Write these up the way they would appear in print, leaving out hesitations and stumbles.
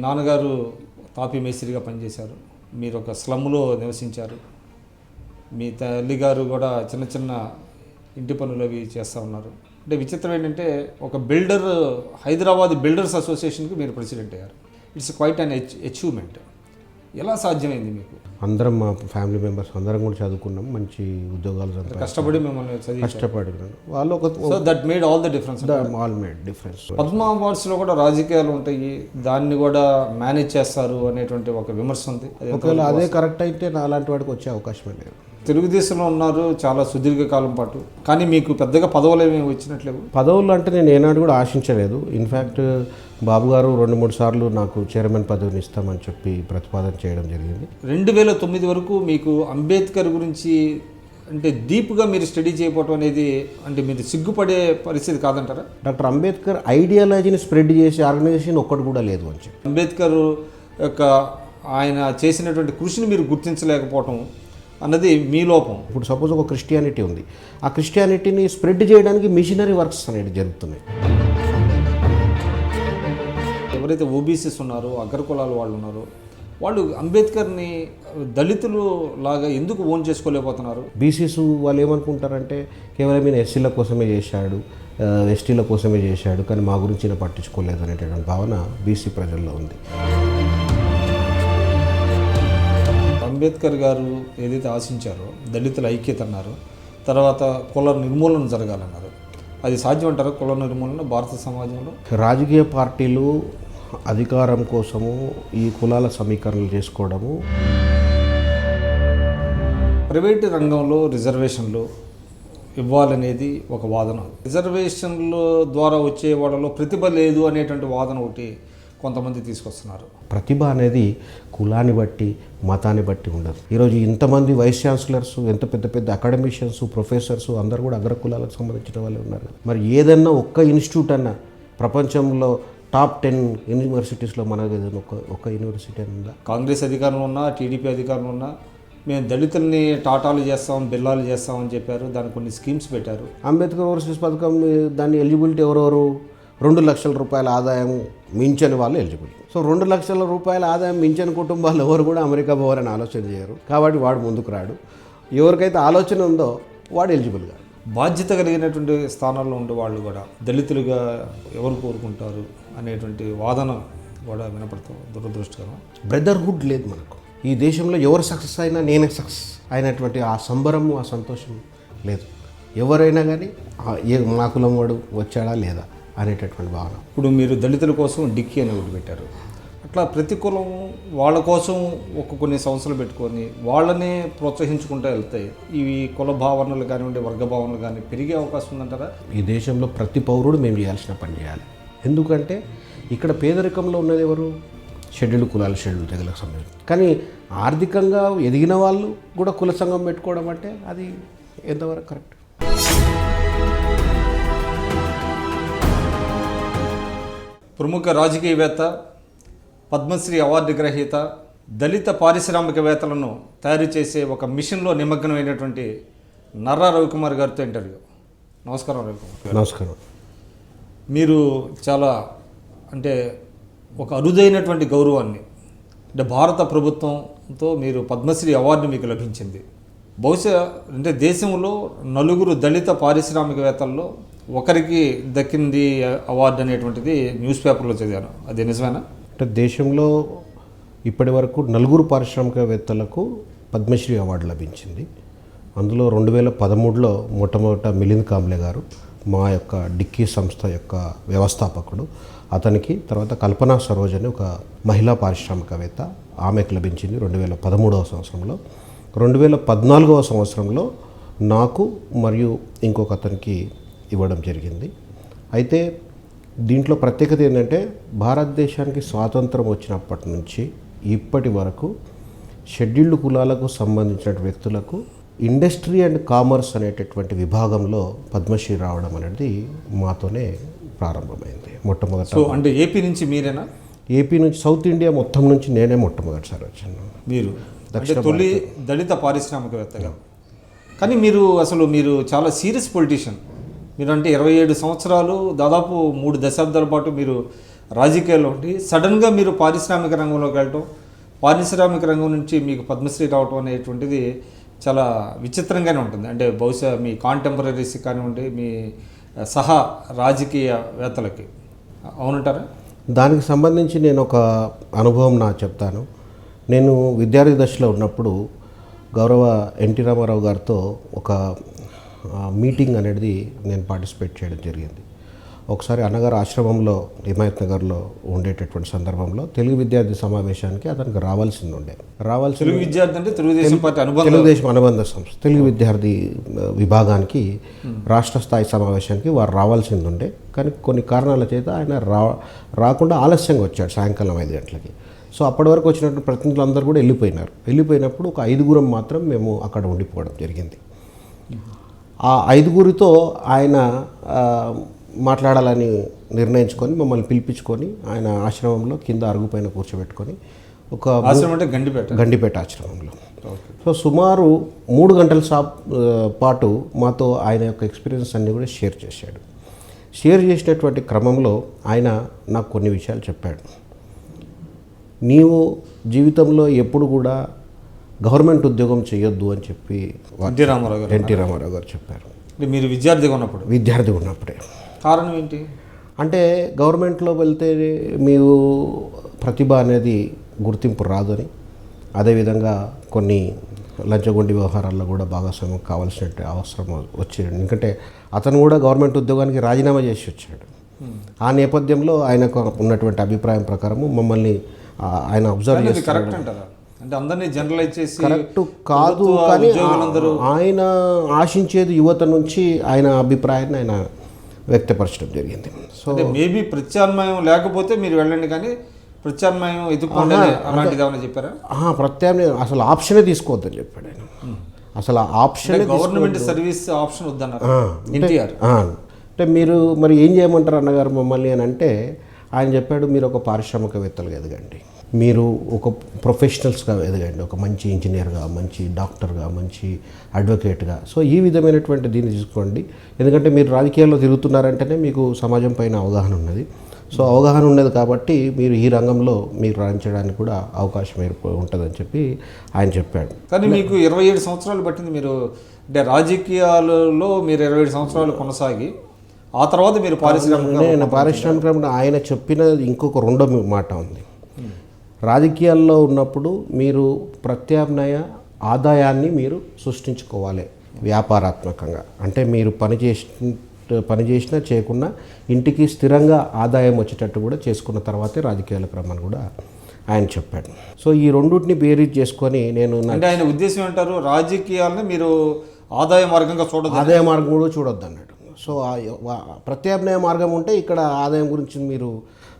నాన్నగారు తాపీ మేస్త్రిగా పనిచేశారు, మీరు ఒక స్లమ్లో నివసించారు, మీ తల్లిగారు కూడా చిన్న చిన్న ఇంటి పనులు అవి చేస్తూ ఉన్నారు. అంటే విచిత్రం ఏంటంటే ఒక బిల్డర్, హైదరాబాద్ బిల్డర్స్ అసోసియేషన్కి మీరు ప్రెసిడెంట్ అయ్యారు. It's quite an achievement. ఎలా సాధ్యమైంది మీకు? అందరం మా ఫ్యామిలీ మెంబర్స్ అందరం కూడా చదువుకున్నాం, మంచి ఉద్యోగాలు కష్టపడి మిమ్మల్ని కష్టపడి వాళ్ళు ఒక that made all the difference. All made difference. Padma అవార్డ్స్లో కూడా రాజకీయాలు ఉంటాయి, దాన్ని కూడా మేనేజ్ చేస్తారు అనేటువంటి ఒక విమర్శ ఉంది. ఒకవేళ అదే కరెక్ట్ అయితే నా అలాంటి వాడికి వచ్చే అవకాశమే లేదు. తెలుగుదేశంలో ఉన్నారు చాలా సుదీర్ఘకాలం పాటు, కానీ మీకు పెద్దగా పదవులు ఏమి వచ్చినట్లేవు. పదవులు అంటే నేను ఏనాడు కూడా ఆశించలేదు. ఇన్ఫ్యాక్ట్ బాబు గారు 2-3 సార్లు నాకు చైర్మన్ పదవిని ఇస్తామని చెప్పి ప్రతిపాదన చేయడం జరిగింది. 2009 వరకు మీకు అంబేద్కర్ గురించి అంటే డీప్గా మీరు స్టడీ చేయకపోవడం అనేది అంటే మీరు సిగ్గుపడే పరిస్థితి కాదంటారా? డాక్టర్ అంబేద్కర్ ఐడియాలజీని స్ప్రెడ్ చేసే ఆర్గనైజేషన్ ఒక్కటి కూడా లేదు అని చెప్పి. అంబేద్కర్ యొక్క ఆయన చేసినటువంటి కృషిని మీరు గుర్తించలేకపోవటం అన్నది మీ లోపం. ఇప్పుడు సపోజ్ ఒక క్రిస్టియానిటీ ఉంది, ఆ క్రిస్టియానిటీని స్ప్రెడ్ చేయడానికి మిషనరీ వర్క్స్ అనేవి జరుగుతున్నాయి. ఎవరైతే ఓబీసీస్ ఉన్నారో, అగ్రకులాల వాళ్ళు ఉన్నారో, వాళ్ళు అంబేద్కర్ని దళితులు లాగా ఎందుకు ఓన్ చేసుకోలేకపోతున్నారు? బీసీస్ వాళ్ళు ఏమనుకుంటారంటే కేవలం ఈయన ఎస్సీల కోసమే చేశాడు, ఎస్టీల కోసమే చేశాడు, కానీ మా గురించి ఈయన పట్టించుకోలేదు అనేటువంటి భావన బీసీ ప్రజల్లో ఉంది. అంబేద్కర్ గారు ఏదైతే ఆశించారో దళితుల ఐక్యత అన్నారు, తర్వాత కుల నిర్మూలన జరగాలన్నారు, అది సాధ్యం అంటారా? కుల నిర్మూలన భారత సమాజంలో రాజకీయ పార్టీలు అధికారం కోసము ఈ కులాల సమీకరణలు చేసుకోవడము. ప్రైవేటు రంగంలో రిజర్వేషన్లు ఇవ్వాలనేది ఒక వాదన. రిజర్వేషన్ల ద్వారా వచ్చే వాళ్ళలో ప్రతిభ లేదు అనేటువంటి వాదన ఒకటి కొంతమంది తీసుకొస్తున్నారు. ప్రతిభ అనేది కులాన్ని బట్టి మతాన్ని బట్టి ఉండదు. ఈరోజు ఇంతమంది వైస్ ఛాన్సలర్స్, ఎంత పెద్ద పెద్ద అకాడమిషియన్స్, ప్రొఫెసర్స్ అందరూ కూడా అగ్రకులాలకు సంబంధించిన వాళ్ళే ఉన్నారు. మరి ఏదన్నా ఒక్క ఇన్స్టిట్యూట్ అన్నా ప్రపంచంలో టాప్ 10 యూనివర్సిటీస్లో మనకు ఏదైనా ఒక్క యూనివర్సిటీ అని ఉందా? కాంగ్రెస్ అధికారంలో ఉన్నా, టీడీపీ అధికారంలో ఉన్నా మేము దళితుల్ని టాటాలు చేస్తాం, బిల్లాలు చేస్తామని చెప్పారు. దానికి కొన్ని స్కీమ్స్ పెట్టారు. అంబేద్కర్ ఓవర్సీస్ పథకం దాన్ని ఎలిజిబిలిటీ ఎవరెవరు? 2 లక్షల రూపాయల ఆదాయం మించని వాళ్ళు ఎలిజిబుల్. సో 2 లక్షల రూపాయల ఆదాయం మించని కుటుంబాలు ఎవరు కూడా అమెరికా పోవాలని ఆలోచన చేయరు, కాబట్టి వాడు ముందుకు రాడు. ఎవరికైతే ఆలోచన ఉందో వాడు ఎలిజిబుల్ కాదు. బాధ్యత కలిగినటువంటి స్థానాల్లో ఉండే వాళ్ళు కూడా దళితులుగా ఎవరు కోరుకుంటారు అనేటువంటి వాదన కూడా వినపడతాం. దురదృష్టకరం. బ్రదర్హుడ్ లేదు మనకు ఈ దేశంలో. ఎవరు సక్సెస్ అయినా నేనే సక్సెస్ అయినటువంటి ఆ సంబరము, ఆ సంతోషం లేదు. ఎవరైనా కానీ మా కులం వాడు వచ్చాడా లేదా అనేటటువంటి భావన. ఇప్పుడు మీరు దళితుల కోసం డిక్కీ అని ఒకటి పెట్టారు. అట్లా ప్రతి కులం వాళ్ళ కోసం కొన్ని సంవత్సరాలు పెట్టుకొని వాళ్ళనే ప్రోత్సహించుకుంటూ వెళ్తాయి. ఇవి కుల భావనలు కానివ్వండి, వర్గ భావనలు కానీ పెరిగే అవకాశం ఉందంటారా? ఈ దేశంలో ప్రతి పౌరుడు మేము చేయాల్సిన పని చేయాలి. ఎందుకంటే ఇక్కడ పేదరికంలో ఉన్నది ఎవరు? షెడ్యూల్డ్ కులాలు, షెడ్యూల్డ్ తెగలకు సంబంధించి. కానీ ఆర్థికంగా ఎదిగిన వాళ్ళు కూడా కుల సంఘం పెట్టుకోవడం అంటే అది ఎంతవరకు కరెక్ట్? ప్రముఖ రాజకీయవేత్త, పద్మశ్రీ అవార్డు గ్రహీత, దళిత పారిశ్రామికవేత్తలను తయారు చేసే ఒక మిషన్లో నిమగ్నమైనటువంటి నర్రా రవికుమార్ గారితో ఇంటర్వ్యూ. నమస్కారం రవికుమార్. నమస్కారం. మీరు చాలా అంటే ఒక అరుదైనటువంటి గౌరవాన్ని, అంటే భారత ప్రభుత్వంతో మీరు పద్మశ్రీ అవార్డు మీకు లభించింది. బహుశా అంటే దేశంలో 4 దళిత పారిశ్రామికవేత్తల్లో ఒకరికి దక్కింది అవార్డు అనేటువంటిది న్యూస్ పేపర్లో చదివాను. అది నిజమేనా? అంటే దేశంలో ఇప్పటి వరకు 4 పారిశ్రామికవేత్తలకు పద్మశ్రీ అవార్డు లభించింది. అందులో 2013లో మొట్టమొదట మిలింద్ కాంబ్లే గారు, మా యొక్క డిక్కీ సంస్థ యొక్క వ్యవస్థాపకుడు, అతనికి, తర్వాత కల్పనా సరోజ్ అని ఒక మహిళా పారిశ్రామికవేత్త, ఆమెకు లభించింది 2013వ సంవత్సరంలో. 2014వ సంవత్సరంలో నాకు మరియు ఇంకొక అతనికి ఇవ్వడం జరిగింది. అయితే దీంట్లో ప్రత్యేకత ఏంటంటే భారతదేశానికి స్వాతంత్రం వచ్చినప్పటి నుంచి ఇప్పటి వరకు షెడ్యూల్డ్ కులాలకు సంబంధించిన వ్యక్తులకు ఇండస్ట్రీ అండ్ కామర్స్ అనేటటువంటి విభాగంలో పద్మశ్రీ రావడం అనేది మాతోనే ప్రారంభమైంది మొట్టమొదట. సో అంటే ఏపీ నుంచి మీరేనా? ఏపీ నుంచి, సౌత్ ఇండియా మొత్తం నుంచి నేనే మొట్టమొదటిసారి వచ్చాను. మీరు తొలి దళిత పారిశ్రామికవేత్తగా. కానీ మీరు చాలా సీరియస్ పొలిటీషియన్. మీరు అంటే 27 సంవత్సరాలు, దాదాపు 3 దశాబ్దాల పాటు మీరు రాజకీయాల్లో ఉండి సడన్గా మీరు పారిశ్రామిక రంగంలోకి వెళ్ళటం, పారిశ్రామిక రంగం నుంచి మీకు పద్మశ్రీ రావటం అనేటువంటిది చాలా విచిత్రంగానే ఉంటుంది. అంటే బహుశా మీ కాంటెంపరీస్ కానివ్వండి, మీ సహా రాజకీయవేత్తలకి అవునంటారా? దానికి సంబంధించి నేను ఒక అనుభవం చెప్తాను. నేను విద్యార్థి దశలో ఉన్నప్పుడు గౌరవ ఎన్టీ రామారావు గారితో ఒక మీటింగ్ అనేది నేను పార్టిసిపేట్ చేయడం జరిగింది. ఒకసారి అన్నగారు ఆశ్రమంలో హిమాయత్ నగర్లో ఉండేటటువంటి సందర్భంలో తెలుగు విద్యార్థి సమావేశానికి అతనికి రావాల్సింది ఉండే. తెలుగు విద్యార్థి అంటే తెలుగుదేశం పార్టీ తెలుగుదేశం అనుబంధ సంస్థ తెలుగు విద్యార్థి విభాగానికి రాష్ట్ర స్థాయి సమావేశానికి వారు రావాల్సింది ఉండే. కానీ కొన్ని కారణాల చేత ఆయన రాకుండా ఆలస్యంగా వచ్చాడు సాయంకాలం 5 గంటలకి. సో అప్పటి వరకు వచ్చినటువంటి ప్రతినిధులు అందరూ కూడా వెళ్ళిపోయినారు. వెళ్ళిపోయినప్పుడు ఒక 5గురం మాత్రం మేము అక్కడ ఉండిపోవడం జరిగింది. ఆ 5గురితో ఆయన మాట్లాడాలని నిర్ణయించుకొని మమ్మల్ని పిలిపించుకొని ఆయన ఆశ్రమంలో కింద అరుగుపైన కూర్చోబెట్టుకొని ఒక ఆశ్రమం అంటే గండిపేట ఆశ్రమంలో. సో సుమారు 3 గంటల పాటు మాతో ఆయన యొక్క ఎక్స్పీరియన్స్ అన్నీ కూడా షేర్ చేశాడు. షేర్ చేసినటువంటి క్రమంలో ఆయన నాకు కొన్ని విషయాలు చెప్పాడు. నీవు జీవితంలో ఎప్పుడు కూడా గవర్నమెంట్ ఉద్యోగం చేయొద్దు అని చెప్పి ఎన్టీ రామారావు గారు చెప్పారు. మీరు విద్యార్థిగా ఉన్నప్పుడే. కారణం ఏంటి అంటే గవర్నమెంట్లో వెళ్తే మీరు ప్రతిభ అనేది గుర్తింపు రాదని, అదేవిధంగా కొన్ని లంచగొండి వ్యవహారాల్లో కూడా భాగస్వామ్యం కావాల్సిన అవసరం వచ్చేది. ఎందుకంటే అతను కూడా గవర్నమెంట్ ఉద్యోగానికి రాజీనామా చేసి వచ్చాడు. ఆ నేపథ్యంలో ఆయనకు ఉన్నటువంటి అభిప్రాయం ప్రకారము మమ్మల్ని ఆయన అబ్జర్వ్ చేసి కరెక్ట్ అంటారా? అంటే అందరినీ జనరలైజ్ చేసి కరెక్ట్ కాదు, కానీ ఆయన ఆశించేది యువత నుంచి ఆయన అభిప్రాయాన్ని ఆయన వ్యక్తపరచడం జరిగింది. సో మేబీ ప్రత్యామ్నాయం లేకపోతే మీరు వెళ్ళండి, కానీ ప్రత్యామ్నాయం ఎదుర్కోండి అలాంటిది ఏమైనా చెప్పారా? ప్రత్యామ్నాయం అసలు ఆప్షనే తీసుకోవద్దని చెప్పాడు ఆయన. అసలు ఆప్షన్ గవర్నమెంట్ సర్వీస్ ఆప్షన్ వద్దన్నారు ఎన్టీఆర్. అంటే మీరు మరి ఏం చేయమంటారు అన్నగారు మమ్మల్ని అని అంటే ఆయన చెప్పాడు, మీరు ఒక పారిశ్రామికవేత్తలుగా ఎదగండి, మీరు ఒక ప్రొఫెషనల్స్గా ఎదగండి, ఒక మంచి ఇంజనీర్గా, మంచి డాక్టర్గా, మంచి అడ్వకేట్గా. సో ఈ విధమైనటువంటి దీన్ని తీసుకోండి. ఎందుకంటే మీరు రాజకీయాల్లో తిరుగుతున్నారంటేనే మీకు సమాజం పైన అవగాహన ఉన్నది. సో అవగాహన ఉన్నది కాబట్టి మీరు ఈ రంగంలో మీరు రాణించడానికి కూడా అవకాశం ఉంటుందని చెప్పి ఆయన చెప్పాడు. కానీ మీకు 27 సంవత్సరాలు పట్టింది. మీరు అంటే రాజకీయాలలో మీరు 27 సంవత్సరాలు కొనసాగి ఆ తర్వాత మీరు పారిశ్రామిక ఆయన చెప్పిన ఇంకొక రెండో మాట ఉంది. రాజకీయాల్లో ఉన్నప్పుడు మీరు ప్రత్యామ్నాయ ఆదాయాన్ని మీరు సృష్టించుకోవాలి వ్యాపారాత్మకంగా. అంటే మీరు పని చేసినా చేయకున్నా ఇంటికి స్థిరంగా ఆదాయం వచ్చేటట్టు కూడా చేసుకున్న తర్వాతే రాజకీయాలకు రమ్మని కూడా ఆయన చెప్పాడు. సో ఈ రెండింటిని బేరీజ్ చేసుకొని అంటే ఆయన ఉద్దేశం ఏంటారు, రాజకీయాలని మీరు ఆదాయ మార్గంగా ఆదాయ మార్గం కూడా చూడొద్దు అన్నాడు. సో ప్రత్యామ్నాయ మార్గం ఉంటే ఇక్కడ ఆదాయం గురించి మీరు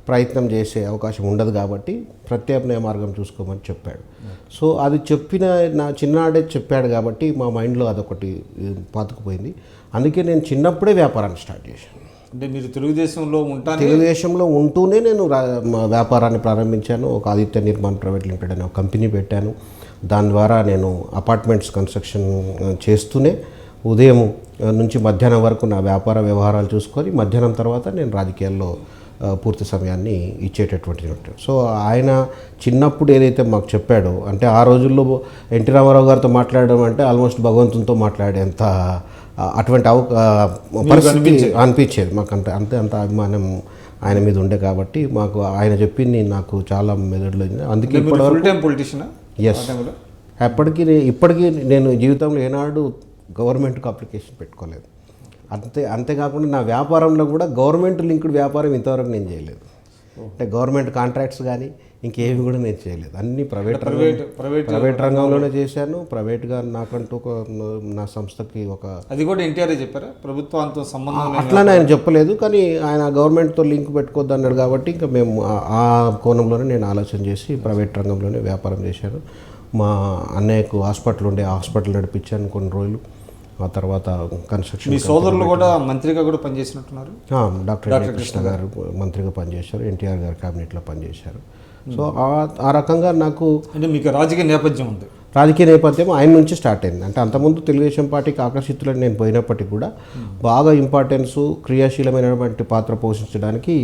ప్రయత్నం చేసే అవకాశం ఉండదు కాబట్టి ప్రత్యామ్నాయ మార్గం చూసుకోమని చెప్పాడు. సో అది నా చిన్ననాడే చెప్పాడు కాబట్టి మా మైండ్లో అదొకటి పాతుకుపోయింది. అందుకే నేను చిన్నప్పుడే వ్యాపారాన్ని స్టార్ట్ చేశాను. అంటే మీరు తెలుగుదేశంలో ఉంటూనే నేను వ్యాపారాన్ని ప్రారంభించాను. ఒక ఆదిత్య నిర్మాణ్ ప్రైవేట్ లిమిటెడ్ అనే ఒక కంపెనీ పెట్టాను. దాని ద్వారా నేను అపార్ట్మెంట్స్ కన్స్ట్రక్షన్ చేస్తూనే ఉదయం నుంచి మధ్యాహ్నం వరకు నా వ్యాపార వ్యవహారాలు చూసుకొని మధ్యాహ్నం తర్వాత నేను రాజకీయాల్లో పూర్తి సమయాన్ని ఇచ్చేటటువంటిది ఉంటుంది. సో ఆయన చిన్నప్పుడు ఏదైతే మాకు చెప్పాడో, అంటే ఆ రోజుల్లో ఎన్టీ రామారావు గారితో మాట్లాడడం అంటే ఆల్మోస్ట్ భగవంతునితో మాట్లాడేంత అటువంటి పరిస్థితి అనిపించేది మాకు. అంత అభిమానం ఆయన మీద ఉండే కాబట్టి మాకు ఆయన చెప్పింది నాకు చాలా మెదడులో. అందుకే ఇప్పటికీ నేను జీవితంలో ఏనాడు గవర్నమెంట్కి అప్లికేషన్ పెట్టుకోలేదు. అంతేకాకుండా నా వ్యాపారంలో కూడా గవర్నమెంట్ లింక్డ్ వ్యాపారం ఇంతవరకు నేను చేయలేదు. అంటే గవర్నమెంట్ కాంట్రాక్ట్స్ కానీ ఇంకేవి కూడా నేను చేయలేదు. అన్నీ ప్రైవేట్ రంగంలోనే చేశాను. ప్రైవేట్గా నాకంటూ నా సంస్థకి అది కూడా ఎన్టీఆర్ చెప్పారా, ప్రభుత్వంతో సంబంధం అట్లానే ఆయన చెప్పలేదు. కానీ ఆయన గవర్నమెంట్తో లింక్ పెట్టుకోవద్దు అన్నాడు కాబట్టి ఇంకా మేము ఆ కోణంలోనే నేను ఆలోచన చేసి ప్రైవేట్ రంగంలోనే వ్యాపారం చేశాను. మా అన్నయ్యకు హాస్పిటల్ ఉండే, హాస్పిటల్ నడిపించాను కొన్ని రోజులు. ఆ తర్వాత కన్స్ట్రక్షన్. మీ సోదరులు కూడా మంత్రిగా కూడా పనిచేసినట్టున్నారు. డాక్టర్ కృష్ణ గారు మంత్రిగా పనిచేశారు, ఎన్టీఆర్ గారు క్యాబినెట్లో పనిచేశారు. సో ఆ రకంగా నాకు అంటే మీకు రాజకీయ నేపథ్యం ఉంది. రాజకీయ నేపథ్యం ఆయన నుంచి స్టార్ట్ అయింది. అంటే అంతకుముందు తెలుగుదేశం పార్టీకి ఆకర్షితులని నేను పోయినప్పటికీ కూడా బాగా ఇంపార్టెన్సు క్రియాశీలమైనటువంటి పాత్ర పోషించడానికి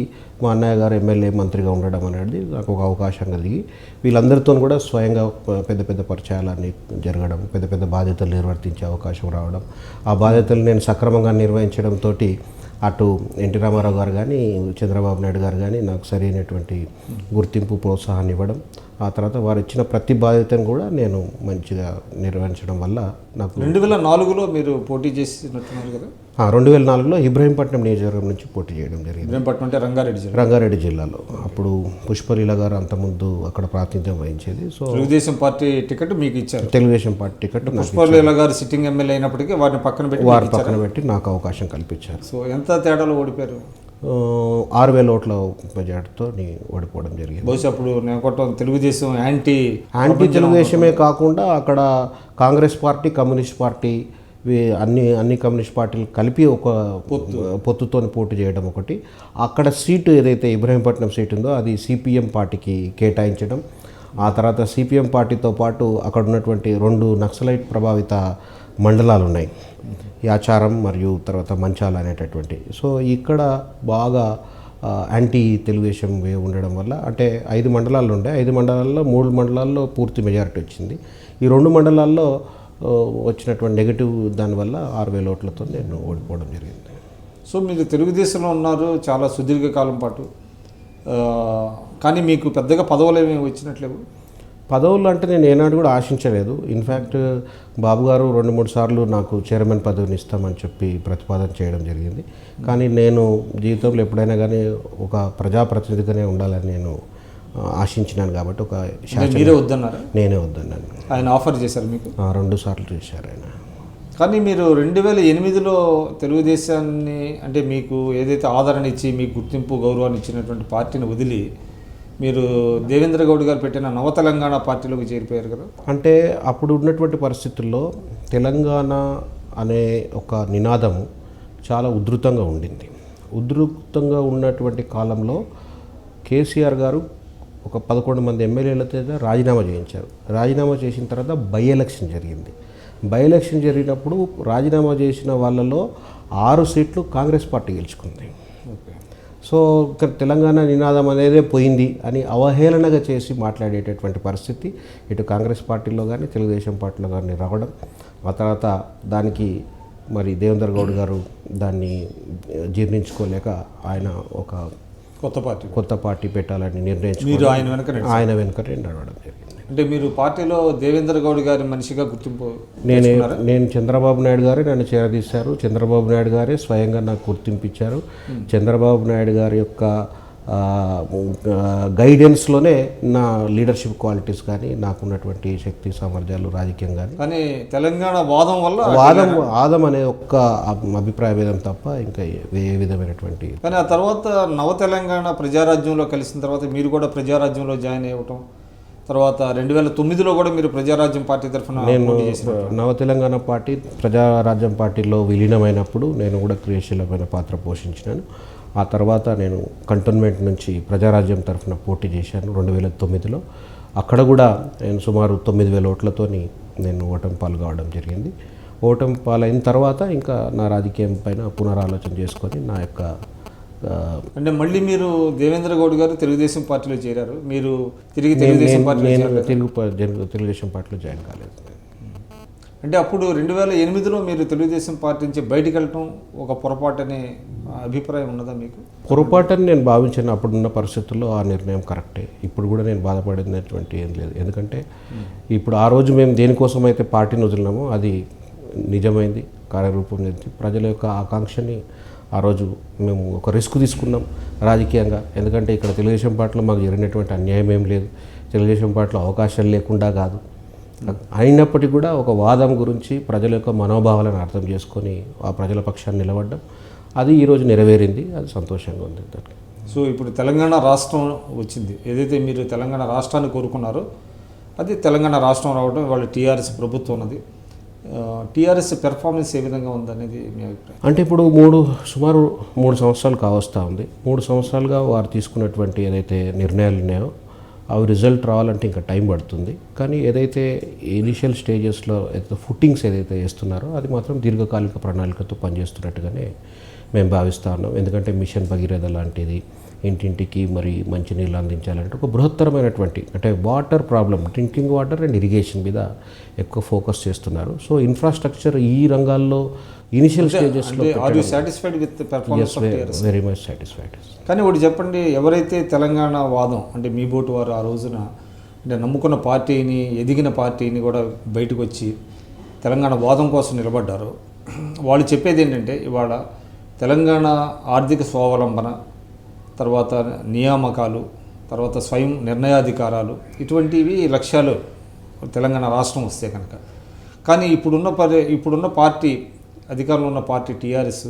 మా అన్నయ్య గారు ఎమ్మెల్యే మంత్రిగా ఉండడం అనేది నాకు ఒక అవకాశం కలిగి వీళ్ళందరితో కూడా స్వయంగా పెద్ద పెద్ద పరిచయాలన్నీ జరగడం, పెద్ద పెద్ద బాధ్యతలు నిర్వర్తించే అవకాశం రావడం, ఆ బాధ్యతలు నేను సక్రమంగా నిర్వహించడంతో అటు ఎన్టీ రామారావు గారు కానీ చంద్రబాబు నాయుడు గారు కానీ నాకు సరైనటువంటి గుర్తింపు ప్రోత్సాహాన్ని ఇవ్వడం, ఆ తర్వాత వారు ఇచ్చిన ప్రతి బాధ్యతను కూడా నేను మంచిగా నిర్వహించడం వల్ల నాకు 2004లో మీరు పోటీ చేసినట్టున్నారు కదా? 2004లో ఇబ్రహీంపట్నం నియోజకవర్గం నుంచి పోటీ చేయడం జరిగింది. ఇబ్రహీంపట్నం అంటే రంగారెడ్డి జిల్లాలో. అప్పుడు పుష్పలీల గారు అంతకుముందు అక్కడ ప్రాతినిధ్యం వహించేది. సో తెలుగుదేశం పార్టీ టికెట్ మీకు ఇచ్చారు. తెలుగుదేశం పార్టీ టికెట్ పుష్పలీల గారు సిట్టింగ్ ఎమ్మెల్యే అయినప్పటికీ వారిని పక్కన పెట్టి నాకు అవకాశం కల్పించారు. సో ఎంత తేడాలో ఓడిపోయారు? 6,000 ఓట్ల మెజార్టీతో ఓడిపోవడం జరిగింది. బహుశా అప్పుడు నేను తెలుగుదేశం యాంటీ తెలుగుదేశమే కాకుండా అక్కడ కాంగ్రెస్ పార్టీ, కమ్యూనిస్ట్ పార్టీ, అన్ని కమ్యూనిస్ట్ పార్టీలు కలిపి ఒక పొత్తుతో పోటీ చేయడం ఒకటి. అక్కడ సీటు ఏదైతే ఇబ్రహీంపట్నం సీటు ఉందో అది సిపిఎం పార్టీకి కేటాయించడం, ఆ తర్వాత సిపిఎం పార్టీతో పాటు అక్కడ ఉన్నటువంటి 2 నక్సలైట్ ప్రభావిత మండలాలు ఉన్నాయి, యాచారం మరియు తర్వాత మంచాల అనేటటువంటి. సో ఇక్కడ బాగా యాంటీ తెలుగుదేశం వే ఉండడం వల్ల అంటే 5 మండలాలు ఉండే, 5 మండలాల్లో 3 మండలాల్లో పూర్తి మెజారిటీ వచ్చింది. ఈ 2 మండలాల్లో వచ్చినటువంటి నెగిటివ్ దానివల్ల 6,000 ఓట్లతో నేను ఓడిపోవడం జరిగింది. సో మీరు తెలుగుదేశంలో ఉన్నారు చాలా సుదీర్ఘకాలం పాటు, కానీ మీకు పెద్దగా పదవులు ఏమి వచ్చినట్లేవు? పదవులు అంటే నేను ఏనాడు కూడా ఆశించలేదు. ఇన్ఫ్యాక్ట్ బాబు గారు 2-3 సార్లు నాకు చైర్మన్ పదవిని ఇస్తామని చెప్పి ప్రతిపాదన చేయడం జరిగింది. కానీ నేను జీవితంలో ఎప్పుడైనా కానీ ఒక ప్రజాప్రతినిధిగానే ఉండాలని నేను ఆశించినాను కాబట్టి ఒక మీరే వద్దన్నారు? నేనే వద్దన్నాను. ఆయన ఆఫర్ చేశారు మీకు? 2 సార్లు చేశారు ఆయన. కానీ మీరు 2008లో తెలుగుదేశాన్ని అంటే మీకు ఏదైతే ఆదరణ ఇచ్చి మీకు గుర్తింపు గౌరవాన్ని ఇచ్చినటువంటి పార్టీని వదిలి మీరు దేవేంద్ర గౌడ్ గారు పెట్టిన నవ తెలంగాణ పార్టీలోకి చేరిపోయారు కదా? అంటే అప్పుడు ఉన్నటువంటి పరిస్థితుల్లో తెలంగాణ అనే ఒక నినాదము చాలా ఉధృతంగా ఉండింది. ఉధృతంగా ఉన్నటువంటి కాలంలో కేసీఆర్ గారు ఒక 11 మంది ఎమ్మెల్యేలతో రాజీనామా చేయించారు. రాజీనామా చేసిన తర్వాత బై ఎలక్షన్ జరిగింది. బై ఎలక్షన్ జరిగినప్పుడు రాజీనామా చేసిన వాళ్ళలో 6 సీట్లు కాంగ్రెస్ పార్టీ గెలుచుకుంది. సో తెలంగాణ నినాదం అనేదే పోయింది అని అవహేళనగా చేసి మాట్లాడేటటువంటి పరిస్థితి ఇటు కాంగ్రెస్ పార్టీలో కానీ తెలుగుదేశం పార్టీలో కానీ రావడం, ఆ తర్వాత దానికి మరి దేవేంద్ర గౌడ్ గారు దాన్ని జీర్ణించుకోలేక ఆయన ఒక కొత్త పార్టీ పెట్టాలని నిర్ణయించుకుని ఆయన వెనుక నడవడం జరిగింది. అంటే మీరు పార్టీలో దేవేంద్ర గౌడ్ గారి మనిషిగా గుర్తింపు? నేను చంద్రబాబు నాయుడు గారే నన్ను చేరదీశారు. చంద్రబాబు నాయుడు గారే స్వయంగా నాకు గుర్తింపు ఇచ్చారు. చంద్రబాబు నాయుడు గారి యొక్క గైడెన్స్లోనే నా లీడర్షిప్ క్వాలిటీస్ కానీ నాకున్నటువంటి శక్తి సామర్థ్యాలు రాజకీయం కానీ తెలంగాణ వాదం అనే ఒక్క అభిప్రాయ భేదం తప్ప ఇంకా ఏ విధమైనటువంటి. కానీ ఆ తర్వాత నవ తెలంగాణ ప్రజారాజ్యంలో కలిసిన తర్వాత మీరు కూడా ప్రజారాజ్యంలో జాయిన్ అవ్వటం, తర్వాత 2009లో కూడా మీరు ప్రజారాజ్యం పార్టీ తరఫున నేను నవ తెలంగాణ పార్టీ ప్రజారాజ్యం పార్టీలో విలీనమైనప్పుడు నేను కూడా క్రియాశీలమైన పాత్ర పోషించినాను. ఆ తర్వాత నేను కంటోన్మెంట్ నుంచి ప్రజారాజ్యం తరఫున పోటీ చేశాను 2009లో. అక్కడ కూడా నేను సుమారు 9,000 ఓట్లతో నేను ఓటమి పాలు కావడం జరిగింది. ఓటమి పాలైన తర్వాత ఇంకా నా రాజకీయం పైన పునరాలోచన చేసుకొని నా యొక్క అంటే మళ్ళీ మీరు దేవేంద్ర గౌడ్ గారు తెలుగుదేశం పార్టీలో చేరారు. మీరు తిరిగి తెలుగుదేశం పార్టీలో జాయిన్ కాలేదు. అంటే అప్పుడు 2008లో మీరు తెలుగుదేశం పార్టీ నుంచి బయటికి వెళ్ళటం ఒక పొరపాటనే అభిప్రాయం ఉన్నదా మీకు? పొరపాటని నేను భావించాను. అప్పుడున్న పరిస్థితుల్లో ఆ నిర్ణయం కరెక్టే. ఇప్పుడు కూడా నేను బాధపడినటువంటి ఏం లేదు. ఎందుకంటే ఇప్పుడు ఆ రోజు మేము దేనికోసం అయితే పార్టీని వదిలినామో అది నిజమైంది, కార్యరూపం చెంది ప్రజల యొక్క ఆకాంక్షని ఆ రోజు మేము ఒక రిస్క్ తీసుకున్నాం రాజకీయంగా. ఎందుకంటే ఇక్కడ తెలుగుదేశం పార్టీలో మాకు జరిగినటువంటి అన్యాయం ఏం లేదు, తెలుగుదేశం పార్టీలో అవకాశాలు లేకుండా కాదు. అయినప్పటికీ కూడా ఒక వాదం గురించి ప్రజల యొక్క మనోభావాలను అర్థం చేసుకొని ఆ ప్రజల పక్షాన్ని నిలబడ్డం, అది ఈరోజు నెరవేరింది. అది సంతోషంగా ఉంది దానికి. సో ఇప్పుడు తెలంగాణ రాష్ట్రం వచ్చింది, ఏదైతే మీరు తెలంగాణ రాష్ట్రాన్ని కోరుకున్నారో అది తెలంగాణ రాష్ట్రం రావడం, వాళ్ళు టీఆర్ఎస్ ప్రభుత్వం ఉన్నది. టీఆర్ఎస్ పెర్ఫార్మెన్స్ ఏ విధంగా ఉందనేది మీ అభిప్రాయం? అంటే ఇప్పుడు సుమారు 3 సంవత్సరాలు కావస్తూ ఉంది. 3 సంవత్సరాలుగా వారు తీసుకున్నటువంటి ఏదైతే నిర్ణయాలు ఉన్నాయో అవి రిజల్ట్ రావాలంటే ఇంకా టైం పడుతుంది. కానీ ఏదైతే ఇనిషియల్ స్టేజెస్లో ఫుట్టింగ్స్ ఏదైతే వేస్తున్నారో అది మాత్రం దీర్ఘకాలిక ప్రణాళికతో పనిచేస్తున్నట్టుగానే మేము భావిస్తూ ఉన్నాం. ఎందుకంటే మిషన్ భగీరథ లాంటిది ఇంటింటికి మరి మంచినీళ్ళు అందించాలంటే ఒక బృహత్తరమైనటువంటి అంటే water problem, drinking water and irrigation మీద ఎక్కువ ఫోకస్ చేస్తున్నారు. సో ఇన్ఫ్రాస్ట్రక్చర్ ఈ రంగాల్లో ఇనిషియల్ స్టేజెస్లో are you satisfied with performance of TRS? Very much satisfied. కానీ ఒకటి చెప్పండి, ఎవరైతే తెలంగాణ వాదం అంటే మీ బోటు వారు ఆ రోజున అంటే నమ్ముకున్న పార్టీని, ఎదిగిన పార్టీని కూడా బయటకు వచ్చి తెలంగాణ వాదం కోసం నిలబడ్డారు, వాళ్ళు చెప్పేది ఏంటంటే ఇవాళ తెలంగాణ ఆర్థిక స్వావలంబన, తర్వాత నియామకాలు, తర్వాత స్వయం నిర్ణయాధికారాలు, ఇటువంటివి లక్ష్యాలు తెలంగాణ రాష్ట్రం వస్తే కనుక. కానీ ఇప్పుడున్న పార్టీ, అధికారంలో ఉన్న పార్టీ టీఆర్ఎస్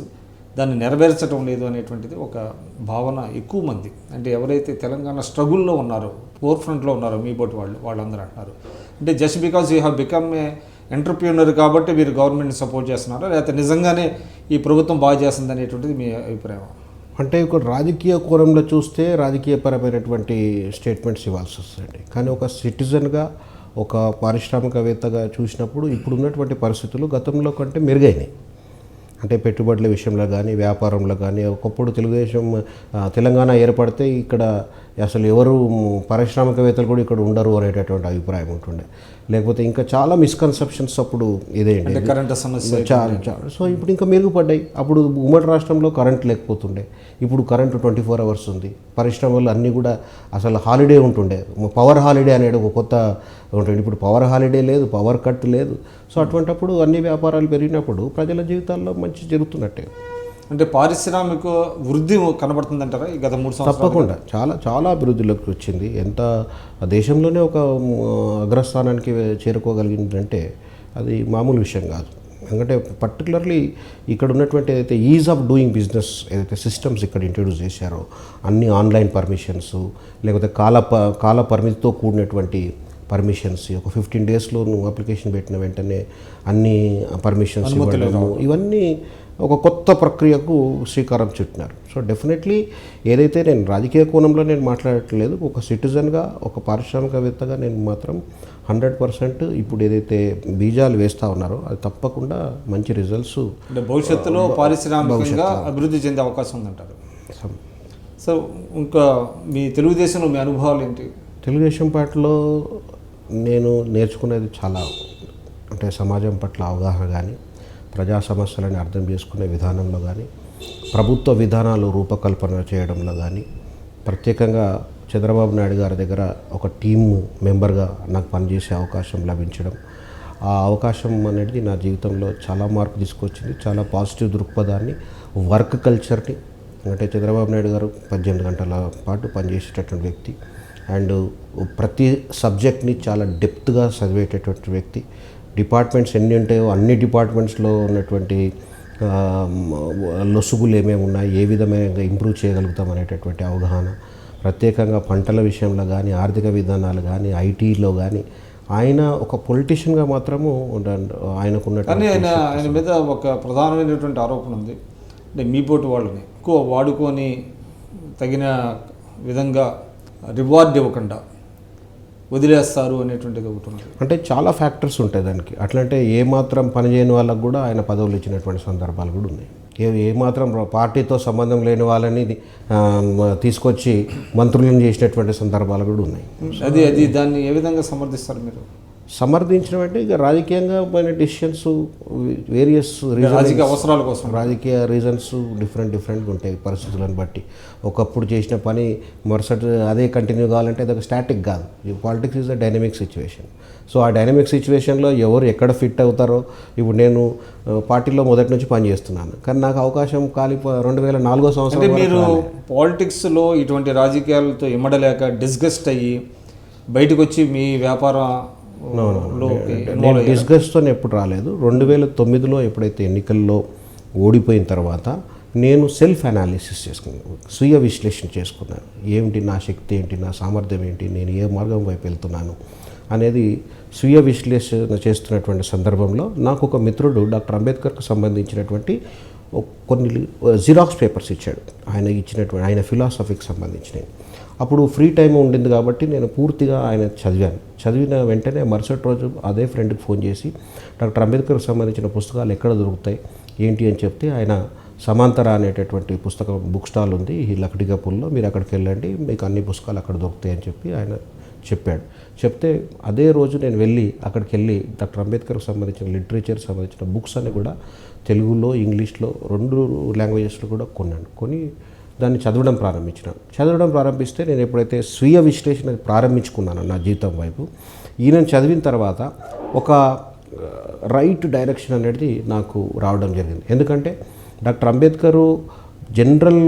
దాన్ని నెరవేర్చడం లేదు అనేటువంటిది ఒక భావన ఎక్కువ మంది, అంటే ఎవరైతే తెలంగాణ స్ట్రగుల్లో ఉన్నారో, ఫోర్ ఫ్రంట్లో ఉన్నారో మీ బోటి వాళ్ళందరూ అంటున్నారు. అంటే just because you have become a entrepreneur కాబట్టి మీరు గవర్నమెంట్ని సపోర్ట్ చేస్తున్నారా, లేకపోతే నిజంగానే ఈ ప్రభుత్వం బాగా చేస్తుంది అనేటువంటిది మీ అభిప్రాయం? అంటే ఒక రాజకీయ కోణంలో చూస్తే రాజకీయపరమైనటువంటి స్టేట్మెంట్స్ ఇవ్వాల్సి వస్తుంది. కానీ ఒక సిటిజన్గా, ఒక పారిశ్రామికవేత్తగా చూసినప్పుడు ఇప్పుడు ఉన్నటువంటి పరిస్థితులు గతంలో కంటే మెరుగైనాయి. అంటే పెట్టుబడుల విషయంలో కానీ, వ్యాపారంలో కానీ, ఒకప్పుడు తెలంగాణ ఏర్పడితే ఇక్కడ అసలు ఎవరు పారిశ్రామికవేత్తలు కూడా ఇక్కడ ఉండరు అనేటటువంటి అభిప్రాయం ఉంటుండే. లేకపోతే ఇంకా చాలా మిస్కన్సెప్షన్స్ అప్పుడు ఇదేంటి కరెంట్ సమస్య చాలా. సో ఇప్పుడు ఇంకా మెరుగుపడ్డాయి. అప్పుడు ఉమ్మడి రాష్ట్రంలో కరెంట్ లేకపోతుండే, ఇప్పుడు కరెంటు 24 hours ఉంది. పరిశ్రమలు అన్నీ కూడా అసలు హాలిడే ఉంటుండే, పవర్ హాలిడే అనేది ఒక కొత్త ఉంటుంది. ఇప్పుడు పవర్ హాలిడే లేదు, పవర్ కట్ లేదు. సో అటువంటప్పుడు అన్ని వ్యాపారాలు పెరిగినప్పుడు ప్రజల జీవితాల్లో మంచి జరుగుతున్నట్టే. అంటే పారిశ్రామిక వృద్ధి కనబడుతుందంటారా ఈ గత 3 సంవత్సరాలు? తప్పకుండా చాలా చాలా అభివృద్ధిలోకి వచ్చింది. ఎంత దేశంలోనే ఒక అగ్రస్థానానికి చేరుకోగలిగిందంటే అది మామూలు విషయం కాదు. ఎందుకంటే పర్టికులర్లీ ఇక్కడ ఉన్నటువంటి ఏదైతే ఈజ్ ఆఫ్ డూయింగ్ బిజినెస్ ఏదైతే సిస్టమ్స్ ఇక్కడ ఇంట్రడ్యూస్ చేశారో, అన్ని ఆన్లైన్ పర్మిషన్స్, లేకపోతే కాల పరిమితితో కూడినటువంటి పర్మిషన్స్, ఒక 15 daysలో నువ్వు అప్లికేషన్ పెట్టిన వెంటనే అన్ని పర్మిషన్స్ ఇవ్వడము, ఇవన్నీ ఒక కొత్త ప్రక్రియకు శ్రీకారం చుట్టినారు. సో డెఫినెట్లీ ఏదైతే నేను రాజకీయ కోణంలో నేను మాట్లాడట్లేదు, ఒక సిటిజన్గా, ఒక పారిశ్రామికవేత్తగా నేను మాత్రం 100% ఇప్పుడు ఏదైతే బీజాలు వేస్తూ ఉన్నారో అది తప్పకుండా మంచి రిజల్ట్స్ అంటే భవిష్యత్తులో పారిశ్రామికంగా అభివృద్ధి చెందే అవకాశం ఉందంటారు. సో ఇంకా మీ తెలుగుదేశంలో మీ అనుభవాలు ఏంటి? తెలుగుదేశం పార్టీలో నేను నేర్చుకునేది చాలా, అంటే సమాజం పట్ల అవగాహన కానీ, ప్రజా సమస్యలను అర్థం చేసుకునే విధానంలో కానీ, ప్రభుత్వ విధానాలు రూపకల్పన చేయడంలో కానీ, ప్రత్యేకంగా చంద్రబాబు నాయుడు గారి దగ్గర ఒక టీమ్ మెంబర్గా నాకు పనిచేసే అవకాశం లభించడం, ఆ అవకాశం అనేది నా జీవితంలో చాలా మార్పు తీసుకొచ్చింది. చాలా పాజిటివ్ దృక్పథాన్ని, వర్క్ కల్చర్ని, అంటే చంద్రబాబు నాయుడు గారు 18 గంటల పాటు పనిచేసేటటువంటి వ్యక్తి, అండ్ ప్రతి సబ్జెక్ట్ని చాలా డెప్త్గా చదివేటటువంటి వ్యక్తి. డిపార్ట్మెంట్స్ ఎన్ని ఉంటాయో అన్ని డిపార్ట్మెంట్స్లో ఉన్నటువంటి లొసుగులు ఏమేమి ఉన్నాయి, ఏ విధంగా ఇంప్రూవ్ చేయగలుగుతాం అనేటటువంటి అవగాహన, ప్రత్యేకంగా పంటల విషయంలో కానీ, ఆర్థిక విధానాలు కానీ, ఐటీలో కానీ, ఆయన ఒక పొలిటీషియన్గా మాత్రము ఆయనకున్న. కానీ ఆయన మీద ఒక ప్రధానమైనటువంటి ఆరోపణ ఉంది, అంటే మీ పోటీ వాళ్ళని ఎక్కువ వాడుకొని తగిన విధంగా రివార్డ్ ఇవ్వకుండా వదిలేస్తారు అనేటువంటిది ఒకటి ఉంది. అంటే చాలా ఫ్యాక్టర్స్ ఉంటాయి దానికి. అట్లంటే ఏమాత్రం పనిచేయని వాళ్ళకు కూడా ఆయన పదవులు ఇచ్చినటువంటి సందర్భాలు కూడా ఉన్నాయి. ఏమాత్రం పార్టీతో సంబంధం లేని వాళ్ళని తీసుకొచ్చి మంత్రులను చేసినటువంటి సందర్భాలు కూడా ఉన్నాయి. అది దాన్ని ఏ విధంగా సమర్థిస్తారు మీరు? సమర్థించడం అంటే ఇక రాజకీయంగా పోయిన డెసిషన్స్, వేరియస్ రాజకీయ అవసరాల కోసం, రాజకీయ రీజన్స్ డిఫరెంట్గా ఉంటాయి పరిస్థితులను బట్టి. ఒకప్పుడు చేసిన పని మరుసటి అదే కంటిన్యూ కావాలంటే అది ఒక స్టాటిక్ కాదు. Politics is a dynamic situation. So ఆ డైనమిక్ సిచ్యువేషన్లో ఎవరు ఎక్కడ ఫిట్ అవుతారో, ఇప్పుడు నేను పార్టీలో మొదటి నుంచి పనిచేస్తున్నాను, కానీ నాకు అవకాశం 2004 సంవత్సరం. మీరు పాలిటిక్స్లో ఇటువంటి రాజకీయాలతో ఇమ్మడలేక డిస్గస్ట్ అయ్యి బయటకు వచ్చి మీ వ్యాపార నేను డిస్గస్ట్తో ఎప్పుడు రాలేదు. 2009లో ఎప్పుడైతే ఎన్నికల్లో ఓడిపోయిన తర్వాత నేను సెల్ఫ్ అనాలిసిస్ చేసుకున్నాను, స్వీయ విశ్లేషణ చేసుకున్నాను. ఏమిటి నా శక్తి ఏంటి, నా సామర్థ్యం ఏంటి, నేను ఏ మార్గం వైపు వెళ్తున్నాను అనేది స్వీయ విశ్లేషణ చేస్తున్నటువంటి సందర్భంలో నాకు ఒక మిత్రుడు డాక్టర్ అంబేద్కర్కు సంబంధించినటువంటి కొన్ని జిరాక్స్ పేపర్స్ ఇచ్చాడు. ఆయన ఇచ్చినటువంటి ఆయన ఫిలాసఫీకి సంబంధించినవి. అప్పుడు ఫ్రీ టైం ఉండింది కాబట్టి నేను పూర్తిగా ఆయన చదివాను. చదివిన వెంటనే మరుసటి రోజు అదే ఫ్రెండ్కి ఫోన్ చేసి డాక్టర్ అంబేద్కర్కి సంబంధించిన పుస్తకాలు ఎక్కడ దొరుకుతాయి ఏంటి అని చెప్తే ఆయన సమాంతర అనేటటువంటి పుస్తకం బుక్ స్టాల్ ఉంది ఈ లక్డిగపూర్లో, మీరు అక్కడికి వెళ్ళండి, మీకు అన్ని పుస్తకాలు అక్కడ దొరుకుతాయి అని చెప్పి ఆయన చెప్పాడు. చెప్తే అదే రోజు నేను వెళ్ళి అక్కడికి వెళ్ళి డాక్టర్ అంబేద్కర్కి సంబంధించిన లిటరేచర్ సంబంధించిన బుక్స్ అన్ని కూడా తెలుగులో ఇంగ్లీష్లో 2 లాంగ్వేజెస్లో కూడా కొని దాన్ని చదవడం ప్రారంభిస్తే నేను ఎప్పుడైతే స్వీయ విశ్లేషణ ప్రారంభించుకున్నాను నా జీవితం వైపు, ఈయనను చదివిన తర్వాత ఒక రైట్ డైరెక్షన్ అనేది నాకు రావడం జరిగింది. ఎందుకంటే డాక్టర్ అంబేద్కరు జనరల్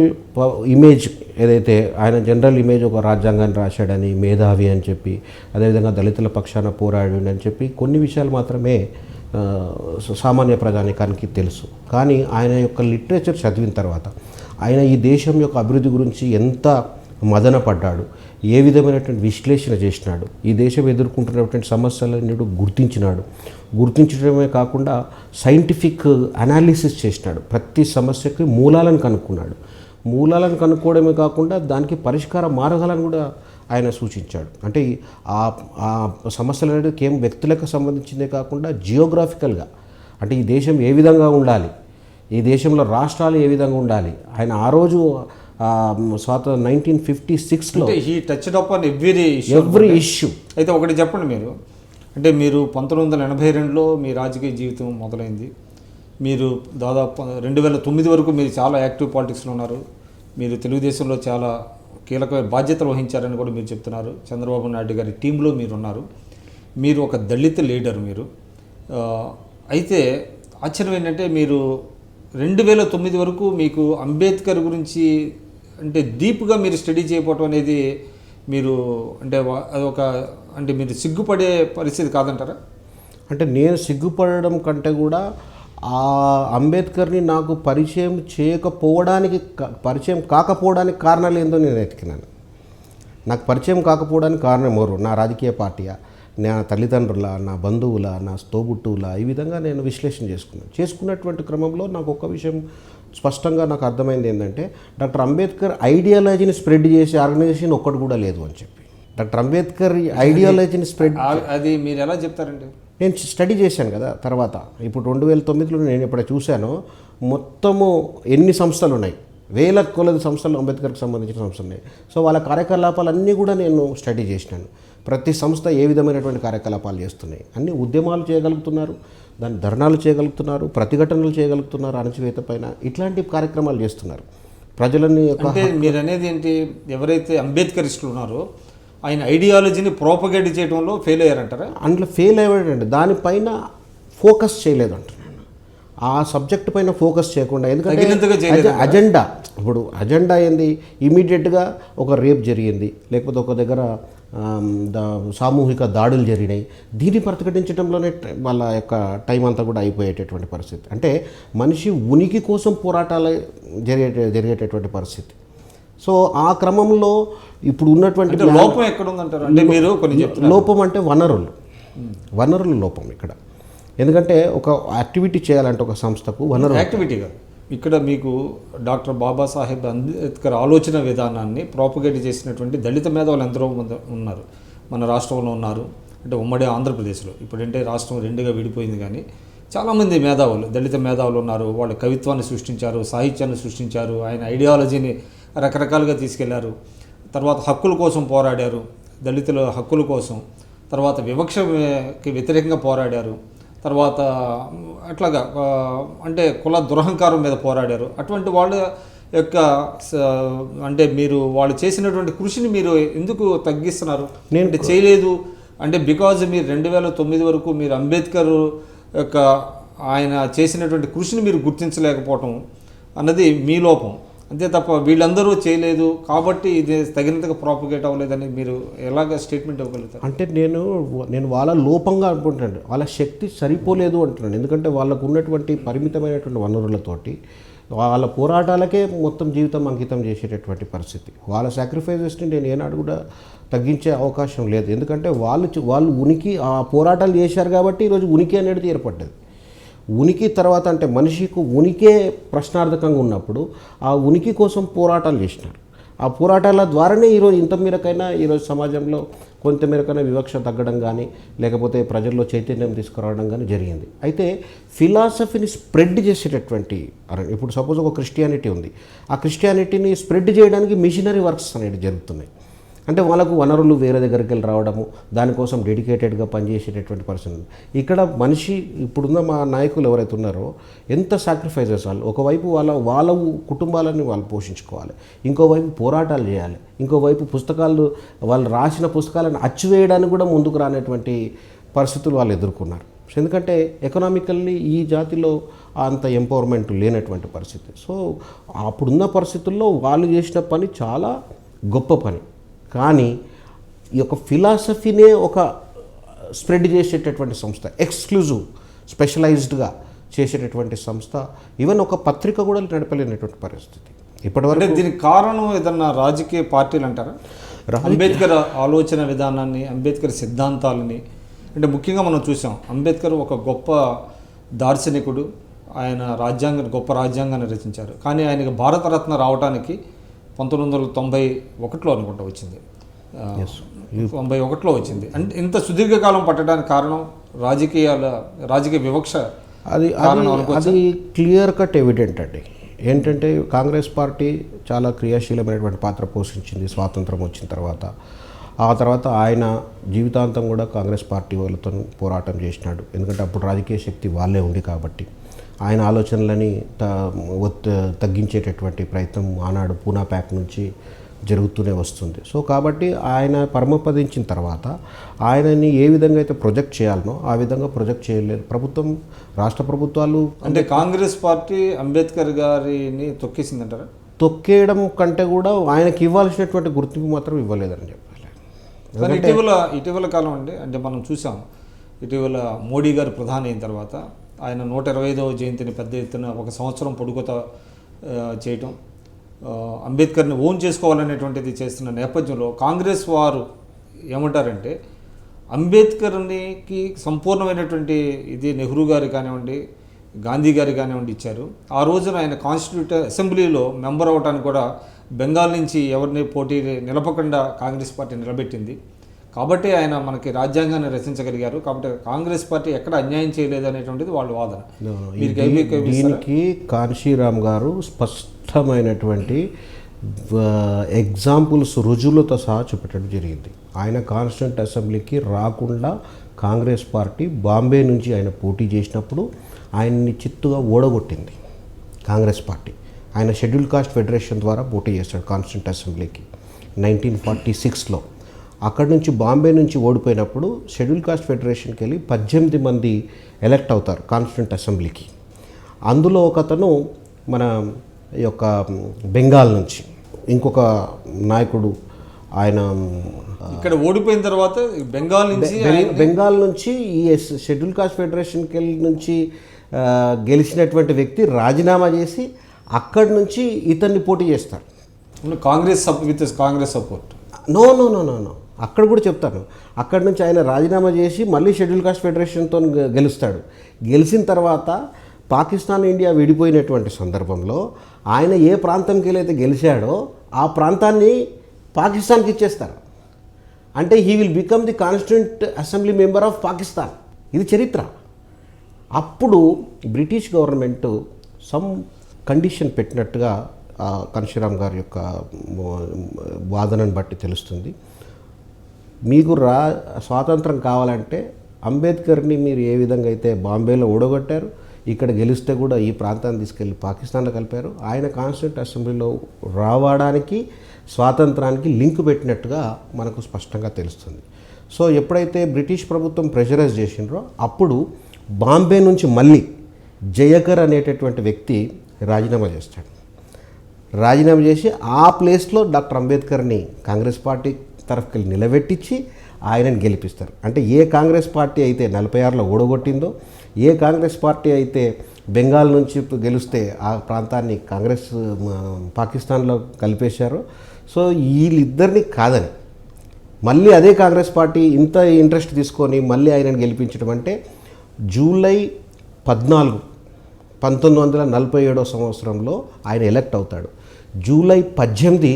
ఇమేజ్ ఏదైతే ఆయన జనరల్ ఇమేజ్ ఒక రాజ్యాంగాన్ని రాశాడని, మేధావి అని చెప్పి, అదేవిధంగా దళితుల పక్షాన పోరాడాడు అని చెప్పి కొన్ని విషయాలు మాత్రమే సామాన్య ప్రజానికానికి తెలుసు. కానీ ఆయన యొక్క లిటరేచర్ చదివిన తర్వాత ఆయన ఈ దేశం యొక్క అభివృద్ధి గురించి ఎంత మదన పడ్డాడు, ఏ విధమైనటువంటి విశ్లేషణ చేసినాడు, ఈ దేశం ఎదుర్కొంటున్నటువంటి సమస్యలన్నీ గుర్తించడమే కాకుండా సైంటిఫిక్ అనాలిసిస్ చేసినాడు. ప్రతి సమస్యకి మూలాలను కనుక్కోవడమే కాకుండా దానికి పరిష్కార మార్గాలను కూడా ఆయన సూచించాడు. అంటే ఆ సమస్యలు అనేది కేవలం వ్యక్తులకు సంబంధించిందే కాకుండా జియోగ్రాఫికల్గా, అంటే ఈ దేశం ఏ విధంగా ఉండాలి, ఈ దేశంలో రాష్ట్రాలు ఏ విధంగా ఉండాలి, ఆయన ఆ రోజు 1956లో he touched up on every issue. అయితే ఒకటి చెప్పండి, మీరు 1982లో మీ రాజకీయ జీవితం మొదలైంది. మీరు దాదాపు 2009 వరకు మీరు చాలా యాక్టివ్ పాలిటిక్స్లో ఉన్నారు. మీరు తెలుగుదేశంలో చాలా కీలకమైన బాధ్యతలు వహించారని కూడా మీరు చెప్తున్నారు. చంద్రబాబు నాయుడు గారి టీంలో మీరు ఉన్నారు. మీరు ఒక దళిత లీడర్. అయితే ఆశ్చర్యం ఏంటంటే మీరు 2009 వరకు మీకు అంబేద్కర్ గురించి అంటే డీప్గా మీరు స్టడీ చేయకపోవటం అనేది మీరు మీరు సిగ్గుపడే పరిస్థితి కాదంటారా? అంటే నేను సిగ్గుపడడం కంటే కూడా ఆ అంబేద్కర్ని నాకు పరిచయం కాకపోవడానికి కారణాలు ఏందో నేను వెతికినాను. నాకు పరిచయం కాకపోవడానికి కారణం ఎవరు? నా రాజకీయ పార్టీయా, నా తల్లిదండ్రుల, నా బంధువుల, నా తోబుట్టువుల, ఈ విధంగా నేను విశ్లేషణ చేసుకున్నటువంటి క్రమంలో నాకు ఒక విషయం స్పష్టంగా నాకు అర్థమైంది ఏంటంటే, డాక్టర్ అంబేద్కర్ ఐడియాలజీని స్ప్రెడ్ చేసే ఆర్గనైజేషన్ ఒక్కటి కూడా లేదు అని చెప్పి. డాక్టర్ అంబేద్కర్ ఐడియాలజీని స్ప్రెడ్ అది మీరు ఎలా చెప్తారండి? నేను స్టడీ చేశాను కదా తర్వాత. ఇప్పుడు 2009లో నేను ఇప్పుడు చూశాను, మొత్తము ఎన్ని సంస్థలు ఉన్నాయి, వేల కొలది సంస్థలు అంబేద్కర్కి సంబంధించిన సంస్థలు ఉన్నాయి. సో వాళ్ళ కార్యకలాపాలన్నీ కూడా నేను స్టడీ చేసినాను. ప్రతి సంస్థ ఏ విధమైనటువంటి కార్యకలాపాలు చేస్తున్నాయి, అన్ని ఉద్యమాలు చేయగలుగుతున్నారు, దాన్ని ధర్నాలు చేయగలుగుతున్నారు, ప్రతిఘటనలు చేయగలుగుతున్నారు, అణచివేత పైన ఇట్లాంటి కార్యక్రమాలు చేస్తున్నారు. ప్రజలని అంటే మీరు అనేది ఏంటి, ఎవరైతే అంబేద్కరిస్టులు ఉన్నారో ఆయన ఐడియాలజీని ప్రోపగేట్ చేయడంలో ఫెయిల్ అయ్యారంటారా? అందులో ఫెయిల్ అయ్యాడండి, దానిపైన ఫోకస్ చేయలేదు అంటున్నాను. ఆ సబ్జెక్ట్ పైన ఫోకస్ చేయకుండా, ఎందుకంటే అజెండా, ఇప్పుడు అజెండా ఏంది, ఇమీడియట్గా ఒక రేప్ జరిగింది, లేకపోతే ఒక దగ్గర సామూహిక దాడులు జరిగినాయి, దీన్ని ప్రతిఘటించడంలోనే వాళ్ళ యొక్క టైం అంతా కూడా అయిపోయేటటువంటి పరిస్థితి. అంటే మనిషి ఉనికి కోసం పోరాటాలు జరిగేటటువంటి పరిస్థితి. సో ఆ క్రమంలో ఇప్పుడు ఉన్నటువంటి లోపం ఎక్కడ ఉందంటారు? అంటే మీరు కొన్ని లోపం అంటే వనరుల లోపం ఇక్కడ. ఎందుకంటే ఒక యాక్టివిటీ చేయాలంటే ఒక సంస్థకు వనరులు యాక్టివిటీగా ఇక్కడ మీకు డాక్టర్ బాబాసాహెబ్ అంబేద్కర్ ఆలోచన విధానాన్ని ప్రాపగేట్ చేసినటువంటి దళిత మేధావులు ఎందరో ఉన్నారు మన రాష్ట్రంలో ఉన్నారు. అంటే ఉమ్మడి ఆంధ్రప్రదేశ్లో ఇప్పుడంటే రాష్ట్రం రెండుగా విడిపోయింది, కానీ చాలామంది మేధావులు, దళిత మేధావులు ఉన్నారు. వాళ్ళు కవిత్వాన్ని సృష్టించారు, సాహిత్యాన్ని సృష్టించారు, ఆయన ఐడియాలజీని రకరకాలుగా తీసుకెళ్లారు. తర్వాత హక్కుల కోసం పోరాడారు, దళితుల హక్కుల కోసం. తర్వాత వివక్షకి వ్యతిరేకంగా పోరాడారు. తర్వాత అట్లాగా అంటే కుల దురహంకారం మీద పోరాడారు. అటువంటి వాళ్ళ యొక్క అంటే మీరు వాళ్ళు చేసినటువంటి కృషిని మీరు ఎందుకు తగ్గిస్తున్నారు? నేను చేయలేదు అంటే బికాజ్ మీరు 2009 వరకు మీరు అంబేద్కర్ యొక్క ఆయన చేసినటువంటి కృషిని మీరు గుర్తించలేకపోవటం అన్నది మీ లోపం, అంతే తప్ప వీళ్ళందరూ చేయలేదు కాబట్టి ఇది తగినంతగా ప్రాపగేట్ అవ్వలేదని మీరు ఎలాగ స్టేట్మెంట్ ఇవ్వగలుగుతారు? అంటే నేను వాళ్ళ లోపంగా అనుకుంటున్నాను, వాళ్ళ శక్తి సరిపోలేదు అంటున్నాను. ఎందుకంటే వాళ్ళకు ఉన్నటువంటి పరిమితమైనటువంటి వనరులతోటి వాళ్ళ పోరాటాలకే మొత్తం జీవితం అంకితం చేసేటటువంటి పరిస్థితి. వాళ్ళ సాక్రిఫైజెస్ని నేను ఏనాడు కూడా తగ్గించే అవకాశం లేదు. ఎందుకంటే వాళ్ళు ఉనికి ఆ పోరాటాలు చేశారు కాబట్టి ఈరోజు ఉనికి అనేది ఏర్పడ్డది. ఉనికి తర్వాత అంటే మనిషికి ఉనికే ప్రశ్నార్థకంగా ఉన్నప్పుడు ఆ ఉనికి కోసం పోరాటాలు చేసినారు. ఆ పోరాటాల ద్వారానే ఈరోజు ఇంత మేరకైనా ఈరోజు సమాజంలో కొంత మేరకైనా వివక్ష తగ్గడం కానీ లేకపోతే ప్రజల్లో చైతన్యం తీసుకురావడం కానీ జరిగింది. అయితే ఫిలాసఫీని స్ప్రెడ్ చేసేటటువంటి ఇప్పుడు సపోజ్ ఒక క్రిస్టియానిటీ ఉంది, ఆ క్రిస్టియానిటీని స్ప్రెడ్ చేయడానికి మిషనరీ వర్క్స్ అనేవి జరుగుతున్నాయి. అంటే వాళ్ళకు వనరులు వేరే దగ్గరికి వెళ్ళి రావడము, దానికోసం డెడికేటెడ్గా పనిచేసేటటువంటి పర్సన్. ఇక్కడ మనిషి ఇప్పుడున్న మా నాయకులు ఎవరైతే ఉన్నారో ఎంత సాక్రిఫైజెస్ వాళ్ళు, ఒకవైపు వాళ్ళ కుటుంబాలని వాళ్ళు పోషించుకోవాలి, ఇంకోవైపు పోరాటాలు చేయాలి, ఇంకోవైపు పుస్తకాలు వాళ్ళు రాసిన పుస్తకాలను అచ్చివేయడానికి కూడా ముందుకు రానటువంటి పరిస్థితులు వాళ్ళు ఎదుర్కొన్నారు. ఎందుకంటే ఎకనామికల్లీ ఈ జాతిలో అంత ఎంపవర్మెంట్ లేనటువంటి పరిస్థితి. సో అప్పుడున్న పరిస్థితుల్లో వాళ్ళు చేసిన పని చాలా గొప్ప పని. కానీ ఈ యొక్క ఫిలాసఫీనే ఒక స్ప్రెడ్ చేసేటటువంటి సంస్థ, ఎక్స్క్లూజివ్ స్పెషలైజ్డ్గా చేసేటటువంటి సంస్థ, ఈవెన్ ఒక పత్రిక కూడా నడపలేనటువంటి పరిస్థితి ఇప్పటివరకు. దీనికి కారణం ఏదన్నా రాజకీయ పార్టీలు అంటారా? అంబేద్కర్ ఆలోచన విధానాన్ని, అంబేద్కర్ సిద్ధాంతాలని, అంటే ముఖ్యంగా మనం చూసాం అంబేద్కర్ ఒక గొప్ప దార్శనికుడు, ఆయన గొప్ప రాజ్యాంగాన్ని రచించారు. కానీ ఆయనకి భారతరత్న రావడానికి 1991లో అనుకుంటా వచ్చింది, 91లో వచ్చింది. అంటే ఇంత సుదీర్ఘకాలం పట్టడానికి కారణం రాజకీయ వివక్ష. అది క్లియర్ కట్ ఎవిడెంట్ అండి. ఏంటంటే కాంగ్రెస్ పార్టీ చాలా క్రియాశీలమైనటువంటి పాత్ర పోషించింది స్వాతంత్రం వచ్చిన తర్వాత. ఆ తర్వాత ఆయన జీవితాంతం కూడా కాంగ్రెస్ పార్టీ వాళ్ళతో పోరాటం చేసినాడు. ఎందుకంటే అప్పుడు రాజకీయ శక్తి వాళ్ళే ఉంది కాబట్టి ఆయన ఆలోచనలని తగ్గించేటటువంటి ప్రయత్నం ఆనాడు పూనా ప్యాక్ నుంచి జరుగుతూనే వస్తుంది. సో కాబట్టి ఆయన పరమపదించిన తర్వాత ఆయనని ఏ విధంగా అయితే ప్రొజెక్ట్ చేయాలనో ఆ విధంగా ప్రొజెక్ట్ చేయలేరు ప్రభుత్వం, రాష్ట్ర ప్రభుత్వాలు. అంటే కాంగ్రెస్ పార్టీ అంబేద్కర్ గారిని తొక్కేసిందంటారా? తొక్కేయడం కంటే కూడా ఆయనకి ఇవ్వాల్సినటువంటి గుర్తింపు మాత్రం ఇవ్వలేదని చెప్పాలి. ఇటీవల కాలం అంటే మనం చూసాం, ఇటీవల మోడీ గారు ప్రధాని అయిన తర్వాత ఆయన 125వ జయంతిని పెద్ద ఎత్తున ఒక సంవత్సరం పొడుగుత చేయటం, అంబేద్కర్ని ఓన్ చేసుకోవాలనేటువంటిది చేస్తున్న నేపథ్యంలో కాంగ్రెస్ వారు ఏమంటారంటే అంబేద్కర్కి సంపూర్ణమైనటువంటి ఇది నెహ్రూ గారు కానివ్వండి, గాంధీ గారు కానివ్వండి ఇచ్చారు. ఆ రోజున ఆయన కాన్స్టిట్యూట్ అసెంబ్లీలో మెంబర్ అవ్వడానికి కూడా బెంగాల్ నుంచి ఎవరిని పోటీ నిలపకుండా కాంగ్రెస్ పార్టీ నిలబెట్టింది. కాబట్టి ఆయన మనకి రాజ్యాంగాన్ని రచించగలిగారు. కాబట్టి కాంగ్రెస్ పార్టీ ఎక్కడ అన్యాయం చేయలేదు అనేటువంటిది వాళ్ళ వాదన. దీనికి కాన్షీరామ్ గారు స్పష్టమైనటువంటి ఎగ్జాంపుల్స్ రుజువులతో సహా చూపెట్టడం జరిగింది. ఆయన కాన్స్టిట్యూంట్ అసెంబ్లీకి రాకుండా కాంగ్రెస్ పార్టీ బాంబే నుంచి ఆయన పోటీ చేసినప్పుడు ఆయన్ని చిత్తుగా ఓడగొట్టింది కాంగ్రెస్ పార్టీ. ఆయన షెడ్యూల్ కాస్ట్ ఫెడరేషన్ ద్వారా పోటీ చేస్తాడు కాన్స్టిట్యూంట్ అసెంబ్లీకి 1946లో. అక్కడి నుంచి బాంబే నుంచి ఓడిపోయినప్పుడు షెడ్యూల్ కాస్ట్ ఫెడరేషన్కి వెళ్ళి 18 మంది ఎలక్ట్ అవుతారు కాన్స్టిట్యూంట్ అసెంబ్లీకి. అందులో ఒకతను మన యొక్క బెంగాల్ నుంచి, ఇంకొక నాయకుడు ఆయన ఇక్కడ ఓడిపోయిన తర్వాత బెంగాల్ నుంచి ఈ షెడ్యూల్ కాస్ట్ ఫెడరేషన్కి నుంచి గెలిచినటువంటి వ్యక్తి రాజీనామా చేసి అక్కడి నుంచి ఇతన్ని పోటీ చేస్తారు Congress support. No no no no no అక్కడ కూడా చెప్తాను. అక్కడి నుంచి ఆయన రాజీనామా చేసి మళ్ళీ షెడ్యూల్ కాస్ట్ ఫెడరేషన్తో గెలుస్తాడు. గెలిచిన తర్వాత పాకిస్తాన్ ఇండియా విడిపోయినటువంటి సందర్భంలో ఆయన ఏ ప్రాంతంకి వెళ్ళైతే గెలిచాడో ఆ ప్రాంతాన్ని పాకిస్తాన్కి ఇచ్చేస్తారు. అంటే he will become the constituent assembly member of Pakistan. ఇది చరిత్ర. అప్పుడు బ్రిటిష్ గవర్నమెంట్ సమ్ కండిషన్ పెట్టినట్టుగా కాన్షీరామ్ గారి యొక్క వాదనను బట్టి తెలుస్తుంది. మీకు స్వాతంత్రం కావాలంటే అంబేద్కర్ని మీరు ఏ విధంగా అయితే బాంబేలో ఓడగొట్టారు, ఇక్కడ గెలిస్తే కూడా ఈ ప్రాంతాన్ని తీసుకెళ్ళి పాకిస్తాన్లో కలిపారు. ఆయన కాన్స్టిట్యూంట్ అసెంబ్లీలో రావడానికి స్వాతంత్రానికి లింక్ పెట్టినట్టుగా మనకు స్పష్టంగా తెలుస్తుంది. సో ఎప్పుడైతే బ్రిటిష్ ప్రభుత్వం ప్రెషరైజ్ చేసిండ్రో అప్పుడు బాంబే నుంచి మళ్ళీ జయకర్ అనేటటువంటి వ్యక్తి రాజీనామా చేస్తాడు. రాజీనామా చేసి ఆ ప్లేస్లో డాక్టర్ అంబేద్కర్ని కాంగ్రెస్ పార్టీ తరఫుకి నిలబెట్టించి ఆయనని గెలిపిస్తారు. అంటే ఏ కాంగ్రెస్ పార్టీ అయితే 46లో ఓడగొట్టిందో, ఏ కాంగ్రెస్ పార్టీ అయితే బెంగాల్ నుంచి గెలిస్తే ఆ ప్రాంతాన్ని పాకిస్తాన్లో కలిపేశారో, సో వీళ్ళిద్దరిని కాదని మళ్ళీ అదే కాంగ్రెస్ పార్టీ ఇంత ఇంట్రెస్ట్ తీసుకొని మళ్ళీ ఆయనను గెలిపించడం అంటే జూలై 14, 1947 సంవత్సరంలో ఆయన ఎలక్ట్ అవుతాడు. జూలై 18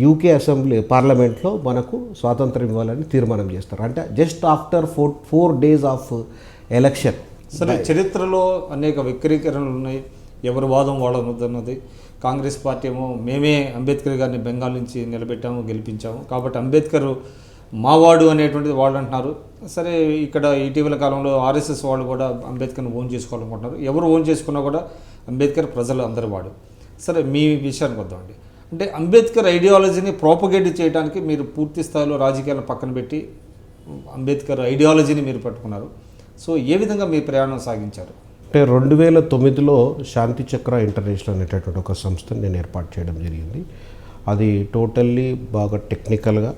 యూకే అసెంబ్లీ పార్లమెంట్లో మనకు స్వాతంత్రం ఇవ్వాలని తీర్మానం చేస్తారు. అంటే just after 4 days of election. సరే, చరిత్రలో అనేక వక్రీకరణలు ఉన్నాయి. ఎవరి వాదం వాళ్ళన్నది. కాంగ్రెస్ పార్టీ ఏమో మేమే అంబేద్కర్ గారిని బెంగాల్ నుంచి నిలబెట్టాము, గెలిపించాము, కాబట్టి అంబేద్కర్ మావాడు అనేటువంటిది వాళ్ళు అంటున్నారు. సరే, ఇక్కడ ఇటీవల కాలంలో ఆర్ఎస్ఎస్ వాళ్ళు కూడా అంబేద్కర్ని ఓన్ చేసుకోవాలనుకుంటున్నారు. ఎవరు ఓన్ చేసుకున్నా కూడా అంబేద్కర్ ప్రజలు అందరి వాడు. సరే, మీ విషయానికి వద్దామండి. అంటే అంబేద్కర్ ఐడియాలజీని ప్రోపగేట్ చేయడానికి మీరు పూర్తి స్థాయిలో రాజకీయాలను పక్కన పెట్టి అంబేద్కర్ ఐడియాలజీని మీరు పట్టుకున్నారు. సో ఏ విధంగా మీ ప్రయాణం సాగించారు? అంటే 2009లో శాంతి చక్ర ఇంటర్నేషనల్ అనేటటువంటి ఒక సంస్థను నేను ఏర్పాటు చేయడం జరిగింది. అది టోటల్లీ బాగా టెక్నికల్గా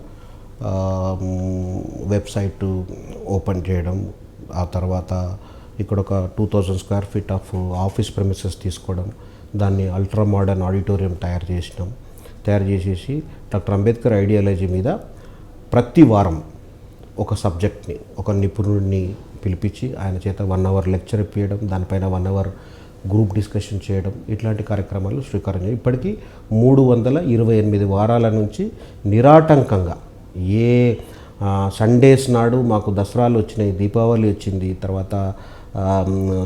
వెబ్సైట్ ఓపెన్ చేయడం, ఆ తర్వాత ఇక్కడ ఒక 2000 square feet of office premises తీసుకోవడం, దాన్ని అల్ట్రా మోడర్న్ ఆడిటోరియం తయారు చేసేసి డాక్టర్ అంబేద్కర్ ఐడియాలజీ మీద ప్రతి వారం ఒక సబ్జెక్ట్ని, ఒక నిపుణుడిని పిలిపించి ఆయన చేత 1 hour లెక్చర్ ఇప్పించడం, దానిపైన 1 hour గ్రూప్ డిస్కషన్ చేయడం, ఇట్లాంటి కార్యక్రమాలు శ్రీకారం చేయడం. ఇప్పటికీ 328 వారాల నుంచి నిరాటంకంగా ఏ సండేస్ నాడు మాకు దసరాలు వచ్చినాయి, దీపావళి వచ్చింది, తర్వాత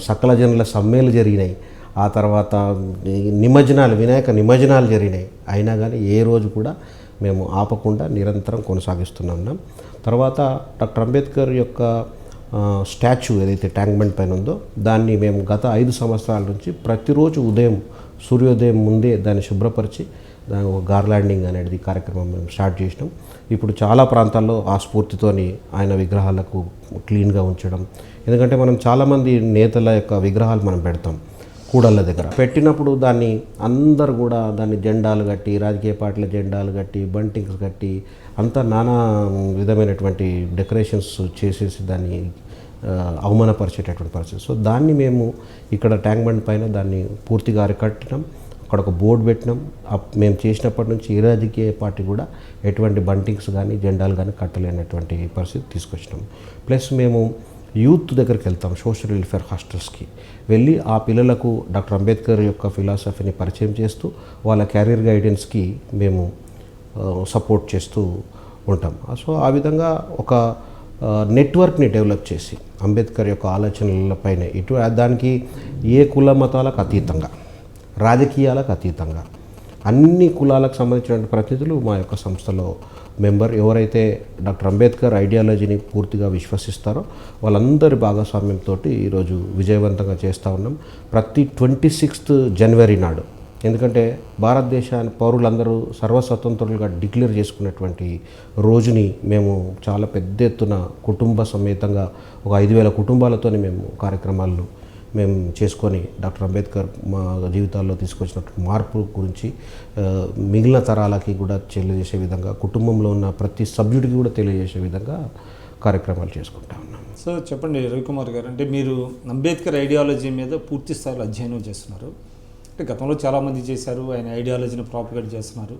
సకల జనుల సమ్మెలు జరిగినాయి, ఆ తర్వాత నిమజ్జనాలు, వినాయక నిమజ్జనాలు జరిగినాయి. అయినా కానీ ఏ రోజు కూడా మేము ఆపకుండా నిరంతరం కొనసాగిస్తున్నాం. తర్వాత డాక్టర్ అంబేద్కర్ యొక్క స్టాచ్యూ ఏదైతే ట్యాంక్ బండ్ పైన ఉందో దాన్ని మేము గత 5 సంవత్సరాల నుంచి ప్రతిరోజు ఉదయం సూర్యోదయం ముందే దాన్ని శుభ్రపరిచి దాని ఒక గార్లాండింగ్ అనేది కార్యక్రమం మేము స్టార్ట్ చేసినాం. ఇప్పుడు చాలా ప్రాంతాల్లో ఆ స్ఫూర్తితోని ఆయన విగ్రహాలకు క్లీన్గా ఉంచడం. ఎందుకంటే మనం చాలామంది నేతల యొక్క విగ్రహాలు మనం పెడతాం కూడళ్ళ దగ్గర. పెట్టినప్పుడు దాన్ని అందరు కూడా దాన్ని జెండాలు కట్టి, రాజకీయ పార్టీల జెండాలు కట్టి, బంటింగ్స్ కట్టి, అంతా నానా విధమైనటువంటి డెకరేషన్స్ చేసేసి దాన్ని అవమానపరిచేటటువంటి పరిస్థితి. సో దాన్ని మేము ఇక్కడ ట్యాంక్ బండ్ పైన దాన్ని పూర్తిగా అరికట్టినాం. అక్కడ ఒక బోర్డు పెట్టినాం. మేము చేసినప్పటి నుంచి ఏ రాజకీయ పార్టీ కూడా ఎటువంటి బంటింగ్స్ కానీ జెండాలు కానీ కట్టలేనటువంటి పరిస్థితి తీసుకొచ్చినాం. ప్లస్ మేము యూత్ దగ్గరికి వెళ్తాం, సోషల్ వెల్ఫేర్ హాస్టల్స్కి వెళ్ళి ఆ పిల్లలకు డాక్టర్ అంబేద్కర్ యొక్క ఫిలాసఫీని పరిచయం చేస్తూ వాళ్ళ క్యారియర్ గైడెన్స్కి మేము సపోర్ట్ చేస్తూ ఉంటాం. సో ఆ విధంగా ఒక నెట్వర్క్ని డెవలప్ చేసి అంబేద్కర్ యొక్క ఆలోచనలపైన దానికి ఏ కుల మతాలకు అతీతంగా, రాజకీయాలకు అతీతంగా అన్ని కులాలకు సంబంధించిన ప్రతినిధులు మా యొక్క సంస్థలో మెంబర్. ఎవరైతే డాక్టర్ అంబేద్కర్ ఐడియాలజీని పూర్తిగా విశ్వసిస్తారో వాళ్ళందరి భాగస్వామ్యంతో ఈరోజు విజయవంతంగా చేస్తూ ఉన్నాం. ప్రతి 26th జనవరి నాడు, ఎందుకంటే భారతదేశాన్ని పౌరులందరూ సర్వస్వతంత్రులుగా డిక్లేర్ చేసుకున్నటువంటి రోజుని మేము చాలా పెద్ద ఎత్తున కుటుంబ సమేతంగా ఒక 5,000 కుటుంబాలతో మేము కార్యక్రమాలు మేము చేసుకొని డాక్టర్ అంబేద్కర్ మా జీవితాల్లో తీసుకొచ్చినటువంటి మార్పు గురించి మిగిలిన తరాలకి కూడా తెలియజేసే విధంగా, కుటుంబంలో ఉన్న ప్రతి సభ్యుడికి కూడా తెలియజేసే విధంగా కార్యక్రమాలు చేసుకుంటా ఉన్నాం. సో చెప్పండి రవికుమార్ గారు, అంటే మీరు అంబేద్కర్ ఐడియాలజీ మీద పూర్తి స్థాయిలో అధ్యయనం చేస్తున్నారు. అంటే గతంలో చాలామంది చేశారు, ఆయన ఐడియాలజీని ప్రాపగేట్ చేస్తున్నారు.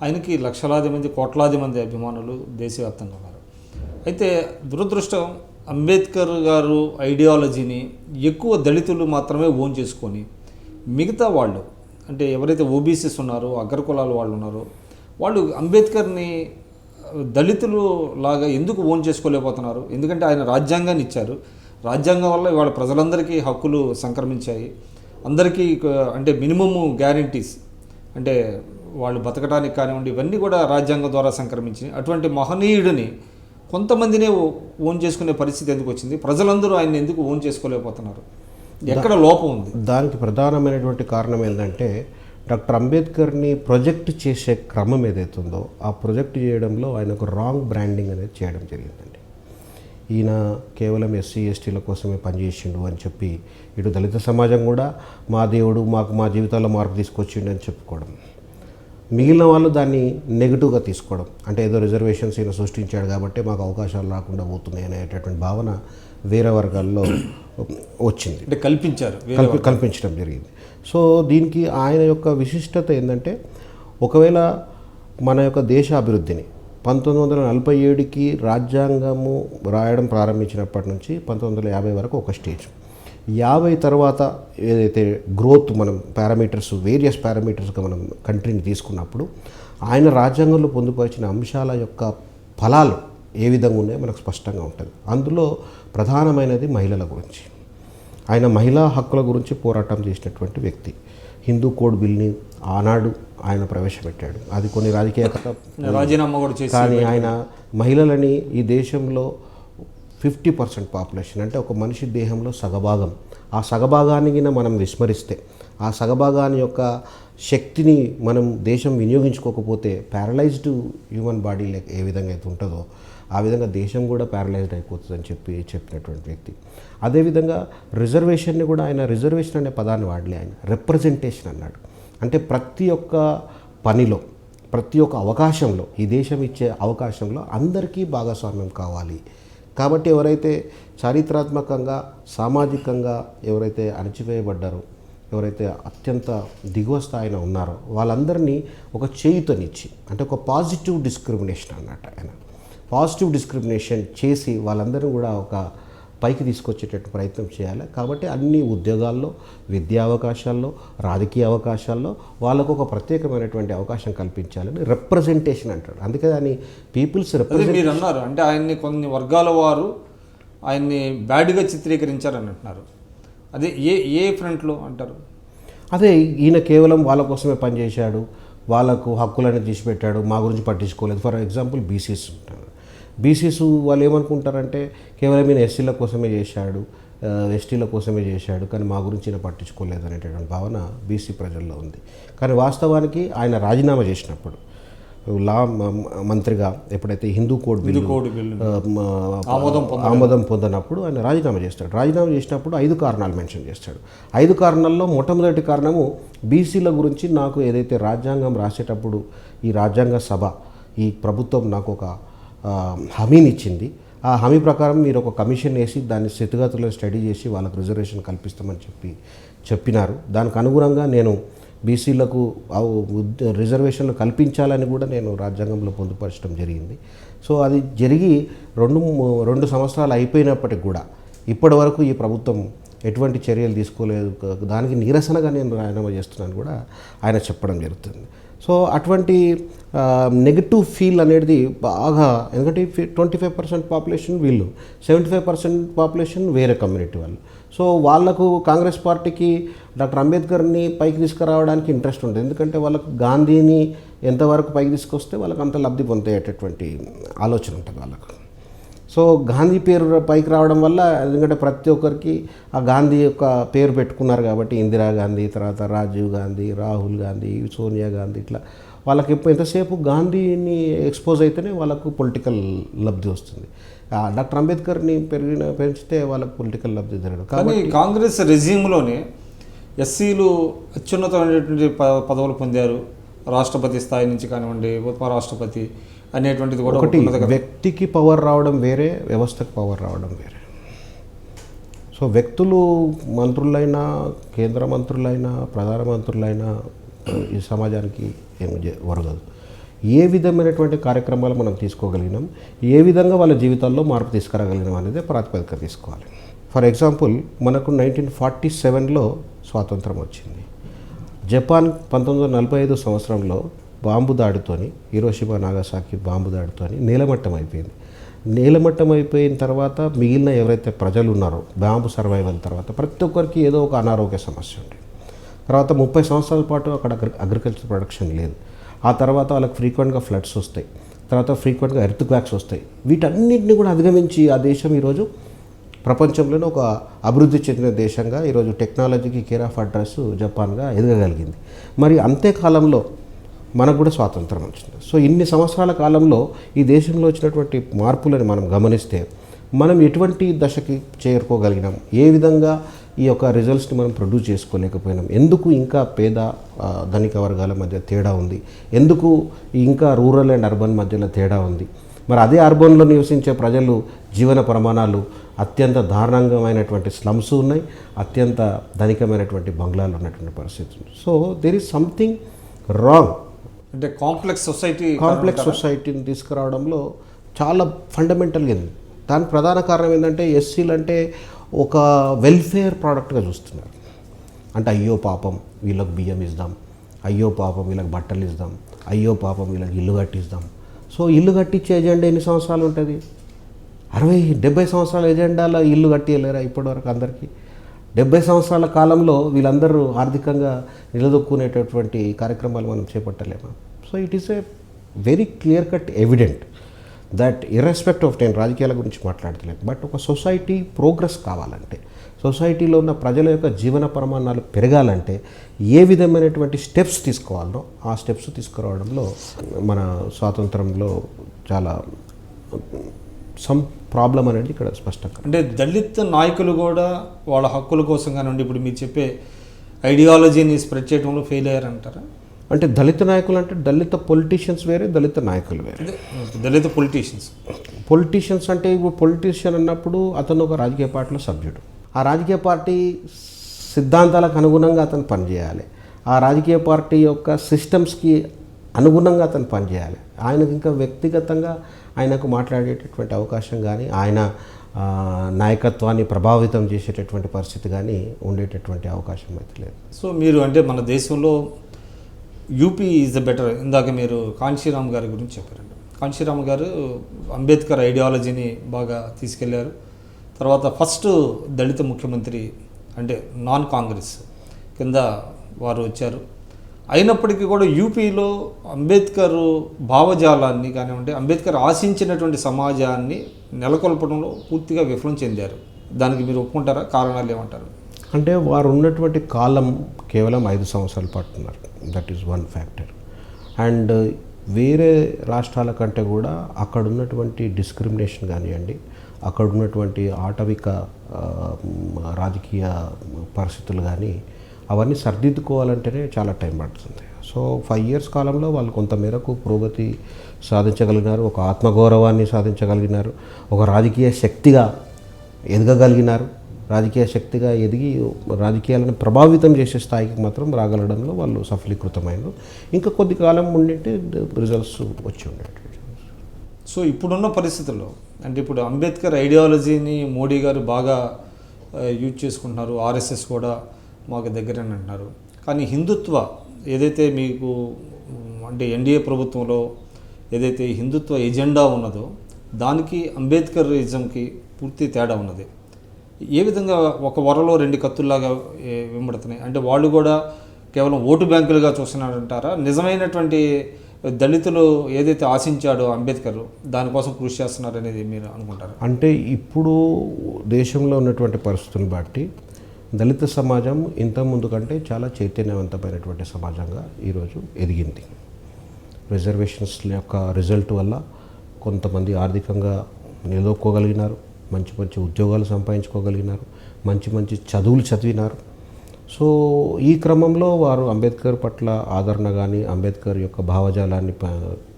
ఆయనకి లక్షలాది మంది, కోట్లాది మంది అభిమానులు దేశవ్యాప్తంగా ఉన్నారు. అయితే దురదృష్టం, అంబేద్కర్ గారు ఐడియాలజీని ఎక్కువ దళితులు మాత్రమే ఓన్ చేసుకొని మిగతా వాళ్ళు, అంటే ఎవరైతే ఓబీసీస్ ఉన్నారో, అగ్రకులాల వాళ్ళు ఉన్నారో, వాళ్ళు అంబేద్కర్ని దళితులు లాగా ఎందుకు ఓన్ చేసుకోలేకపోతున్నారు? ఎందుకంటే ఆయన రాజ్యాంగాన్ని ఇచ్చారు. రాజ్యాంగం వల్ల ఇవాళ ప్రజలందరికీ హక్కులు సంక్రమించాయి. అందరికీ అంటే మినిమము గ్యారంటీస్, అంటే వాళ్ళు బతకడానికి కానివ్వండి, ఇవన్నీ కూడా రాజ్యాంగం ద్వారా సంక్రమించినాయి. అటువంటి మహనీయుడిని కొంతమందినే ఓన్ చేసుకునే పరిస్థితి ఎందుకు వచ్చింది? ప్రజలందరూ ఆయన ఎందుకు ఓన్ చేసుకోలేకపోతున్నారు? ఎక్కడ లోపం ఉంది? దానికి ప్రధానమైనటువంటి కారణం ఏంటంటే డాక్టర్ అంబేద్కర్ని ప్రొజెక్ట్ చేసే క్రమం ఏదైతుందో ఆ ప్రొజెక్ట్ చేయడంలో ఆయన ఒక రాంగ్ బ్రాండింగ్ అనేది చేయడం జరిగిందండి. ఈయన కేవలం ఎస్సీ ఎస్టీల కోసమే పనిచేసిండు అని చెప్పి ఇటు దళిత సమాజం కూడా మా దేవుడు మాకు మా జీవితాల్లో మార్పు తీసుకొచ్చిండు అని చెప్పుకోవడం, మిగిలిన వాళ్ళు దాన్ని నెగిటివ్గా తీసుకోవడం, అంటే ఏదో రిజర్వేషన్స్ ఈయన సృష్టించాడు కాబట్టి మాకు అవకాశాలు రాకుండా పోతున్నాయి అనేటటువంటి భావన వేరే వర్గాల్లో వచ్చింది, అంటే కల్పించడం జరిగింది. సో దీనికి ఆయన యొక్క విశిష్టత ఏంటంటే, ఒకవేళ మన యొక్క దేశ అభివృద్ధిని 1947కి రాజ్యాంగము రాయడం ప్రారంభించినప్పటి నుంచి 1950 వరకు ఒక స్టేజ్, 50 తర్వాత ఏదైతే గ్రోత్ మనం పారామీటర్స్, వేరియస్ పారామీటర్స్గా మనం కంట్రీని తీసుకున్నప్పుడు ఆయన రాజ్యాంగంలో పొందుపరిచిన అంశాల యొక్క ఫలాలు ఏ విధంగా ఉన్నాయో మనకు స్పష్టంగా ఉంటుంది. అందులో ప్రధానమైనది మహిళల గురించి. ఆయన మహిళా హక్కుల గురించి పోరాటం చేసినటువంటి వ్యక్తి. హిందూ కోడ్ బిల్ని ఆనాడు ఆయన ప్రవేశపెట్టాడు. అది కొన్ని రాజకీయ రాజీనామా కూడా చేసి, కానీ ఆయన మహిళలని ఈ దేశంలో 50% పాపులేషన్ అంటే ఒక మనిషి దేహంలో సగభాగం, ఆ సగభాగాన్ని మనం విస్మరిస్తే, ఆ సగభాగాన్ని యొక్క శక్తిని మనం దేశం వినియోగించుకోకపోతే ప్యారలైజ్డ్ హ్యూమన్ బాడీ ఏ విధంగా అయితే ఉంటుందో ఆ విధంగా దేశం కూడా ప్యారలైజ్డ్ అయిపోతుందని చెప్పినటువంటి వ్యక్తి. అదేవిధంగా రిజర్వేషన్ని కూడా ఆయన రిజర్వేషన్ అనే పదాన్ని వాడలే, ఆయన రిప్రజెంటేషన్ అన్నాడు. అంటే ప్రతి ఒక్క పనిలో, ప్రతి ఒక్క అవకాశంలో, ఈ దేశం ఇచ్చే అవకాశంలో అందరికీ భాగస్వామ్యం కావాలి. కాబట్టి ఎవరైతే చారిత్రాత్మకంగా, సామాజికంగా ఎవరైతే అణచివేయబడ్డారో, ఎవరైతే అత్యంత దిగువ స్థాయిలో ఉన్నారో వాళ్ళందరినీ ఒక చేయుతనిచ్చి, అంటే ఒక పాజిటివ్ డిస్క్రిమినేషన్ అన్నట్టు ఆయన పాజిటివ్ డిస్క్రిమినేషన్ చేసి వాళ్ళందరినీ కూడా ఒక పైకి తీసుకొచ్చేటట్టు ప్రయత్నం చేయాలి. కాబట్టి అన్ని ఉద్యోగాల్లో, విద్యా అవకాశాల్లో, రాజకీయ అవకాశాల్లో వాళ్ళకు ఒక ప్రత్యేకమైనటువంటి అవకాశం కల్పించాలని రిప్రజెంటేషన్ అంటాడు. అందుకే దాన్ని పీపుల్స్ రిప్రజెంట్. మీరు అన్నారు అంటే ఆయన్ని కొన్ని వర్గాల వారు ఆయన్ని బ్యాడ్గా చిత్రీకరించారని అంటున్నారు. అదే ఏ ఫ్రంట్లో అంటారు? అదే ఈయన కేవలం వాళ్ళ కోసమే పనిచేశాడు, వాళ్ళకు హక్కులను తీసిపెట్టాడు, మా గురించి పట్టించుకోలేదు. ఫర్ ఎగ్జాంపుల్ బీసీస్ ఉంటారు. బీసీస్ వాళ్ళు ఏమనుకుంటారంటే కేవలం ఈయన ఎస్సీల కోసమే చేశాడు, ఎస్టీల కోసమే చేశాడు, కానీ మా గురించి ఈయన పట్టించుకోలేదు అనేటటువంటి భావన బీసీ ప్రజల్లో ఉంది. కానీ వాస్తవానికి ఆయన రాజీనామా చేసినప్పుడు, లా మంత్రిగా ఎప్పుడైతే హిందూ కోడ్ బిల్లు ఆమోదం పొందినప్పుడు ఆయన రాజీనామా చేస్తాడు. రాజీనామా చేసినప్పుడు 5 కారణాలు మెన్షన్ చేస్తాడు. 5 కారణాల్లో మొట్టమొదటి కారణము బీసీల గురించి నాకు ఏదైతే రాజ్యాంగం రాసేటప్పుడు ఈ రాజ్యాంగ సభ, ఈ ప్రభుత్వం నాకు ఒక హామీని ఇచ్చింది, ఆ హామీ ప్రకారం మీరు ఒక కమిషన్ వేసి దాన్ని స్థితిగతులను స్టడీ చేసి వాళ్ళకు రిజర్వేషన్ కల్పిస్తామని చెప్పినారు. దానికి అనుగుణంగా నేను బీసీలకు రిజర్వేషన్లు కల్పించాలని కూడా నేను రాజ్యాంగంలో పొందుపరచడం జరిగింది. సో అది జరిగి 2 సంవత్సరాలు అయిపోయినప్పటికి కూడా ఇప్పటి వరకు ఈ ప్రభుత్వం ఎటువంటి చర్యలు తీసుకోలేదు. దానికి నిరసనగా నేను రాజీనామా చేస్తున్నాను కూడా ఆయన చెప్పడం జరుగుతుంది. సో అటువంటి నెగటివ్ ఫీల్ అనేది బాగా, ఎందుకంటే 25% పాపులేషన్ వీళ్ళు, 75% పాపులేషన్ వేరే కమ్యూనిటీ వాళ్ళు. సో వాళ్లకు కాంగ్రెస్ పార్టీకి డాక్టర్ అంబేద్కర్ని పైకి తీసుకురావడానికి ఇంట్రెస్ట్ ఉంటుంది. ఎందుకంటే వాళ్ళకు గాంధీని ఎంతవరకు పైకి తీసుకొస్తే వాళ్ళకి అంత లబ్ధి పొందేటటువంటి ఆలోచన ఉంటుంది వాళ్ళకు. సో గాంధీ పేరు పైకి రావడం వల్ల, ఎందుకంటే ప్రతి ఒక్కరికి ఆ గాంధీ యొక్క పేరు పెట్టుకున్నారు కాబట్టి, ఇందిరాగాంధీ, తర్వాత రాజీవ్ గాంధీ, రాహుల్ గాంధీ, సోనియా గాంధీ, ఇట్లా వాళ్ళకి ఎంతసేపు గాంధీని ఎక్స్పోజ్ అయితేనే వాళ్ళకు పొలిటికల్ లబ్ధి వస్తుంది. డాక్టర్ అంబేద్కర్ని పెంచితే వాళ్ళకు పొలిటికల్ లబ్ధి జరగదు. కానీ కాంగ్రెస్ రెజ్యూమ్లోనే ఎస్సీలు అత్యున్నతమైనటువంటి పదవులు పొందారు, రాష్ట్రపతి స్థాయి నుంచి కానివ్వండి, ఉపరాష్ట్రపతి అనేటువంటిది కూడా ఒకటి. వ్యక్తికి పవర్ రావడం వేరే, వ్యవస్థకు పవర్ రావడం వేరే. సో వ్యక్తులు మంత్రులైనా, కేంద్ర మంత్రులైనా, ప్రధానమంత్రులైనా ఈ సమాజానికి ఏమి ఒరగదు. ఏ విధమైనటువంటి కార్యక్రమాలు మనం తీసుకోగలిగినాం, ఏ విధంగా వాళ్ళ జీవితాల్లో మార్పు తీసుకురాగలిగినాం అనేది ప్రాతిపదిక తీసుకోవాలి. ఫర్ ఎగ్జాంపుల్ మనకు 1947లో స్వాతంత్రం వచ్చింది. జపాన్ 1945 సంవత్సరంలో బాంబు దాడితోని, హిరోషిమా నాగసాకి బాంబు దాడితోని నేలమట్టం అయిపోయింది. నేలమట్టం అయిపోయిన తర్వాత మిగిలిన ఎవరైతే ప్రజలు ఉన్నారో బాంబు సర్వైవల్ తర్వాత ప్రతి ఒక్కరికి ఏదో ఒక అనారోగ్య సమస్య ఉంది. తర్వాత 30 సంవత్సరాల పాటు అక్కడ అగ్రికల్చర్ ప్రొడక్షన్ లేదు. ఆ తర్వాత వాళ్ళకి ఫ్రీక్వెంట్గా ఫ్లడ్స్ వస్తాయి, తర్వాత ఫ్రీక్వెంట్గా ఎర్త్ క్వాక్స్ వస్తాయి. వీటన్నిటిని కూడా అధిగమించి ఆ దేశం ఈరోజు ప్రపంచంలోనే ఒక అభివృద్ధి చెందిన దేశంగా, ఈరోజు టెక్నాలజీకి కేర్ ఆఫ్ అడ్రస్ జపాన్గా ఎదగగలిగింది. మరి అంతేకాలంలో మనకు కూడా స్వాతంత్రం వచ్చింది. సో ఇన్ని సంవత్సరాల కాలంలో ఈ దేశంలో వచ్చినటువంటి మార్పులను మనం గమనిస్తే మనం ఎటువంటి దశకి చేరుకోగలిగినాం, ఏ విధంగా ఈ యొక్క రిజల్ట్స్ని మనం ప్రొడ్యూస్ చేసుకోలేకపోయినాం, ఎందుకు ఇంకా పేద ధనిక వర్గాల మధ్య తేడా ఉంది, ఎందుకు ఇంకా రూరల్ అండ్ అర్బన్ మధ్యలో తేడా ఉంది. మరి అదే అర్బన్లో నివసించే ప్రజలు జీవన ప్రమాణాలు అత్యంత దారుణంగమైనటువంటి స్లమ్స్ ఉన్నాయి, అత్యంత ధనికమైనటువంటి బంగ్లాలు ఉన్నటువంటి పరిస్థితి ఉంది. So there is something wrong. అంటే కాంప్లెక్స్ సొసైటీని తీసుకురావడంలో చాలా ఫండమెంటల్గా ఉంది. దానికి ప్రధాన కారణం ఏంటంటే ఎస్సీలు అంటే ఒక వెల్ఫేర్ ప్రోడక్ట్గా చూస్తున్నారు. అంటే అయ్యో పాపం వీళ్ళకి బియ్యం ఇద్దాం, అయ్యో పాపం వీళ్ళకి బట్టలు ఇద్దాం, అయ్యో పాపం వీళ్ళకి ఇల్లు కట్టిస్తాం. సో ఇల్లు కట్టించే ఎజెండా ఎన్ని సంవత్సరాలు ఉంటుంది? 60-70 సంవత్సరాల ఎజెండాలో ఇల్లు కట్టియలేరా ఇప్పటివరకు అందరికీ? 70 సంవత్సరాల కాలంలో వీళ్ళందరూ ఆర్థికంగా నిలదొక్కునేటటువంటి కార్యక్రమాలు మనం చేపట్టలేమా? So it is a very clear cut evident that irrespective of నేను రాజకీయాల గురించి మాట్లాడతలేదు, బట్ ఒక సొసైటీ ప్రోగ్రెస్ కావాలంటే, సొసైటీలో ఉన్న ప్రజల యొక్క జీవన ప్రమాణాలు పెరగాలంటే ఏ విధమైనటువంటి స్టెప్స్ తీసుకోవాలో ఆ స్టెప్స్ తీసుకురావడంలో మన స్వాతంత్రంలో చాలా సమ్ ప్రాబ్లం అనేది ఇక్కడ స్పష్టంగా. అంటే దళిత నాయకులు కూడా వాళ్ళ హక్కుల కోసం కానివ్వండి, ఇప్పుడు మీరు చెప్పే ఐడియాలజీని స్ప్రెడ్ చేయడంలో ఫెయిల్ అయ్యారంటారా? అంటే దళిత నాయకులు అంటే దళిత పొలిటీషియన్స్ వేరే, దళిత నాయకులు వేరే. దళిత పొలిటీషియన్స్ అంటే ఇప్పుడు పొలిటీషియన్ అన్నప్పుడు అతను ఒక రాజకీయ పార్టీలో సభ్యుడు. ఆ రాజకీయ పార్టీ సిద్ధాంతాలకు అనుగుణంగా అతను పనిచేయాలి. ఆ రాజకీయ పార్టీ యొక్క సిస్టమ్స్కి అనుగుణంగా అతను పనిచేయాలి. ఆయనకు ఇంకా వ్యక్తిగతంగా ఆయనకు మాట్లాడేటటువంటి అవకాశం కానీ, ఆయన నాయకత్వాన్ని ప్రభావితం చేసేటటువంటి పరిస్థితి కానీ ఉండేటటువంటి అవకాశం అయితే లేదు. సో మీరు అంటే మన దేశంలో యూపీ ఈజ్ ద బెటర్. ఇందాక మీరు కాంశీరామ్ గారి గురించి చెప్పారండి. కాంశీరామ్ గారు అంబేద్కర్ ఐడియాలజీని బాగా తీసుకెళ్లారు. తర్వాత ఫస్ట్ దళిత ముఖ్యమంత్రి అంటే నాన్ కాంగ్రెస్ కింద వారు వచ్చారు. అయినప్పటికీ కూడా యూపీలో అంబేద్కర్ భావజాలాన్ని కానివ్వండి, అంబేద్కర్ ఆశించినటువంటి సమాజాన్ని నెలకొల్పడంలో పూర్తిగా విఫలం చెందారు. దానికి మీరు ఒప్పుకుంటారా? కారణాలు ఏమంటారు? అంటే వారు ఉన్నటువంటి కాలం కేవలం 5 సంవత్సరాలు పడుతున్నారు. That is one factor. And వేరే రాష్ట్రాల కంటే కూడా అక్కడ ఉన్నటువంటి డిస్క్రిమినేషన్ కానివ్వండి, అక్కడ ఉన్నటువంటి ఆటవిక రాజకీయ పరిస్థితులు కానీ అవన్నీ సరిదిద్దుకోవాలంటేనే చాలా టైం పడుతుంది. సో 5 years కాలంలో వాళ్ళు కొంత మేరకు పురోగతి సాధించగలిగినారు, ఒక ఆత్మగౌరవాన్ని సాధించగలిగినారు, ఒక రాజకీయ శక్తిగా ఎదగగలిగినారు. రాజకీయ శక్తిగా ఎదిగి రాజకీయాలను ప్రభావితం చేసే స్థాయికి మాత్రం రాగలడంలో వాళ్ళు సఫలీకృతమైనారు. ఇంకా కొద్ది కాలం ఉండింటే రిజల్ట్స్ వచ్చి ఉండేవి. సో ఇప్పుడున్న పరిస్థితుల్లో అంటే ఇప్పుడు అంబేద్కర్ ఐడియాలజీని మోడీ గారు బాగా యూజ్ చేసుకుంటున్నారు, ఆర్ఎస్ఎస్ కూడా మాకు దగ్గరని అంటున్నారు. కానీ హిందుత్వ ఏదైతే మీకు అంటే ఎన్డీఏ ప్రభుత్వంలో ఏదైతే హిందుత్వ ఎజెండా ఉన్నదో దానికి అంబేద్కరిజంకి పూర్తి తేడా ఉన్నది. ఏ విధంగా ఒక వరలో 2 కత్తుల్లాగా వింబడుతున్నాయి? అంటే వాళ్ళు కూడా కేవలం ఓటు బ్యాంకులుగా చూస్తున్నారంటారా? నిజమైనటువంటి దళితులు ఏదైతే ఆశించాడో అంబేద్కర్ దానికోసం కృషి చేస్తున్నారు అనేది మీరు అనుకుంటారు? అంటే ఇప్పుడు దేశంలో ఉన్నటువంటి పరిస్థితులను బట్టి దళిత సమాజం ఇంతకుముందు కంటే చాలా చైతన్యవంతమైనటువంటి సమాజంగా ఈరోజు ఎదిగింది. రిజర్వేషన్స్ యొక్క రిజల్ట్ వల్ల కొంతమంది ఆర్థికంగా నిలదొక్కోగలిగినారు, మంచి మంచి ఉద్యోగాలు సంపాదించుకోగలిగినారు, మంచి మంచి చదువులు చదివినారు. సో ఈ క్రమంలో వారు అంబేద్కర్ పట్ల ఆదరణ కానీ అంబేద్కర్ యొక్క భావజాలాన్ని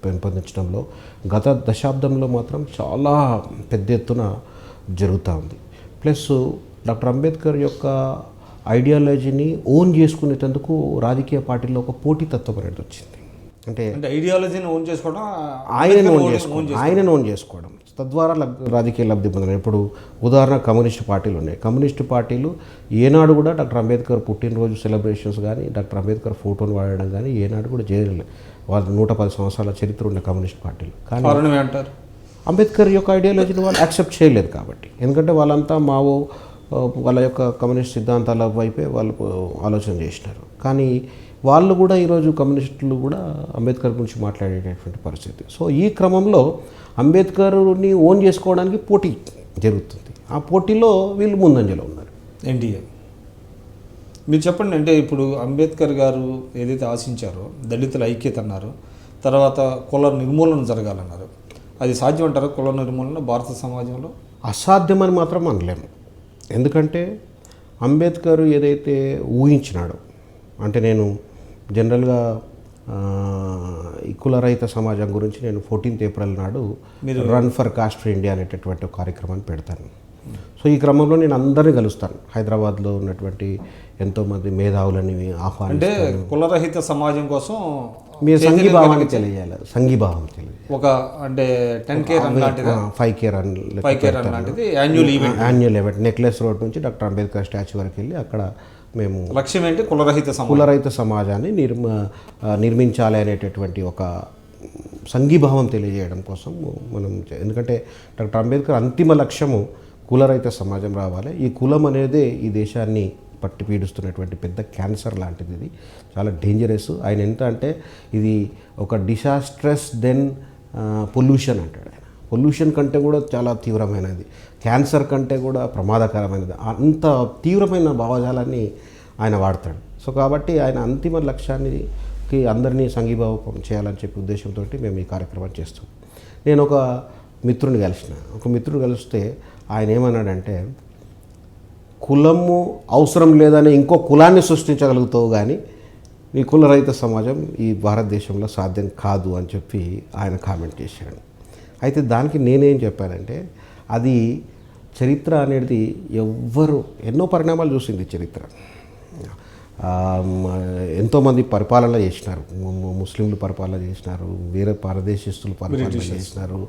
పెంపొందించడంలో గత దశాబ్దంలో మాత్రం చాలా పెద్ద ఎత్తున జరుగుతూ ఉంది. ప్లస్ డాక్టర్ అంబేద్కర్ యొక్క ఐడియాలజీని ఓన్ చేసుకునేందుకు రాజకీయ పార్టీలో ఒక పోటీతత్వం అనేది వచ్చింది. అంటే ఐడియాలజీని ఓన్ చేసుకోవడం, ఆయనను ఓన్ చేసుకోవడం తద్వారా రాజకీయ లబ్ధి పొందడం. ఇప్పుడు ఉదాహరణ కమ్యూనిస్ట్ పార్టీలు ఉన్నాయి. కమ్యూనిస్ట్ పార్టీలు ఏనాడు కూడా డాక్టర్ అంబేద్కర్ పుట్టినరోజు సెలబ్రేషన్స్ కానీ డాక్టర్ అంబేద్కర్ ఫోటోను వాడడం కానీ ఏనాడు కూడా చేయలేదు. వాళ్ళు 110 సంవత్సరాల చరిత్ర ఉన్న కమ్యూనిస్ట్ పార్టీలు. కానీ అంటారు అంబేద్కర్ యొక్క ఐడియాలజీని వాళ్ళు యాక్సెప్ట్ చేయలేదు కాబట్టి. ఎందుకంటే వాళ్ళంతా వాళ్ళ యొక్క కమ్యూనిస్ట్ సిద్ధాంతాల వైపే వాళ్ళు ఆలోచన చేసినారు. కానీ వాళ్ళు కూడా ఈరోజు కమ్యూనిస్టులు కూడా అంబేద్కర్ గురించి మాట్లాడేటటువంటి పరిస్థితి. సో ఈ క్రమంలో అంబేద్కర్ని ఓన్ చేసుకోవడానికి పోటీ జరుగుతుంది. ఆ పోటీలో వీళ్ళు ముందంజలో ఉన్నారు. ఎన్డీఏ మీరు చెప్పండి. అంటే ఇప్పుడు అంబేద్కర్ గారు ఏదైతే ఆశించారో దళితుల ఐక్యత అన్నారు, తర్వాత కుల నిర్మూలన జరగాలన్నారు. అది సాధ్యం అంటారా? కుల నిర్మూలన భారత సమాజంలో అసాధ్యమని మాత్రం అనలేము. ఎందుకంటే అంబేద్కర్ ఏదైతే ఊహించినాడో, అంటే నేను జనరల్గా ఈ కులరహిత సమాజం గురించి నేను 14th April నాడు run for cost for India అనేటటువంటి ఒక కార్యక్రమాన్ని పెడతాను. సో ఈ క్రమంలో నేను అందరినీ కలుస్తాను. హైదరాబాద్లో ఉన్నటువంటి ఎంతోమంది మేధావులని అంటే కులరహిత సమాజం కోసం మీరు సంఘీభావాన్ని తెలియజేయాలి. సంఘీభావం తెలియజేయాలి. ఒక అంటే 10K రన్ లాంటిది, 5K రన్ లాంటిది యాన్యువల్ ఈవెంట్. నెక్లెస్ రోడ్ నుంచి డాక్టర్ అంబేద్కర్ స్టాచ్యూ వరకు వెళ్ళి అక్కడ మేము లక్ష్యం ఏంటి? కులరహిత సమాజం. కులరహిత సమాజాన్ని నిర్మించాలి అనేటటువంటి ఒక సంఘీభావం తెలియజేయడం కోసం మనం ఎందుకంటే డాక్టర్ అంబేద్కర్ అంతిమ లక్ష్యము కులరహిత సమాజం రావాలి. ఈ కులం అనేదే ఈ దేశాన్ని పట్టి పీడిస్తున్నటువంటి పెద్ద క్యాన్సర్ లాంటిది. ఇది చాలా డేంజరస్. ఆయన ఎంత అంటే ఇది ఒక డిసాస్ట్రస్ దెన్ పొల్యూషన్ అంటాడు ఆయన. పొల్యూషన్ కంటే కూడా చాలా తీవ్రమైనది, క్యాన్సర్ కంటే కూడా ప్రమాదకరమైనది. అంత తీవ్రమైన భావజాలాన్ని ఆయన వాడతాడు. సో కాబట్టి ఆయన అంతిమ లక్ష్యానికి అందరినీ సంఘీభావం చేయాలని చెప్పి ఉద్దేశంతో మేము ఈ కార్యక్రమాన్ని చేస్తాం. నేను ఒక మిత్రుని కలిస్తే ఆయన ఏమన్నాడంటే, కులము అవసరం లేదని ఇంకో కులాన్ని సృష్టించగలుగుతావు కానీ ఈ కులరహిత సమాజం ఈ భారతదేశంలో సాధ్యం కాదు అని చెప్పి ఆయన కామెంట్ చేశాడు. అయితే దానికి నేనేం చెప్పానంటే, అది చరిత్ర అనేది ఎన్నో పరిణామాలు చూసింది చరిత్ర. ఎంతోమంది పరిపాలన చేసినారు, ముస్లింలు పరిపాలన చేసినారు, వేరే పరదేశస్తులు పరిపాలన చేసినారు,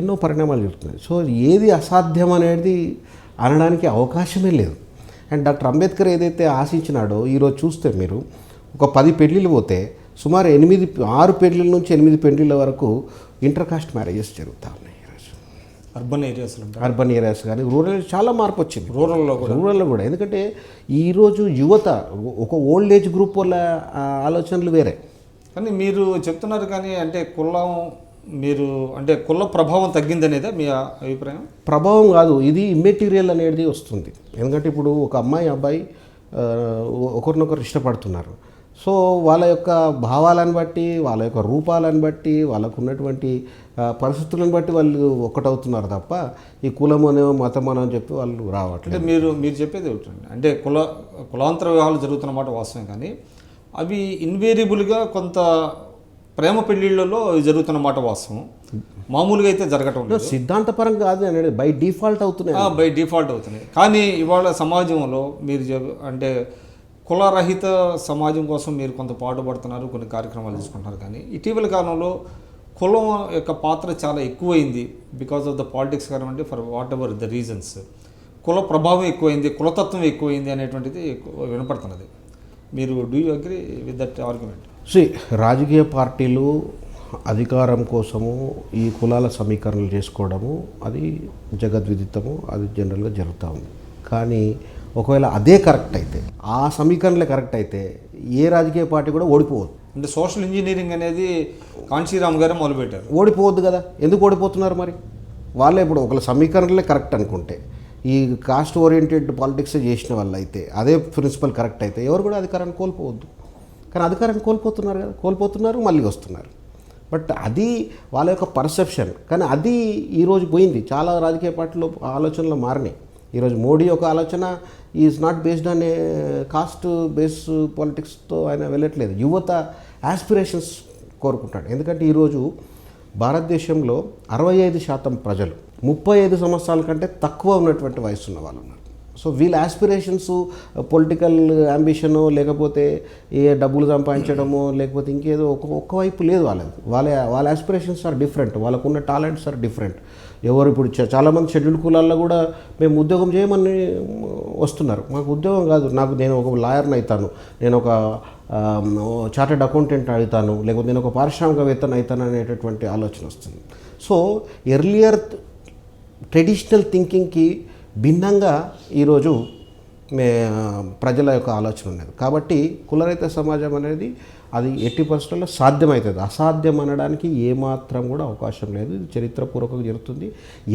ఎన్నో పరిణామాలు జరుగుతున్నాయి. సో ఏది అసాధ్యం అనేది అనడానికి అవకాశమే లేదు. అండ్ డాక్టర్ అంబేద్కర్ ఏదైతే ఆశించినాడో ఈరోజు చూస్తే మీరు ఒక 10 పెళ్ళిళ్ళు పోతే సుమారు 6 పెళ్ళిళ్ళ నుంచి 8 పెళ్ళిళ్ళ వరకు ఇంటర్ కాస్ట్ మ్యారేజెస్ జరుగుతూ ఉన్నాయి ఈరోజు. అర్బన్ ఏరియాస్ కానీ రూరల్ చాలా మార్పు వచ్చింది. రూరల్లో కూడా ఎందుకంటే ఈరోజు యువత ఒక ఓల్డ్ ఏజ్ గ్రూప్ వల్ల ఆలోచనలు వేరే. కానీ మీరు చెప్తున్నారు కానీ అంటే కుల ప్రభావం తగ్గిందనేదే మీ అభిప్రాయం? ప్రభావం కాదు, ఇది ఇమ్మెటీరియల్ అనేది వస్తుంది. ఎందుకంటే ఇప్పుడు ఒక అబ్బాయి ఒకరినొకరు ఇష్టపడుతున్నారు. సో వాళ్ళ యొక్క భావాలను బట్టి, వాళ్ళ యొక్క రూపాలను బట్టి, వాళ్ళకు ఉన్నటువంటి పరిస్థితులను బట్టి వాళ్ళు ఒక్కటవుతున్నారు తప్ప ఈ కులమనో మతమనో అని చెప్పి వాళ్ళు రావట్లేదు. అంటే మీరు చెప్పేది ఏమిటండి అంటే కులాంతర వివాహాలు జరుగుతున్నమాట వాస్తవం, కానీ అవి ఇన్వేరియబుల్గా కొంత ప్రేమ పెళ్ళిళ్ళలో జరుగుతున్నమాట వాస్తవం, మామూలుగా అయితే జరగటం లేదు. సిద్ధాంతపరంగా కాదు అనేది బై డిఫాల్ట్ అవుతున్నాయి. కానీ ఇవాళ సమాజంలో మీరు అంటే కులరహిత సమాజం కోసం మీరు కొంత పాటుపడుతున్నారు, కొన్ని కార్యక్రమాలు తీసుకుంటున్నారు. కానీ ఇటీవల కాలంలో కులం యొక్క పాత్ర చాలా ఎక్కువైంది బికాస్ ఆఫ్ ద పాలిటిక్స్ కానివ్వండి, for what ever the reasons. కుల ప్రభావం ఎక్కువైంది, కులతత్వం ఎక్కువైంది అనేటువంటిది వినపడుతున్నది. మీరు do you agree with that argument? రాజకీయ పార్టీలు అధికారం కోసము ఈ కులాల సమీకరణలు చేసుకోవడము అది జగద్విదితము, అది జనరల్గా జరుగుతూ ఉంది. కానీ ఒకవేళ అదే కరెక్ట్ అయితే, ఆ సమీకరణలే కరెక్ట్ అయితే ఏ రాజకీయ పార్టీ కూడా ఓడిపోవద్దు. అంటే సోషల్ ఇంజనీరింగ్ అనేది కాంచీరామ్ గారే మొదలుపెట్టారు. ఓడిపోవద్దు కదా, ఎందుకు ఓడిపోతున్నారు మరి? వాళ్ళే ఇప్పుడు ఒకళ్ళ సమీకరణలే కరెక్ట్ అనుకుంటే, ఈ కాస్ట్ ఓరియంటెడ్ పాలిటిక్స్ చేసిన వాళ్ళు అయితే, అదే ప్రిన్సిపల్ కరెక్ట్ అయితే ఎవరు కూడా అధికారాన్ని కోల్పోవద్దు. కానీ అధికారాన్ని కోల్పోతున్నారు కదా, కోల్పోతున్నారు, మళ్ళీ వస్తున్నారు. బట్ అది వాళ్ళ యొక్క పర్సెప్షన్. కానీ అది ఈరోజు పోయింది. చాలా రాజకీయ పార్టీలో ఆలోచనలు మారినాయి. ఈరోజు మోడీ యొక్క ఆలోచన is not based on a caste base పాలిటిక్స్తో ఆయన వెళ్ళట్లేదు. యువత యాస్పిరేషన్స్ కోరుకుంటాడు. ఎందుకంటే ఈరోజు భారతదేశంలో 65% ప్రజలు 35 సంవత్సరాల కంటే తక్కువ ఉన్నటువంటి వయసు ఉన్న వాళ్ళు ఉన్నారు. సో వీళ్ళ యాస్పిరేషన్స్ పొలిటికల్ అంబిషను, లేకపోతే ఏ డబ్బులు సంపాదించడమో, లేకపోతే ఇంకేదో ఒక్క వైపు లేదు వాళ్ళది. వాళ్ళ యాస్పిరేషన్స్ ఆర్ డిఫరెంట్, వాళ్ళకున్న టాలెంట్స్ ఆర్ డిఫరెంట్. ఎవరు ఇప్పుడు చాలామంది షెడ్యూల్డ్ కులాల్లో కూడా మేము ఉద్యోగం చేయమని వస్తున్నారు. మాకు ఉద్యోగం కాదు, నేను ఒక లాయర్ని అవుతాను, నేను ఒక చార్టెడ్ అకౌంటెంట్ అవుతాను, లేకపోతే నేను ఒక పారిశ్రామికవేత్తను అవుతాను అనేటటువంటి ఆలోచన వస్తుంది. సో ఎర్లియర్ ట్రెడిషనల్ థింకింగ్కి భిన్నంగా ఈరోజు ప్రజల యొక్క ఆలోచన ఉన్నది. కాబట్టి కులరహిత సమాజం అనేది అది ఎట్టి పరిస్థితుల్లో సాధ్యమవుతుంది. అసాధ్యం అనడానికి ఏమాత్రం కూడా అవకాశం లేదు. ఇది చరిత్రపూర్వకంగా జరుగుతుంది.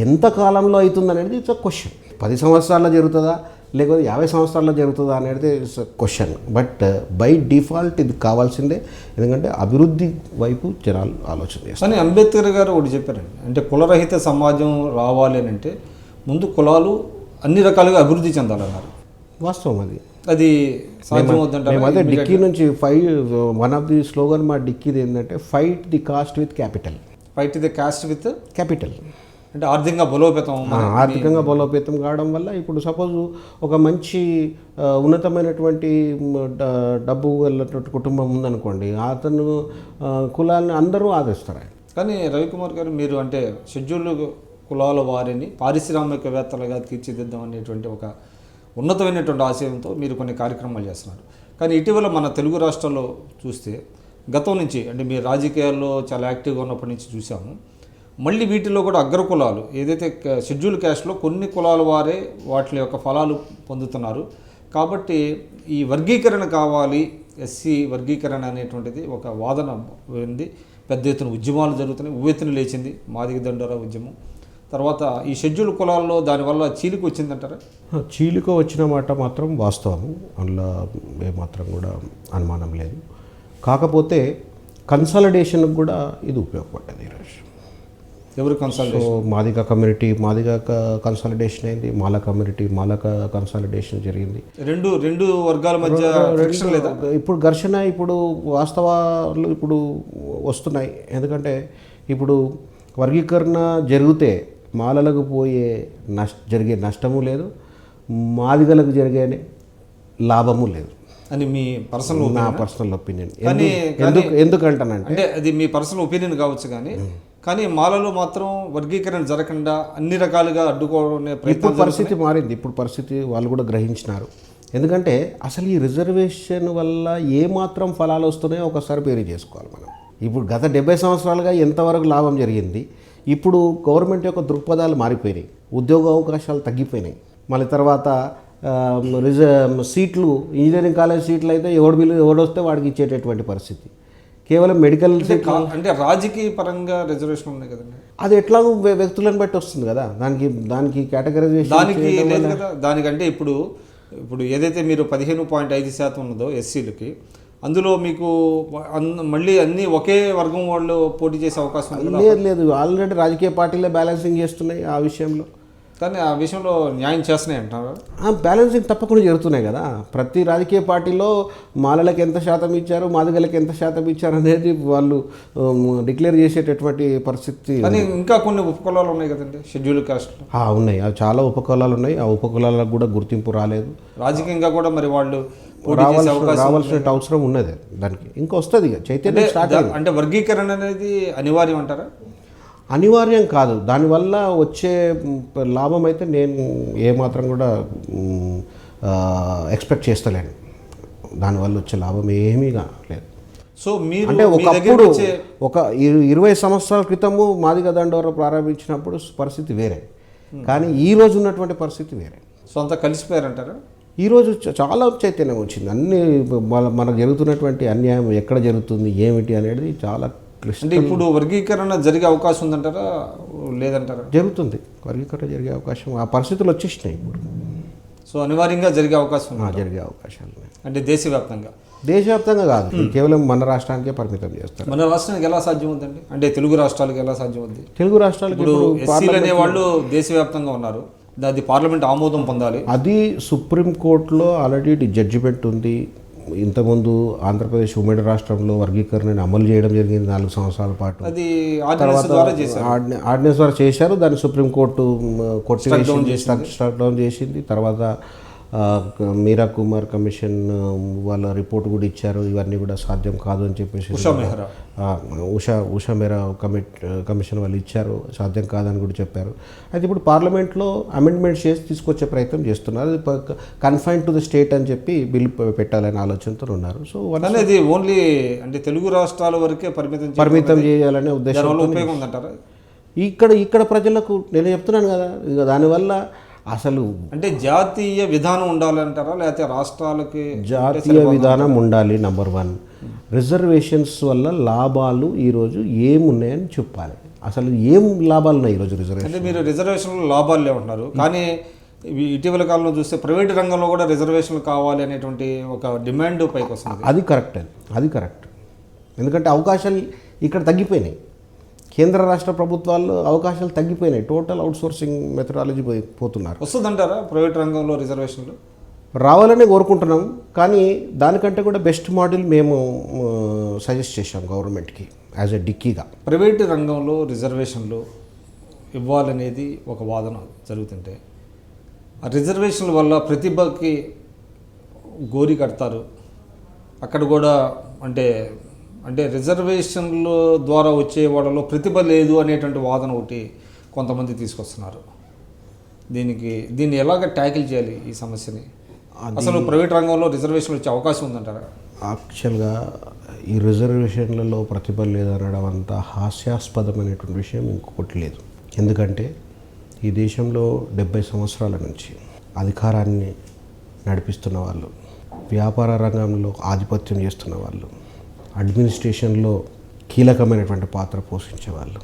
ఎంత కాలంలో అవుతుంది అనేది ఇట్స్ క్వశ్చన్. 10 సంవత్సరాల్లో జరుగుతుందా, లేకపోతే 50 సంవత్సరాల్లో జరుగుతుందా అనేది it's question. But by default ఇది కావాల్సిందే. ఎందుకంటే అభివృద్ధి వైపు జనాలు ఆలోచన చేస్తారు. కానీ అంబేద్కర్ గారు ఒకటి చెప్పారండి, అంటే కులరహిత సమాజం రావాలి అని అంటే ముందు కులాలు అన్ని రకాలుగా అభివృద్ధి చెందాలన్నారు. వాస్తవం అది సాధ్యమవుతుందంటే అదే డిక్కీ నుంచి వన్ ఆఫ్ ది స్లోగన్ మా డిక్కీది ఏంటంటే fight the cost with capital. Fight the cost with capital అంటే ఆర్థికంగా బలోపేతం కావడం వల్ల ఇప్పుడు సపోజ్ ఒక మంచి ఉన్నతమైనటువంటి డబ్బు వెళ్ళినటువంటి కుటుంబం ఉందనుకోండి, అతను కులాలను అందరూ ఆదరిస్తారు. కానీ రవికుమార్ గారు, మీరు అంటే షెడ్యూల్డ్ కులాల వారిని పారిశ్రామికవేత్తలుగా తీర్చిదిద్దాం అనేటువంటి ఒక ఉన్నతమైనటువంటి ఆశయంతో మీరు కొన్ని కార్యక్రమాలు చేస్తున్నారు. కానీ ఇటీవల మన తెలుగు రాష్ట్రాల్లో చూస్తే గతం నుంచి అంటే మీరు రాజకీయాల్లో చాలా యాక్టివ్గా ఉన్నప్పటి నుంచి చూసాము, మళ్ళీ వీటిలో కూడా అగ్ర కులాలు ఏదైతే షెడ్యూల్ క్యాస్ట్లో కొన్ని కులాల వారే వాటి యొక్క ఫలాలు పొందుతున్నారు. కాబట్టి ఈ వర్గీకరణ కావాలి, ఎస్సీ వర్గీకరణ అనేటువంటిది ఒక వాదన ఉంది. పెద్ద ఎత్తున ఉద్యమాలు జరుగుతున్నాయి, ఉవ్వెత్తున లేచింది మాదిగ దండోరా ఉద్యమం. తర్వాత ఈ షెడ్యూల్ కులాల్లో దానివల్ల చీలిక వచ్చిందంటారా? చీలిక వచ్చిన మాట మాత్రం వాస్తవం, అందులో ఏమాత్రం కూడా అనుమానం లేదు. కాకపోతే కన్సాలిడేషన్కి కూడా ఇది ఉపయోగపడ్డది ఈరోజు. ఎవరు consolidation? So Madiga community Madiga consolidation అయింది, మాల కమ్యూనిటీ మాల కన్సాలిడేషన్ జరిగింది. రెండు వర్గాల మధ్య ఫ్రిక్షన్ లేదా? ఇప్పుడు ఘర్షణ ఇప్పుడు వాస్తవాలు ఇప్పుడు వస్తున్నాయి. ఎందుకంటే ఇప్పుడు వర్గీకరణ జరిగితే మాలలకు జరిగే నష్టము లేదు, మాదిగలకు జరిగే లాభము లేదు అని మీ పర్సనల్ నా పర్సనల్ ఒపీనియన్. కానీ ఎందుకంటానంటే అంటే అది మీ పర్సనల్ ఒపీనియన్ కావచ్చు, కానీ మాలలో మాత్రం వర్గీకరణ జరగకుండా అన్ని రకాలుగా అడ్డుకోవడం ఇప్పుడు పరిస్థితి మారింది. ఇప్పుడు పరిస్థితి వాళ్ళు కూడా గ్రహించినారు. ఎందుకంటే అసలు ఈ రిజర్వేషన్ వల్ల ఏమాత్రం ఫలాలు వస్తున్నాయో ఒకసారి బేరీ చేసుకోవాలి మనం. ఇప్పుడు గత 70 సంవత్సరాలుగా ఎంతవరకు లాభం జరిగింది, ఇప్పుడు గవర్నమెంట్ యొక్క దృక్పథాలు మారిపోయినాయి, ఉద్యోగ అవకాశాలు తగ్గిపోయినాయి. మళ్ళీ తర్వాత సీట్లు ఇంజనీరింగ్ కాలేజ్ సీట్లు అయితే ఎవడు వస్తే వాడికి ఇచ్చేటటువంటి పరిస్థితి. కేవలం మెడికల్ అంటే రాజకీయ పరంగా రిజర్వేషన్ ఉన్నాయి కదండి, అది ఎట్లాగో వ్యక్తులను బట్టి వస్తుంది కదా, దానికి కేటగరైజేషన్ దానికి లేదు కదా. దానికంటే ఇప్పుడు ఏదైతే మీరు 15.5% ఉన్నదో ఎస్సీలకి, అందులో మీకు మళ్ళీ అన్ని ఒకే వర్గం వాళ్ళు పోటీ చేసే అవకాశం లేదు. ఆల్రెడీ రాజకీయ పార్టీలే బ్యాలెన్సింగ్ చేస్తున్నాయి ఆ విషయంలో. కానీ ఆ విషయంలో న్యాయం చేస్తున్నాయి అంటారా? బ్యాలెన్సింగ్ తప్పకుండా జరుగుతున్నాయి కదా. ప్రతి రాజకీయ పార్టీలో మాలలకు ఎంత శాతం ఇచ్చారు, మాదిగలకు ఎంత శాతం ఇచ్చారు అనేది వాళ్ళు డిక్లేర్ చేసేటటువంటి పరిస్థితి. కానీ ఇంకా కొన్ని ఉపకులాలు ఉన్నాయి కదండి షెడ్యూల్ కాస్ట్లో. ఉన్నాయి, అవి చాలా ఉపకులాలు ఉన్నాయి. ఆ ఉపకులాలకు కూడా గుర్తింపు రాలేదు. రాజకీయంగా కూడా మరి వాళ్ళు రావాల్సిన అవసరం ఉన్నది. దానికి ఇంకా వస్తుంది చైతన్యం స్టార్ట్. అంటే వర్గీకరణ అనేది అనివార్యం అంటారా? అనివార్యం కాదు. దానివల్ల వచ్చే లాభం అయితే నేను ఏమాత్రం కూడా ఎక్స్పెక్ట్ చేస్తలేను. దానివల్ల వచ్చే లాభం ఏమీ లేదు. సో మీరు అంటే ఒకప్పుడు ఒక 20 సంవత్సరాల క్రితము మాదిగ దండోరా ప్రారంభించినప్పుడు పరిస్థితి వేరే, కానీ ఈ రోజు ఉన్నటువంటి పరిస్థితి వేరే. సో అంతా కలిసిపోయారంటారా? ఈరోజు చాలా చైతన్యం వచ్చింది. అన్ని మనకు జరుగుతున్నటువంటి అన్యాయం ఎక్కడ జరుగుతుంది ఏమిటి అనేది చాలా అంటే ఇప్పుడు వర్గీకరణ జరిగే అవకాశం ఉందంటారా లేదంటారా? జరుగుతుంది, వర్గీకరణ జరిగే అవకాశం, ఆ పరిస్థితులు వచ్చేసినాయి ఇప్పుడు. సో అనివార్యంగా జరిగే అవకాశం జరిగే అవకాశాలు అంటే దేశవ్యాప్తంగా కాదు, కేవలం మన రాష్ట్రానికే పరిమితం చేస్తారు. మన రాష్ట్రానికి ఎలా సాధ్యం అవుతుంది అంటే తెలుగు రాష్ట్రాలకు ఎలా సాధ్యం అవుతుంది? తెలుగు రాష్ట్రాలకు ఇప్పుడు ఎస్సీలు అనేవాళ్ళు దేశవ్యాప్తంగా ఉన్నారు, అది పార్లమెంట్ ఆమోదం పొందాలి. అది సుప్రీంకోర్టులో ఆల్రెడీ జడ్జిమెంట్ ఉంది. ఇంతకుముందు ఆంధ్రప్రదేశ్ ఉమ్మడి రాష్ట్రంలో వర్గీకరణను అమలు చేయడం జరిగింది 4 సంవత్సరాల పాటు. అది ఆర్డినెన్స్ ద్వారా చేశారు. దాన్ని సుప్రీంకోర్టు స్ట్రక్ డౌన్ చేసింది. తర్వాత మీరా కుమార్ కమిషన్ వాళ్ళ రిపోర్ట్ కూడా ఇచ్చారు, ఇవన్నీ కూడా సాధ్యం కాదు అని చెప్పేసి. ఉషా మెహ్రా కమిషన్ వాళ్ళు ఇచ్చారు, సాధ్యం కాదని కూడా చెప్పారు. అయితే ఇప్పుడు పార్లమెంట్లో అమెండ్మెంట్స్ చేసి తీసుకొచ్చే ప్రయత్నం చేస్తున్నారు. అది కన్ఫైన్ టు ది స్టేట్ అని చెప్పి బిల్లు పెట్టాలనే ఆలోచనతో ఉన్నారు. సో అనేది ఓన్లీ అంటే తెలుగు రాష్ట్రాల వరకే పరిమితం చేయాలనే ఉద్దేశం ఉపయోగం ఉందంటారా? ఇక్కడ ప్రజలకు నేను చెప్తున్నాను కదా, ఇక దానివల్ల అసలు అంటే జాతీయ విధానం ఉండాలంటారా లేకపోతే రాష్ట్రాలకి? జాతీయ విధానం ఉండాలి. నెంబర్ 1, రిజర్వేషన్స్ వల్ల లాభాలు ఈరోజు ఏమున్నాయని చెప్పాలి. అసలు ఏం లాభాలు ఉన్నాయి ఈరోజు రిజర్వేషన్? అంటే మీరు రిజర్వేషన్లో లాభాలు లేవుంటున్నారు, కానీ ఇటీవల కాలంలో చూస్తే ప్రైవేట్ రంగంలో కూడా రిజర్వేషన్లు కావాలి అనేటువంటి ఒక డిమాండ్ పైకి వస్తుంది. అది కరెక్ట్. ఎందుకంటే అవకాశాలు ఇక్కడ తగ్గిపోయినాయి. కేంద్ర రాష్ట్ర ప్రభుత్వాల్లో అవకాశాలు తగ్గిపోయినాయి. టోటల్ అవుట్సోర్సింగ్ మెథడాలజీ పోతున్నారు. వస్తుందంటారా ప్రైవేట్ రంగంలో రిజర్వేషన్లు? రావాలని కోరుకుంటున్నాం, కానీ దానికంటే కూడా బెస్ట్ మోడల్ మేము సజెస్ట్ చేశాం గవర్నమెంట్కి యాజ్ ఎ డిక్కీగా. ప్రైవేట్ రంగంలో రిజర్వేషన్లు ఇవ్వాలనేది ఒక వాదన జరుగుతుంటే, ఆ రిజర్వేషన్ల వల్ల ప్రతిభకి గోరి కడతారు. అక్కడ కూడా అంటే రిజర్వేషన్ల ద్వారా వచ్చే వాళ్ళలో ప్రతిభ లేదు అనేటువంటి వాదన ఒకటి కొంతమంది తీసుకొస్తున్నారు. దీన్ని ఎలాగ ట్యాకిల్ చేయాలి ఈ సమస్యని? అసలు ప్రైవేట్ రంగంలో రిజర్వేషన్ వచ్చే అవకాశం ఉందంటారా? యాక్చువల్గా ఈ రిజర్వేషన్లలో ప్రతిభ లేదనడం అంత హాస్యాస్పదమైనటువంటి విషయం ఇంకొకటి లేదు. ఎందుకంటే ఈ దేశంలో 70 సంవత్సరాల నుంచి అధికారాన్ని నడిపిస్తున్న వాళ్ళు, వ్యాపార రంగంలో ఆధిపత్యం చేస్తున్న వాళ్ళు, అడ్మినిస్ట్రేషన్లో కీలకమైనటువంటి పాత్ర పోషించే వాళ్ళు,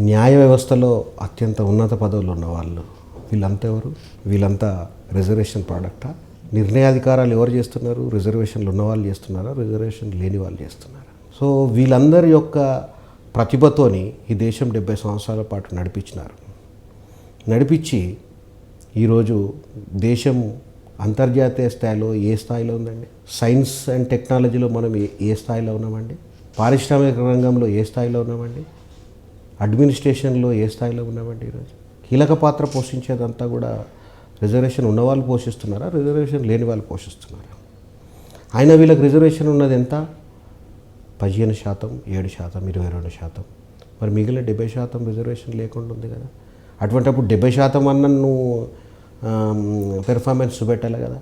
న్యాయ వ్యవస్థలో అత్యంత ఉన్నత పదవులు ఉన్నవాళ్ళు, వీళ్ళంతా ఎవరు? వీళ్ళంతా రిజర్వేషన్ ప్రోడక్టా? నిర్ణయాధికారాలు ఎవరు చేస్తున్నారు? రిజర్వేషన్లు ఉన్నవాళ్ళు చేస్తున్నారా? రిజర్వేషన్ లేని వాళ్ళు చేస్తున్నారా? సో వీళ్ళందరి యొక్క ప్రతిభతోని ఈ దేశం 70 సంవత్సరాల పాటు నడిపించి ఈరోజు దేశం అంతర్జాతీయ స్థాయిలో ఏ స్థాయిలో ఉందండి? సైన్స్ అండ్ టెక్నాలజీలో మనం ఏ స్థాయిలో ఉన్నామండి? పారిశ్రామిక రంగంలో ఏ స్థాయిలో ఉన్నామండి? అడ్మినిస్ట్రేషన్లో ఏ స్థాయిలో ఉన్నామండి? ఈరోజు కీలక పాత్ర పోషించేదంతా కూడా రిజర్వేషన్ ఉన్నవాళ్ళు పోషిస్తున్నారా? రిజర్వేషన్ లేని వాళ్ళు పోషిస్తున్నారా? అయినా వీళ్ళకి రిజర్వేషన్ ఉన్నది ఎంత? 15%, 7%, 22%. మరి మిగిలిన 70% రిజర్వేషన్ లేకుండా ఉంది కదా. అటువంటిప్పుడు 70% అన్న నువ్వు పెర్ఫార్మెన్స్ చూపెట్టాలి కదా.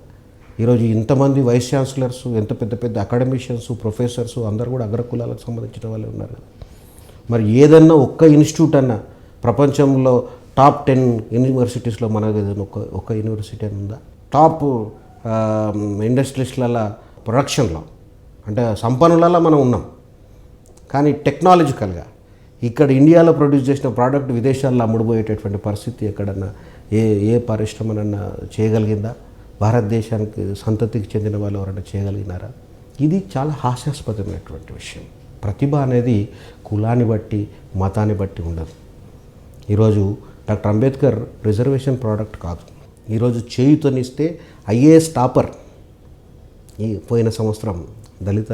ఈరోజు ఇంతమంది వైస్ ఛాన్సలర్స్, ఎంత పెద్ద పెద్ద అకాడమిషియన్స్, ప్రొఫెసర్స్ అందరూ కూడా అగ్రకులాలకు సంబంధించిన వాళ్ళే ఉన్నారు కదా. మరి ఏదన్నా ఒక్క ఇన్స్టిట్యూట్ అన్న ప్రపంచంలో టాప్ 10 యూనివర్సిటీస్లో మనకు ఏదైనా ఒక యూనివర్సిటీ అని ఉందా? టాప్ ఇండస్ట్రీస్ల ప్రొడక్షన్లో అంటే సంపన్నులలో మనం ఉన్నాం. కానీ టెక్నాలజికల్గా ఇక్కడ ఇండియాలో ప్రొడ్యూస్ చేసిన ప్రోడక్ట్ విదేశాల్లో అమ్ముడుపోయేటటువంటి పరిస్థితి ఎక్కడన్నా ఏ పరిశ్రమనన్నా చేయగలిగిందా? భారతదేశానికి సంతతికి చెందిన వాళ్ళు ఎవరైనా చేయగలిగినారా? ఇది చాలా హాస్యాస్పదమైనటువంటి విషయం. ప్రతిభ అనేది కులాన్ని బట్టి, మతాన్ని బట్టి ఉండదు. ఈరోజు డాక్టర్ అంబేద్కర్ రిజర్వేషన్ ప్రోడక్ట్ కాదు. ఈరోజు చేయుతనిస్తే ఐఏఎస్ టాపర్ ఈ పోయిన సంవత్సరం దళిత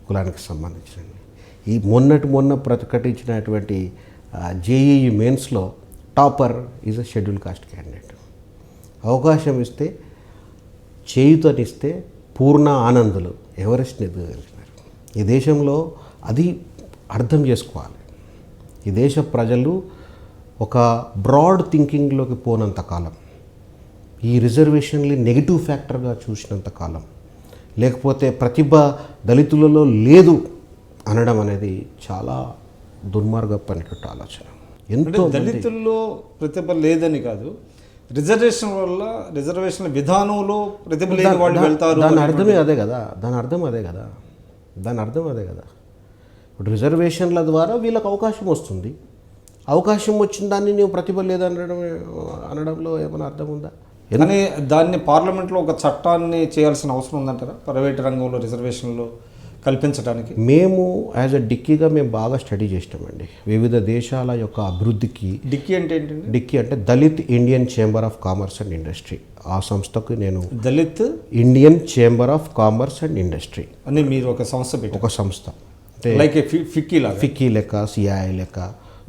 కులానికి సంబంధించిన ఈ మొన్న ప్రకటించినటువంటి జేఈఈ మెయిన్స్లో topper is a schedule caste candidate. అవకాశం ఇస్తే, చేయుతనిస్తే పూర్ణ ఆనందులు ఎవరెస్ట్ని ఎదగలిగినారు. ఈ దేశంలో అది అర్థం చేసుకోవాలి. ఈ దేశ ప్రజలు ఒక బ్రాడ్ థింకింగ్లోకి పోనంత కాలం, ఈ రిజర్వేషన్లు నెగిటివ్ ఫ్యాక్టర్గా చూసినంత కాలం, లేకపోతే ప్రతిభ దళితులలో లేదు అనడం అనేది చాలా దుర్మార్గమైనటువంటి ఆలోచన. ఎంతో దళితుల్లో ప్రతిభ లేదని కాదు, రిజర్వేషన్ల విధానంలో ప్రతిభ లేని వాళ్ళు వెళ్తారు. దాని అర్థమే అదే కదా. ఇప్పుడు రిజర్వేషన్ల ద్వారా వీళ్ళకి అవకాశం వస్తుంది. అవకాశం వచ్చిన దాన్ని నీవు ప్రతిభ అనడంలో ఏమైనా అర్థం ఉందా? కానీ దాన్ని పార్లమెంట్లో ఒక చట్టాన్ని చేయాల్సిన అవసరం ఉందంటారా ప్రైవేట్ రంగంలో రిజర్వేషన్లు కల్పించడానికి? మేము యాజ్ అ డిక్కీగా మేము బాగా స్టడీ చేసినామండి వివిధ దేశాల యొక్క అభివృద్ధికి. డిక్కీ అంటే ఏంటండి? డిక్కీ అంటే Dalit Indian chamber of commerce and industry. ఆ సంస్థకు నేను Dalit Indian chamber of commerce and industry అని మీరు ఒక సంస్థ పెట్టి, ఒక సంస్థ అంటే లైక్ ఫిక్కీ లెక్క, సిఐ లెక్క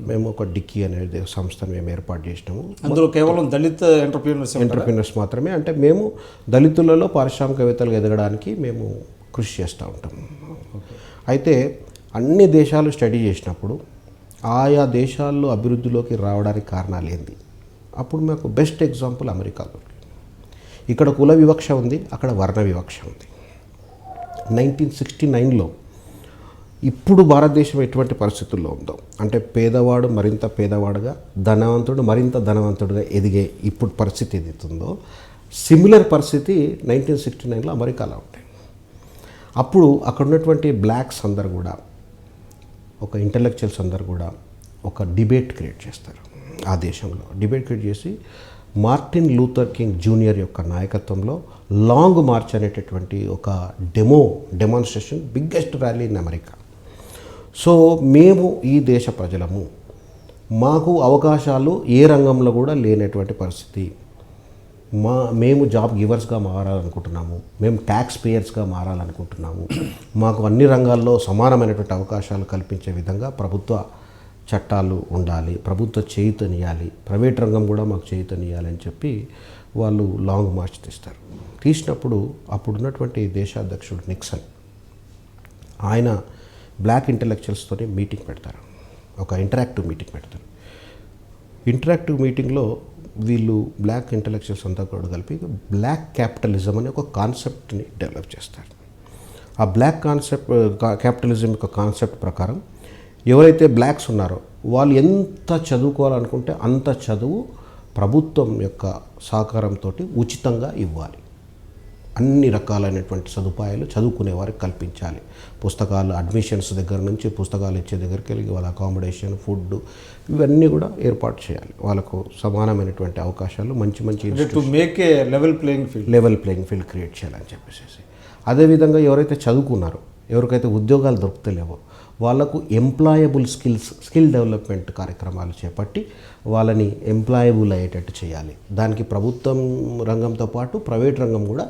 మేము ఒక డిక్కీ అనేది సంస్థను మేము ఏర్పాటు చేసినాము. అందులో కేవలం దళిత్ ఎంటర్ప్రీనర్స్ మాత్రమే. అంటే మేము దళితులలో పారిశ్రామికవేత్తలు ఎదగడానికి మేము కృషి చేస్తూ ఉంటాము. అయితే అన్ని దేశాలు స్టడీ చేసినప్పుడు ఆయా దేశాల్లో అభివృద్ధిలోకి రావడానికి కారణాలు ఏంది? అప్పుడు మాకు బెస్ట్ ఎగ్జాంపుల్ అమెరికాలో. ఇక్కడ కుల వివక్ష ఉంది, అక్కడ వర్ణ వివక్ష ఉంది. 1969లో ఇప్పుడు భారతదేశం ఎటువంటి పరిస్థితుల్లో ఉందో, అంటే పేదవాడు మరింత పేదవాడుగా, ధనవంతుడు మరింత ధనవంతుడుగా ఎదిగే ఇప్పుడు పరిస్థితి ఏదైతుందో సిమిలర్ పరిస్థితి 1969లో అమెరికాలో ఉంటాయి. అప్పుడు అక్కడ ఉన్నటువంటి బ్లాక్స్ అందరు కూడా, ఒక ఇంటలెక్చువల్స్ అందరు కూడా ఒక డిబేట్ క్రియేట్ చేస్తారు. ఆ దేశంలో డిబేట్ క్రియేట్ చేసి మార్టిన్ లూథర్ కింగ్ జూనియర్ యొక్క నాయకత్వంలో లాంగ్ మార్చ్ అనేటటువంటి ఒక demonstration, biggest rally in America. So మేము ఈ దేశ ప్రజలము, మాకు అవకాశాలు ఏ రంగంలో కూడా లేనటువంటి పరిస్థితి. మేము జాబ్ గివర్స్గా మారాలనుకుంటున్నాము, మేము ట్యాక్స్ పేయర్స్గా మారాలనుకుంటున్నాము. మాకు అన్ని రంగాల్లో సమానమైనటువంటి అవకాశాలు కల్పించే విధంగా ప్రభుత్వ చట్టాలు ఉండాలి, ప్రభుత్వ చేయూతనియాలి, ప్రైవేట్ రంగం కూడా మాకు చేయూతనియాలి అని చెప్పి వాళ్ళు లాంగ్ మార్చ్ తీస్తారు. తీసినప్పుడు అప్పుడున్నటువంటి దేశాధ్యక్షుడు నిక్సన్ ఆయన బ్లాక్ ఇంటలెక్చువల్స్తో మీటింగ్ పెడతారు, ఒక ఇంటరాక్టివ్ మీటింగ్ పెడతారు. ఇంటరాక్టివ్ మీటింగ్లో వీళ్ళు బ్లాక్ ఇంటలెక్చువల్స్ అంతా కూడా కలిపి బ్లాక్ క్యాపిటలిజం అనే ఒక కాన్సెప్ట్ని డెవలప్ చేస్తారు. ఆ బ్లాక్ క్యాపిటలిజం యొక్క కాన్సెప్ట్ ప్రకారం ఎవరైతే బ్లాక్స్ ఉన్నారో వాళ్ళు ఎంత చదువుకోవాలనుకుంటే అంత చదువు ప్రభుత్వం యొక్క సహకారంతో ఉచితంగా ఇవ్వాలి. అన్ని రకాలైనటువంటి సదుపాయాలు చదువుకునే వారికి కల్పించాలి. పుస్తకాలు అడ్మిషన్స్ దగ్గర నుంచి పుస్తకాలు ఇచ్చే దగ్గరికి వెళ్ళి వాళ్ళ అకామిడేషన్, ఫుడ్ ఇవన్నీ కూడా ఏర్పాటు చేయాలి. వాళ్ళకు సమానమైనటువంటి అవకాశాలు మంచి to make a level playing field create చేయాలని చెప్పేసి. అదేవిధంగా ఎవరైతే చదువుకున్నారో, ఎవరికైతే ఉద్యోగాలు దొరుకుతలేవో వాళ్ళకు ఎంప్లాయబుల్ స్కిల్ డెవలప్మెంట్ కార్యక్రమాలు చేపట్టి వాళ్ళని ఎంప్లాయబుల్ అయ్యేటట్టు చేయాలి. దానికి ప్రభుత్వం రంగంతో పాటు ప్రైవేట్ రంగం కూడా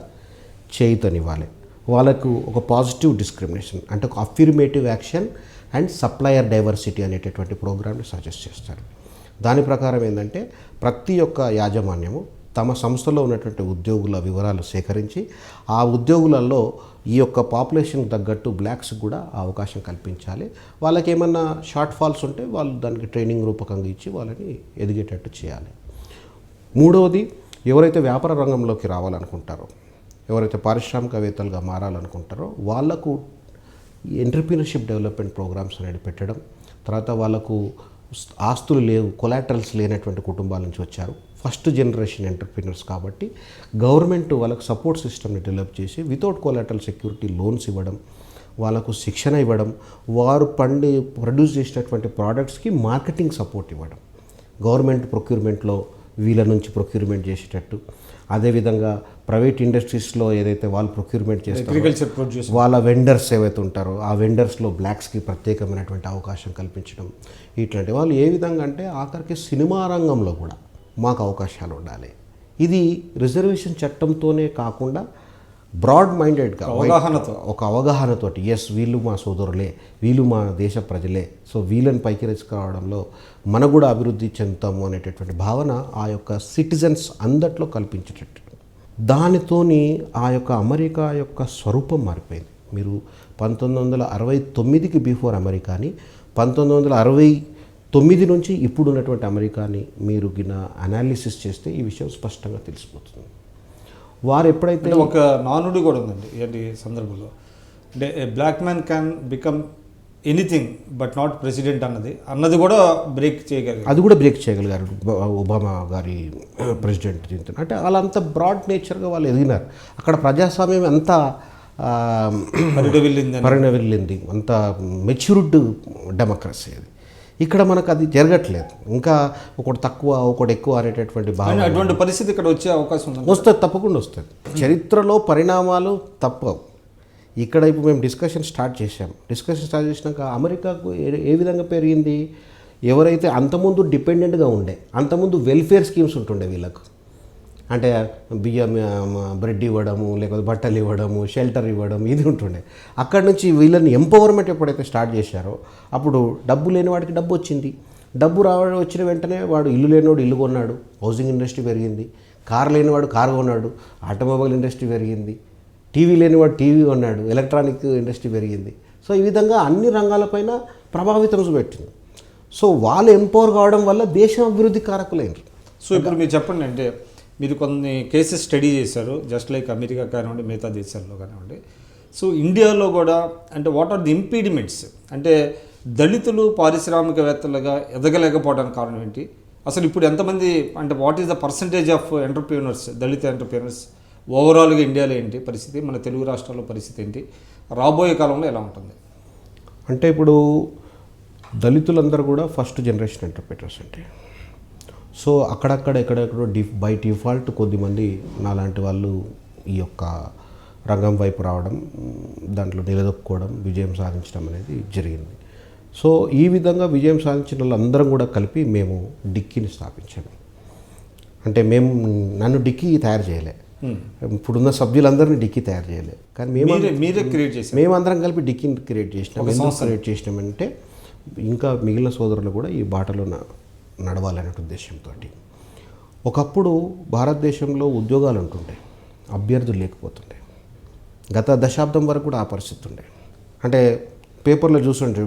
చేయుతనివ్వాలి. వాళ్ళకు ఒక పాజిటివ్ డిస్క్రిమినేషన్ అంటే ఒక అఫిర్మేటివ్ యాక్షన్ అండ్ సప్లయర్ డైవర్సిటీ అనేటటువంటి ప్రోగ్రామ్ని సజెస్ట్ చేస్తారు. దాని ప్రకారం ఏంటంటే ప్రతి ఒక్క యాజమాన్యము తమ సంస్థలో ఉన్నటువంటి ఉద్యోగుల వివరాలు సేకరించి ఆ ఉద్యోగులలో ఈ యొక్క పాపులేషన్ తగ్గట్టు బ్లాక్స్ కూడా ఆ అవకాశం కల్పించాలి. వాళ్ళకి ఏమన్నా షార్ట్ ఫాల్స్ ఉంటే వాళ్ళు దానికి ట్రైనింగ్ రూపకంగా ఇచ్చి వాళ్ళని ఎదిగేటట్టు చేయాలి. మూడవది, ఎవరైతే వ్యాపార రంగంలోకి రావాలనుకుంటారో, ఎవరైతే పారిశ్రామికవేత్తలుగా మారాలనుకుంటారో వాళ్ళకు ఎంటర్‌ప్రెన్యూర్‌షిప్ డెవలప్మెంట్ ప్రోగ్రామ్స్ అనేది పెట్టడం. తర్వాత వాళ్ళకు ఆస్తులు లేవు, కొలాటరల్స్ లేనటువంటి కుటుంబాల నుంచి వచ్చారు, ఫస్ట్ జనరేషన్ ఎంటర్‌ప్రెన్యూర్స్ కాబట్టి గవర్నమెంట్ వాళ్ళకు సపోర్ట్ సిస్టమ్ని డెవలప్ చేసి వితౌట్ కొలాటరల్ సెక్యూరిటీ లోన్స్ ఇవ్వడం, వాళ్ళకు శిక్షణ ఇవ్వడం, వారు ప్రొడ్యూస్ చేసినటువంటి ప్రోడక్ట్స్కి మార్కెటింగ్ సపోర్ట్ ఇవ్వడం, గవర్నమెంట్ ప్రొక్యూర్మెంట్లో వీళ్ళ నుంచి ప్రొక్యూర్మెంట్ చేసేటట్టు. అదేవిధంగా ప్రైవేట్ ఇండస్ట్రీస్లో ఏదైతే వాళ్ళు ప్రొక్యూర్మెంట్ చేస్తారో వాళ్ళ వెండర్స్ ఏవైతే ఉంటారో ఆ వెండర్స్లో బ్లాక్స్కి ప్రత్యేకమైనటువంటి అవకాశం కల్పించడం. ఇట్లాంటి వాళ్ళు ఏ విధంగా అంటే ఆఖరికి సినిమా రంగంలో కూడా మాకు అవకాశాలు ఉండాలి. ఇది రిజర్వేషన్ చట్టంతోనే కాకుండా బ్రాడ్ మైండెడ్గా ఒక అవగాహనతోటి ఎస్ వీళ్ళు మా సోదరులే, వీళ్ళు మా దేశ ప్రజలే, సో వీళ్ళని పైకి తీసుకురావడంలో మనకు కూడా అభివృద్ధి చెందుతాము అనేటటువంటి భావన ఆ యొక్క సిటిజన్స్ అందట్లో కల్పించేటట్టు. దానితోని ఆ యొక్క అమెరికా యొక్క స్వరూపం మారిపోయింది. మీరు 1969కి బిఫోర్ అమెరికాని 1969 నుంచి ఇప్పుడు ఉన్నటువంటి అమెరికాని మీరు గిన అనాలిసిస్ చేస్తే ఈ విషయం స్పష్టంగా తెలిసిపోతుంది. వారు ఎప్పుడైతే ఒక నానుడి కూడా ఉందండి ఈ సందర్భంలో, అంటే black man can become anything but not president అన్నది కూడా బ్రేక్ చేయగలిగారు. అది కూడా బ్రేక్ చేయగలిగారు ఒబామా గారి ప్రెసిడెంట్ దీంతో. అంటే వాళ్ళంతా బ్రాడ్ నేచర్గా వాళ్ళు ఎదిగినారు. అక్కడ ప్రజాస్వామ్యం అంతా పరిణవిల్లింది, అంత మెచ్యూర్డ్ డెమోక్రసీ అది. ఇక్కడ మనకు అది జరగట్లేదు. ఇంకా ఒకటి తక్కువ ఒకటి ఎక్కువ అనేటటువంటి భావన, అటువంటి పరిస్థితి ఇక్కడ వచ్చే అవకాశం వస్తుంది, తప్పకుండా వస్తుంది. చరిత్రలో పరిణామాలు తప్పవు. ఇక్కడ ఇప్పుడు మేము డిస్కషన్ స్టార్ట్ చేసినాక అమెరికాకు ఏ విధంగా పెరిగింది, ఎవరైతే అంతకుముందు డిపెండెంట్గా ఉండే, అంతకుముందు వెల్ఫేర్ స్కీమ్స్ ఉంటుండే వీళ్ళకు, అంటే బియ్యం బ్రెడ్ ఇవ్వడము, లేకపోతే బట్టలు ఇవ్వడము, షెల్టర్ ఇవ్వడం, ఇది ఉంటుండే. అక్కడి నుంచి వీళ్ళని ఎంపవర్మెంట్ ఎప్పుడైతే స్టార్ట్ చేశారో అప్పుడు డబ్బు లేని వాడికి డబ్బు వచ్చింది. డబ్బు వచ్చిన వెంటనే వాడు ఇల్లు లేనివాడు ఇల్లు కొన్నాడు, హౌసింగ్ ఇండస్ట్రీ పెరిగింది. కారు లేనివాడు కారు కొన్నాడు, ఆటోమొబైల్ ఇండస్ట్రీ పెరిగింది. టీవీ లేనివాడు టీవీ కొన్నాడు, ఎలక్ట్రానిక్ ఇండస్ట్రీ పెరిగింది. సో ఈ విధంగా అన్ని రంగాలపైన ప్రభావితం పెట్టింది. సో వాళ్ళు ఎంపవర్ కావడం వల్ల దేశం అభివృద్ధి కారకులైనరు. సో ఇప్పుడు మీరు చెప్పండి, అంటే మీరు కొన్ని కేసెస్ స్టడీ చేశారు, జస్ట్ లైక్ అమెరికా కానివ్వండి, మిగతా దేశాల్లో కానివ్వండి. సో ఇండియాలో కూడా అంటే వాట్ ఆర్ ది ఇంపీడిమెంట్స్, అంటే దళితులు పారిశ్రామికవేత్తలుగా ఎదగలేకపోవడానికి కారణం ఏంటి? అసలు ఇప్పుడు ఎంతమంది, అంటే what is the percentage of entrepreneurs, దళిత ఎంటర్‌ప్రెన్యూర్స్ ఓవరాల్గా ఇండియాలో ఏంటి పరిస్థితి, మన తెలుగు రాష్ట్రాల్లో పరిస్థితి ఏంటి, రాబోయే కాలంలో ఎలా ఉంటుంది? అంటే ఇప్పుడు దళితులందరూ కూడా ఫస్ట్ జనరేషన్ ఎంటర్‌ప్రెన్యూర్స్ అంటే, సో అక్కడక్కడ ఎక్కడెక్కడో బై డిఫాల్ట్ కొద్దిమంది నాలాంటి వాళ్ళు ఈ యొక్క రంగం వైపు రావడం, దాంట్లో నిలదొక్కుకోవడం, విజయం సాధించడం అనేది జరిగింది. సో ఈ విధంగా విజయం సాధించిన వాళ్ళందరం కూడా కలిపి మేము డిక్కీని స్థాపించాము. అంటే నన్ను డిక్కీ తయారు చేయలే, ఇప్పుడున్న సభ్యులందరినీ డిక్కీ తయారు చేయలే, కానీ మీరే క్రియేట్ చేసి మేమందరం కలిపి డిక్కీని క్రియేట్ చేసినాం. ఎందుకు క్రియేట్ చేసినామంటే ఇంకా మిగిలిన సోదరులు కూడా ఈ బాటలో నడవాలనే ఉద్దేశంతో. ఒకప్పుడు భారతదేశంలో ఉద్యోగాలు ఉంటుండే, అభ్యర్థులు లేకపోతుండే. గత దశాబ్దం వరకు కూడా ఆ పరిస్థితి ఉండే. అంటే పేపర్లో చూస్తుంటే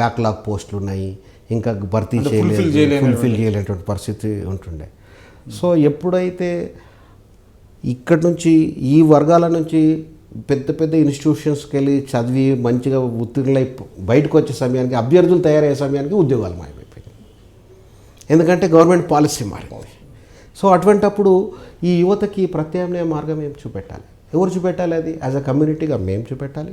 బ్యాక్లాగ్ పోస్టులు ఉన్నాయి, ఇంకా భర్తీ ఫుల్ఫిల్ చేయలేనటువంటి పరిస్థితి ఉంటుండే. సో ఎప్పుడైతే ఇక్కడి నుంచి ఈ వర్గాల నుంచి పెద్ద పెద్ద ఇన్స్టిట్యూషన్స్కి వెళ్ళి చదివి మంచిగా ఉత్తీర్ణులై బయటకు వచ్చే సమయానికి అభ్యర్థులు తయారయ్యే సమయానికి ఉద్యోగాలు మాయమైపోయాయి. ఎందుకంటే గవర్నమెంట్ పాలసీ మారింది. సో అటువంటప్పుడు ఈ యువతకి ప్రత్యామ్నాయ మార్గం ఏం చూపెట్టాలి? ఎవరు చూపెట్టాలి? అది యాజ్ అ కమ్యూనిటీగా మేము చూపెట్టాలి,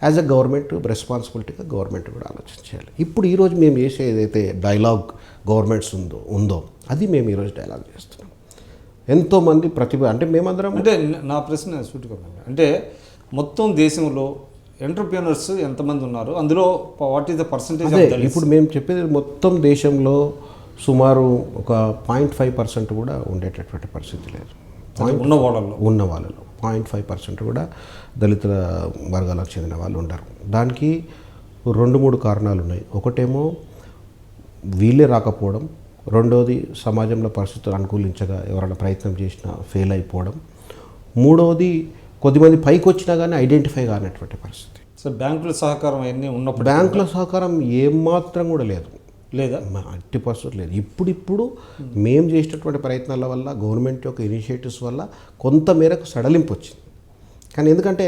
యాజ్ అ గవర్నమెంట్ రెస్పాన్సిబిలిటీగా గవర్నమెంట్ కూడా ఆలోచించాలి. ఇప్పుడు ఈరోజు మేము చేసే ఏదైతే డైలాగ్ గవర్నమెంట్స్ ఉందో అది మేము ఈరోజు డైలాగ్ చేస్తున్నాం. ఎంతోమంది ప్రతిభ అంటే మేమందరం అంటే నా ప్రశ్న సూటిగా అంటే మొత్తం దేశంలో ఎంటర్‌ప్రెన్యూర్స్ ఎంతమంది ఉన్నారు, అందులో what is the percentage of Dalits? ఇప్పుడు మేము చెప్పేది మొత్తం దేశంలో సుమారు ఒక 0.5% కూడా ఉండేటటువంటి పరిస్థితి లేదు. ఉన్న వాళ్ళలో 0.5% కూడా దళిత వర్గాలకు చెందిన వాళ్ళు ఉండరు. దానికి 2-3 కారణాలు ఉన్నాయి. ఒకటేమో వీళ్ళే రాకపోవడం, రెండవది సమాజంలో పరిస్థితులు అనుకూలించగా ఎవరైనా ప్రయత్నం చేసినా ఫెయిల్ అయిపోవడం, మూడవది కొద్దిమంది పైకి వచ్చినా కానీ ఐడెంటిఫై కానటువంటి పరిస్థితి. సో బ్యాంకుల సహకారం అవన్నీ ఉన్నప్పుడు బ్యాంకుల సహకారం ఏమాత్రం కూడా లేదు, లేదా 80% లేదు. ఇప్పుడు మేము చేసినటువంటి ప్రయత్నాల వల్ల గవర్నమెంట్ యొక్క ఇనిషియేటివ్స్ వల్ల కొంత మేరకు సడలింపు వచ్చింది. కానీ ఎందుకంటే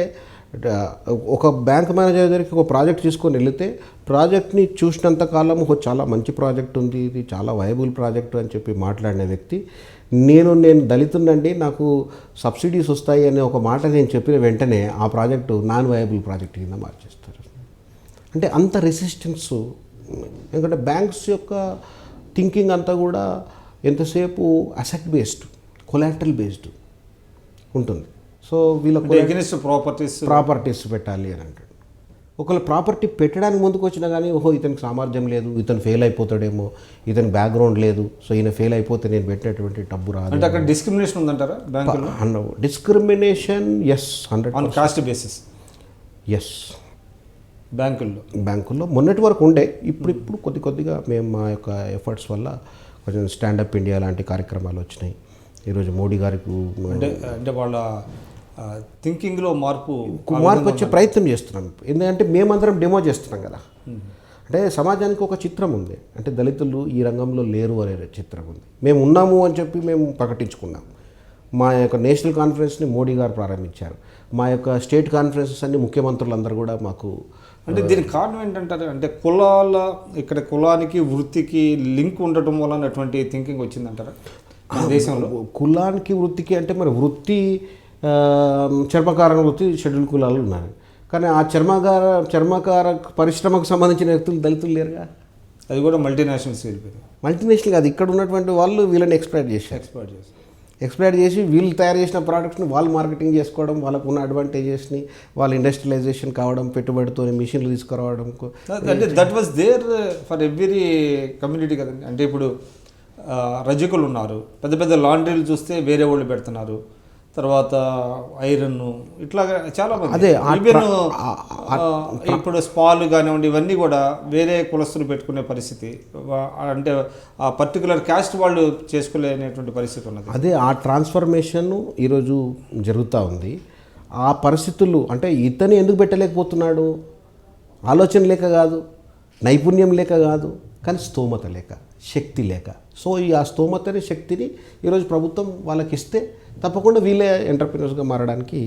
ఒక బ్యాంక్ మేనేజర్ దగ్గరికి ఒక ప్రాజెక్ట్ తీసుకొని వెళితే ప్రాజెక్ట్ని చూసినంత కాలం చాలా మంచి ప్రాజెక్ట్ ఉంది, ఇది చాలా వైబుల్ ప్రాజెక్ట్ అని చెప్పి మాట్లాడిన వ్యక్తి నేను దళితున్నండి, నాకు సబ్సిడీస్ వస్తాయి అనే ఒక మాట నేను చెప్పిన వెంటనే ఆ ప్రాజెక్టు నాన్ వైబుల్ ప్రాజెక్ట్ కింద మార్చేస్తారు. అంటే అంత రెసిస్టెన్స్. ఎందుకంటే బ్యాంక్స్ యొక్క థింకింగ్ అంతా కూడా ఎంతసేపు అసెట్ బేస్డ్, కొలాటరల్ బేస్డ్ ఉంటుంది. సో వీళ్ళకు ప్రాపర్టీస్ పెట్టాలి అని అంటాడు. ఒకవేళ ప్రాపర్టీ పెట్టడానికి ముందుకు వచ్చినా కానీ ఓహో ఇతనికి సామర్థ్యం లేదు, ఇతను ఫెయిల్ అయిపోతాడేమో, ఇతని బ్యాక్గ్రౌండ్ లేదు, సో ఈయన ఫెయిల్ అయిపోతే నేను పెట్టినటువంటి డబ్బు రాదు. అంటే అక్కడ డిస్క్రిమినేషన్ ఉందంటారా బ్యాంకులో? Discrimination yes, 100% caste basis yes. బ్యాంకుల్లో మొన్నటి వరకు ఉండే, ఇప్పుడు కొద్దిగా మేము మా యొక్క ఎఫర్ట్స్ వల్ల కొంచెం స్టాండప్ ఇండియా లాంటి కార్యక్రమాలు వచ్చినాయి. ఈరోజు మోడీ గారికి అంటే వాళ్ళ థింకింగ్లో మార్పు వచ్చే ప్రయత్నం చేస్తున్నాం. ఎందుకంటే మేమందరం డెమో చేస్తున్నాం కదా. అంటే సమాజానికి ఒక చిత్రం ఉంది, అంటే దళితులు ఈ రంగంలో లేరు అనే చిత్రం ఉంది. మేము ఉన్నాము అని చెప్పి మేము ప్రకటించుకున్నాం. మా యొక్క నేషనల్ కాన్ఫరెన్స్ని మోడీ గారు ప్రారంభించారు. మా యొక్క స్టేట్ కాన్ఫరెన్సెస్ అన్ని ముఖ్యమంత్రులందరూ కూడా మాకు. అంటే దీనికి కారణం ఏంటంటారు? అంటే ఇక్కడ కులానికి వృత్తికి లింక్ ఉండటం వలన అటువంటి థింకింగ్ వచ్చిందంటారా దేశంలో? కులానికి వృత్తికి అంటే మరి వృత్తి చర్మకార వృత్తి షెడ్యూల్ కులాలు ఉన్నాయి, కానీ ఆ చర్మకార పరిశ్రమకు సంబంధించిన వ్యక్తులు దళితులు లేరుగా. అది కూడా మల్టీనేషనల్స్ వెళ్ళిపోయింది. మల్టీనేషనల్ కాదు, ఇక్కడ ఉన్నటువంటి వాళ్ళు వీళ్ళని ఎక్స్ప్లాయిట్ చేసి వీళ్ళు తయారు చేసిన ప్రోడక్ట్స్ని వాళ్ళు మార్కెటింగ్ చేసుకోవడం, వాళ్ళకు ఉన్న అడ్వాంటేజెస్ని వాళ్ళు ఇండస్ట్రియలైజేషన్ కావడం, పెట్టుబడితో మిషన్లు తీసుకురావడం. అంటే that was there for every community కదండి. అంటే ఇప్పుడు రజకులు ఉన్నారు, పెద్ద పెద్ద లాండ్రీలు చూస్తే వేరే వాళ్ళు పెడుతున్నారు, తర్వాత ఐరన్ ఇట్లా చాలా మంది. ఈవెన్ ఇప్పుడు స్పాలు కానివ్వండి ఇవన్నీ కూడా వేరే కులస్తులు పెట్టుకునే పరిస్థితి, అంటే ఆ పర్టికులర్ క్యాస్ట్ వాళ్ళు చేసుకోలేనటువంటి పరిస్థితి ఉన్నది. అదే ఆ ట్రాన్స్ఫర్మేషన్ ఈరోజు జరుగుతూ ఉంది. ఆ పరిస్థితులు అంటే ఇతను ఎందుకు పెట్టలేకపోతున్నాడు? ఆలోచన లేక కాదు, నైపుణ్యం లేక కాదు, కానీ స్తోమత లేక, శక్తి లేక. సో ఆ స్తోమతని శక్తిని ఈరోజు ప్రభుత్వం వాళ్ళకి ఇస్తే తప్పకుండా వీళ్ళే ఎంటర్‌ప్రెన్యూర్స్గా మారడానికి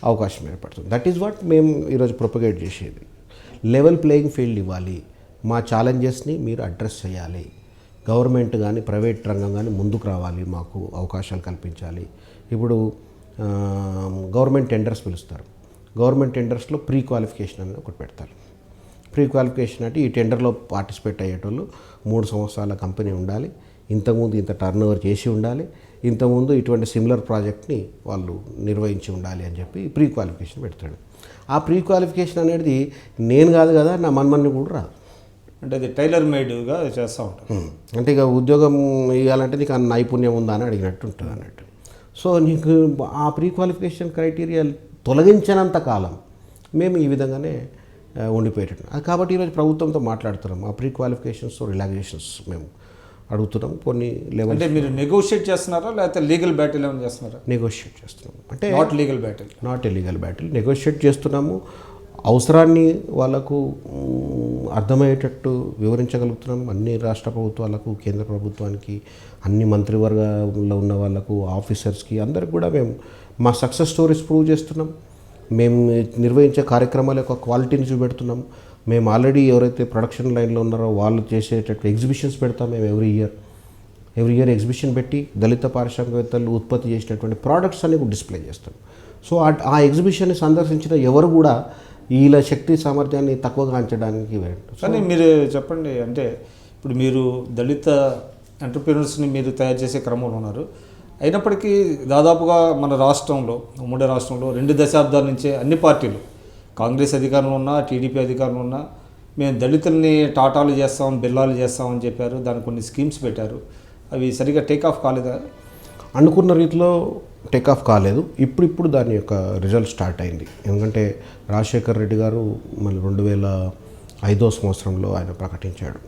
అవకాశం ఏర్పడుతుంది. దట్ ఈజ్ వాట్ మేము ఈరోజు ప్రొపగేట్ చేసేది. లెవెల్ ప్లేయింగ్ ఫీల్డ్ ఇవ్వాలి, మా ఛాలెంజెస్ని మీరు అడ్రస్ చేయాలి, గవర్నమెంట్ కానీ ప్రైవేట్ రంగం కానీ ముందుకు రావాలి, మాకు అవకాశాలు కల్పించాలి. ఇప్పుడు గవర్నమెంట్ టెండర్స్ పిలుస్తారు. గవర్నమెంట్ టెండర్స్లో ప్రీ క్వాలిఫికేషన్ అనేది ఒకటి పెడతారు. ప్రీ క్వాలిఫికేషన్ అంటే ఈ టెండర్లో పార్టిసిపేట్ అయ్యేటోళ్ళు 3 సంవత్సరాల కంపెనీ ఉండాలి, ఇంతకుముందు ఇంత టర్న్ ఓవర్ చేసి ఉండాలి, ఇంతకుముందు ఇటువంటి సిమిలర్ ప్రాజెక్ట్ని వాళ్ళు నిర్వహించి ఉండాలి అని చెప్పి ప్రీ క్వాలిఫికేషన్ పెడతాడు. ఆ ప్రీ క్వాలిఫికేషన్ అనేది నేను కాదు కదా, నా మన్మన్ని కూడా రాదు. అంటే అది టైలర్ మేడ్గా చేస్తూ ఉంటాను. అంటే ఇక ఉద్యోగం ఇవ్వాలంటే నీకు ఆ నైపుణ్యం ఉందా అని అడిగినట్టు ఉంటుంది అన్నట్టు. సో నీకు ఆ ప్రీ క్వాలిఫికేషన్ క్రైటీరియా తొలగించినంత కాలం మేము ఈ విధంగానే ఉండిపోయేటట్టు. అది కాబట్టి ఈరోజు ప్రభుత్వంతో మాట్లాడుతున్నాం. ఆ ప్రీ క్వాలిఫికేషన్స్ రిలాక్సేషన్స్ మేము అడుగుతున్నాం. కొన్ని లెవెల్ అంటే మీరు నెగోషియేట్ చేస్తున్నారా లేకపోతే లీగల్ బ్యాటిల్ ఏమైనా చేస్తున్నారా? నెగోషియేట్ చేస్తున్నాము. అంటే not a legal battle negotiate చేస్తున్నాము. అవసరాన్ని వాళ్ళకు అర్థమయ్యేటట్టు వివరించగలుగుతున్నాం అన్ని రాష్ట్ర ప్రభుత్వాలకు, కేంద్ర ప్రభుత్వానికి, అన్ని మంత్రివర్గంలో ఉన్న వాళ్ళకు, ఆఫీసర్స్కి, అందరికి కూడా మేము మా సక్సెస్ స్టోరీస్ ప్రూవ్ చేస్తున్నాం. మేము నిర్వహించే కార్యక్రమాల యొక్క క్వాలిటీని చూపెడుతున్నాం. మేము ఆల్రెడీ ఎవరైతే ప్రొడక్షన్ లైన్లో ఉన్నారో వాళ్ళు చేసేటట్టు ఎగ్జిబిషన్స్ పెడతాం. మేము ఎవ్రీ ఇయర్ ఎగ్జిబిషన్ పెట్టి దళిత పారిశ్రామికవేత్తలు ఉత్పత్తి చేసినటువంటి ప్రోడక్ట్స్ అన్ని డిస్ప్లే చేస్తాం. సో ఆ ఎగ్జిబిషన్ని సందర్శించిన ఎవరు కూడా వీళ్ళ శక్తి సామర్థ్యాన్ని తక్కువగా అంచడానికి కానీ మీరు చెప్పండి, అంటే ఇప్పుడు మీరు దళిత ఎంటర్ప్రీనర్స్ని మీరు తయారు చేసే క్రమంలో ఉన్నారు. అయినప్పటికీ దాదాపుగా మన రాష్ట్రంలో, ఉమ్మడి రాష్ట్రంలో 2 దశాబ్దాల నుంచే అన్ని పార్టీలు, కాంగ్రెస్ అధికారంలో ఉన్నా, టీడీపీ అధికారంలో ఉన్నా, మేము దళితుల్ని టాటాలు చేస్తాం, బిల్లాలు చేస్తామని చెప్పారు. దానికి కొన్ని స్కీమ్స్ పెట్టారు. అవి సరిగా టేక్ ఆఫ్ కాలేదా? అనుకున్న రీతిలో టేక్ ఆఫ్ కాలేదు. ఇప్పుడు దాని యొక్క రిజల్ట్ స్టార్ట్ అయింది. ఎందుకంటే రాజశేఖర్ రెడ్డి గారు మళ్ళీ 2005 సంవత్సరంలో ఆయన ప్రకటించాడు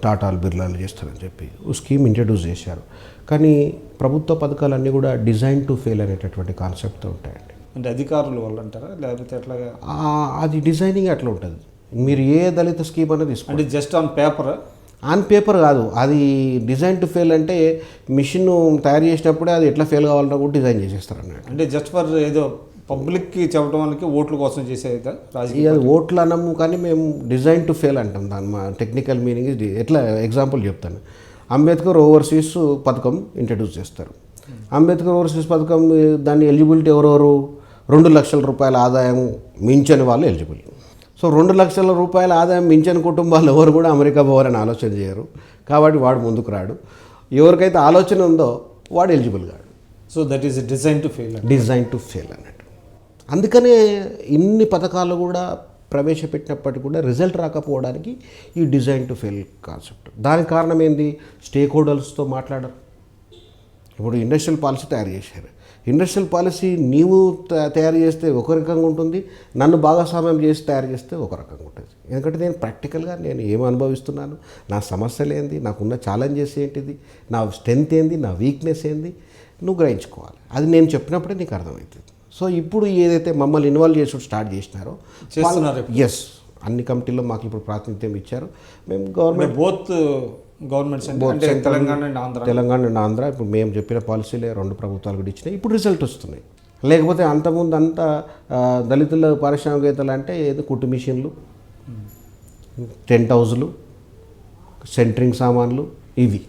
టాటాలు బిర్లాలు చేస్తారని చెప్పి స్కీమ్ ఇంట్రడ్యూస్ చేశారు. కానీ ప్రభుత్వ పథకాలన్నీ కూడా డిజైన్ టు ఫెయిల్ అనేటటువంటి కాన్సెప్ట్తో ఉంటాయండి. అంటే అధికారుల వల్ల అంటారా, లేకపోతే ఎట్లాగా? అది డిజైనింగ్ అట్లా ఉంటుంది. మీరు ఏ దళిత స్కీమ్ అనేది తీసుకోండి, అంటే జస్ట్ ఆన్ పేపర్ కాదు, అది డిజైన్ టు ఫెయిల్. అంటే మిషన్ తయారు చేసినప్పుడే అది ఎట్లా ఫెయిల్ కావాలన్నా కూడా డిజైన్ చేసేస్తారు అన్నట్టు. అంటే జస్ట్ ఫర్ ఏదో పబ్లిక్కి చెప్పడానికి, ఓట్ల కోసం చేసేది రాజకీయ ఓట్లు అనము, కానీ మేము డిజైన్ టు ఫెయిల్ అంటాం. దాని మా టెక్నికల్ మీనింగ్ ఎట్లా ఎగ్జాంపుల్ చెప్తాను. అంబేద్కర్ ఓవర్సీస్ పథకం ఇంట్రడ్యూస్ చేస్తారు. అంబేద్కర్ ఓవర్సీస్ పథకం దాన్ని ఎలిజిబిలిటీ ఎవరెవరు? 2 లక్షల రూపాయల ఆదాయం మించని వాళ్ళు ఎలిజిబుల్. సో 2 లక్షల రూపాయల ఆదాయం మించని కుటుంబాలు ఎవరు కూడా అమెరికా పోవాలని ఆలోచన చేయరు. కాబట్టి వాడు ముందుకు రాడు. ఎవరికైతే ఆలోచన ఉందో వాడు ఎలిజిబుల్ కాడు. So that is design to fail అన్నట్టు. అందుకనే ఇన్ని పథకాలు కూడా ప్రవేశపెట్టినప్పటికీ కూడా రిజల్ట్ రాకపోవడానికి ఈ డిజైన్ టు ఫెయిల్ కాన్సెప్ట్. దానికి కారణం ఏంది? స్టేక్ హోల్డర్స్తో మాట్లాడరు. ఇప్పుడు ఇండస్ట్రియల్ పాలసీ తయారు చేశారు. ఇండస్ట్రియల్ పాలసీ నీవు తయారు చేస్తే ఒక రకంగా ఉంటుంది, నన్ను భాగస్వామ్యం చేసి తయారు చేస్తే ఒక రకంగా ఉంటుంది. ఎందుకంటే నేను ప్రాక్టికల్గా నేను ఏమి అనుభవిస్తున్నాను, నా సమస్యలు ఏంది, నాకున్న ఛాలెంజెస్ ఏంటిది, నా స్ట్రెంత్ ఏంది, నా వీక్నెస్ ఏంది, నువ్వు గ్రహించుకోవాలి. అది నేను చెప్పినప్పుడే నీకు అర్థమవుతుంది. సో ఇప్పుడు ఏదైతే మమ్మల్ని ఇన్వాల్వ్ చేసి స్టార్ట్ చేసినారో ఎస్, అన్ని కమిటీల్లో మాకు ఇప్పుడు ప్రాతినిధ్యం ఇచ్చారు. మేము గవర్నమెంట్స్ తెలంగాణ అండ్ ఆంధ్ర ఇప్పుడు మేము చెప్పిన పాలసీలే 2 ప్రభుత్వాలు కూడా ఇచ్చినాయి. ఇప్పుడు రిజల్ట్ వస్తున్నాయి. లేకపోతే అంతకుముందు అంతా దళితుల పారిశ్రామికవేత్తలు అంటే ఏదో కుట్టు మిషన్లు, టెంట్ హౌజులు, సెంటరింగ్ సామాన్లు ఇవి.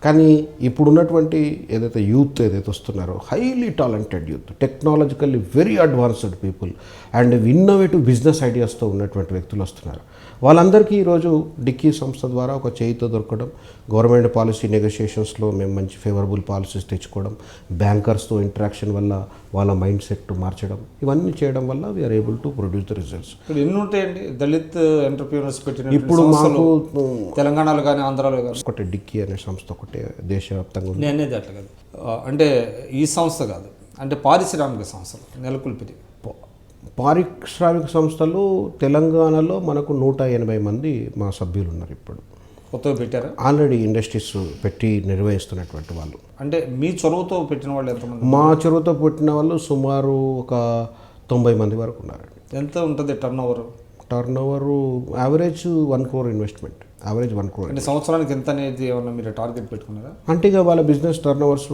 కానీ ఇప్పుడున్నటువంటి ఏదైతే యూత్ ఏదైతే వస్తున్నారో, highly talented youth, technologically very advanced people and innovative business ఐడియాస్తో ఉన్నటువంటి వ్యక్తులు వస్తున్నారు. వాళ్ళందరికీ ఈరోజు డిక్కీ సంస్థ ద్వారా ఒక చేయితో దొరకడం, గవర్నమెంట్ పాలసీ నెగోషియేషన్స్లో మేము మంచి ఫేవరబుల్ పాలసీస్ తెచ్చుకోవడం, బ్యాంకర్స్తో ఇంటరాక్షన్ వల్ల వాళ్ళ మైండ్ సెట్ మార్చడం, ఇవన్నీ చేయడం వల్ల we are able to produce the results. ఇప్పుడు ఎన్ని ఉంటాయండి దళిత్ ఎంటర్ప్రీనర్స్ పెట్టిన? ఇప్పుడు మాకు తెలంగాణలో కానీ ఆంధ్రాలో కానీ ఒకటి డిక్కీ అనే సంస్థ ఒకటే దేశవ్యాప్తంగా ఉంది. అనేది అట్లా కాదు, అంటే ఈ సంస్థ కాదు, అంటే పారిశ్రామిక సంస్థలు నెలకొల్పిది. పారిశ్రామిక సంస్థలు తెలంగాణలో మనకు 180 మంది మా సభ్యులు ఉన్నారు. ఇప్పుడు కొత్తగా పెట్టారా? ఆల్రెడీ ఇండస్ట్రీస్ పెట్టి నిర్వహిస్తున్నటువంటి వాళ్ళు. అంటే మీ చొరవతో పెట్టిన వాళ్ళు ఎంతమంది? మా చొరవతో పెట్టిన వాళ్ళు సుమారు ఒక 90 మంది వరకు ఉన్నారండి. ఎంత ఉంటుంది turn over? Average 1 crore investment, average 1 crore. అంటే సంవత్సరానికి ఎంత అనేది ఏమన్నా మీరు టార్గెట్ పెట్టుకున్నారా? అంటే ఇక వాళ్ళ బిజినెస్ టర్న్ ఓవర్స్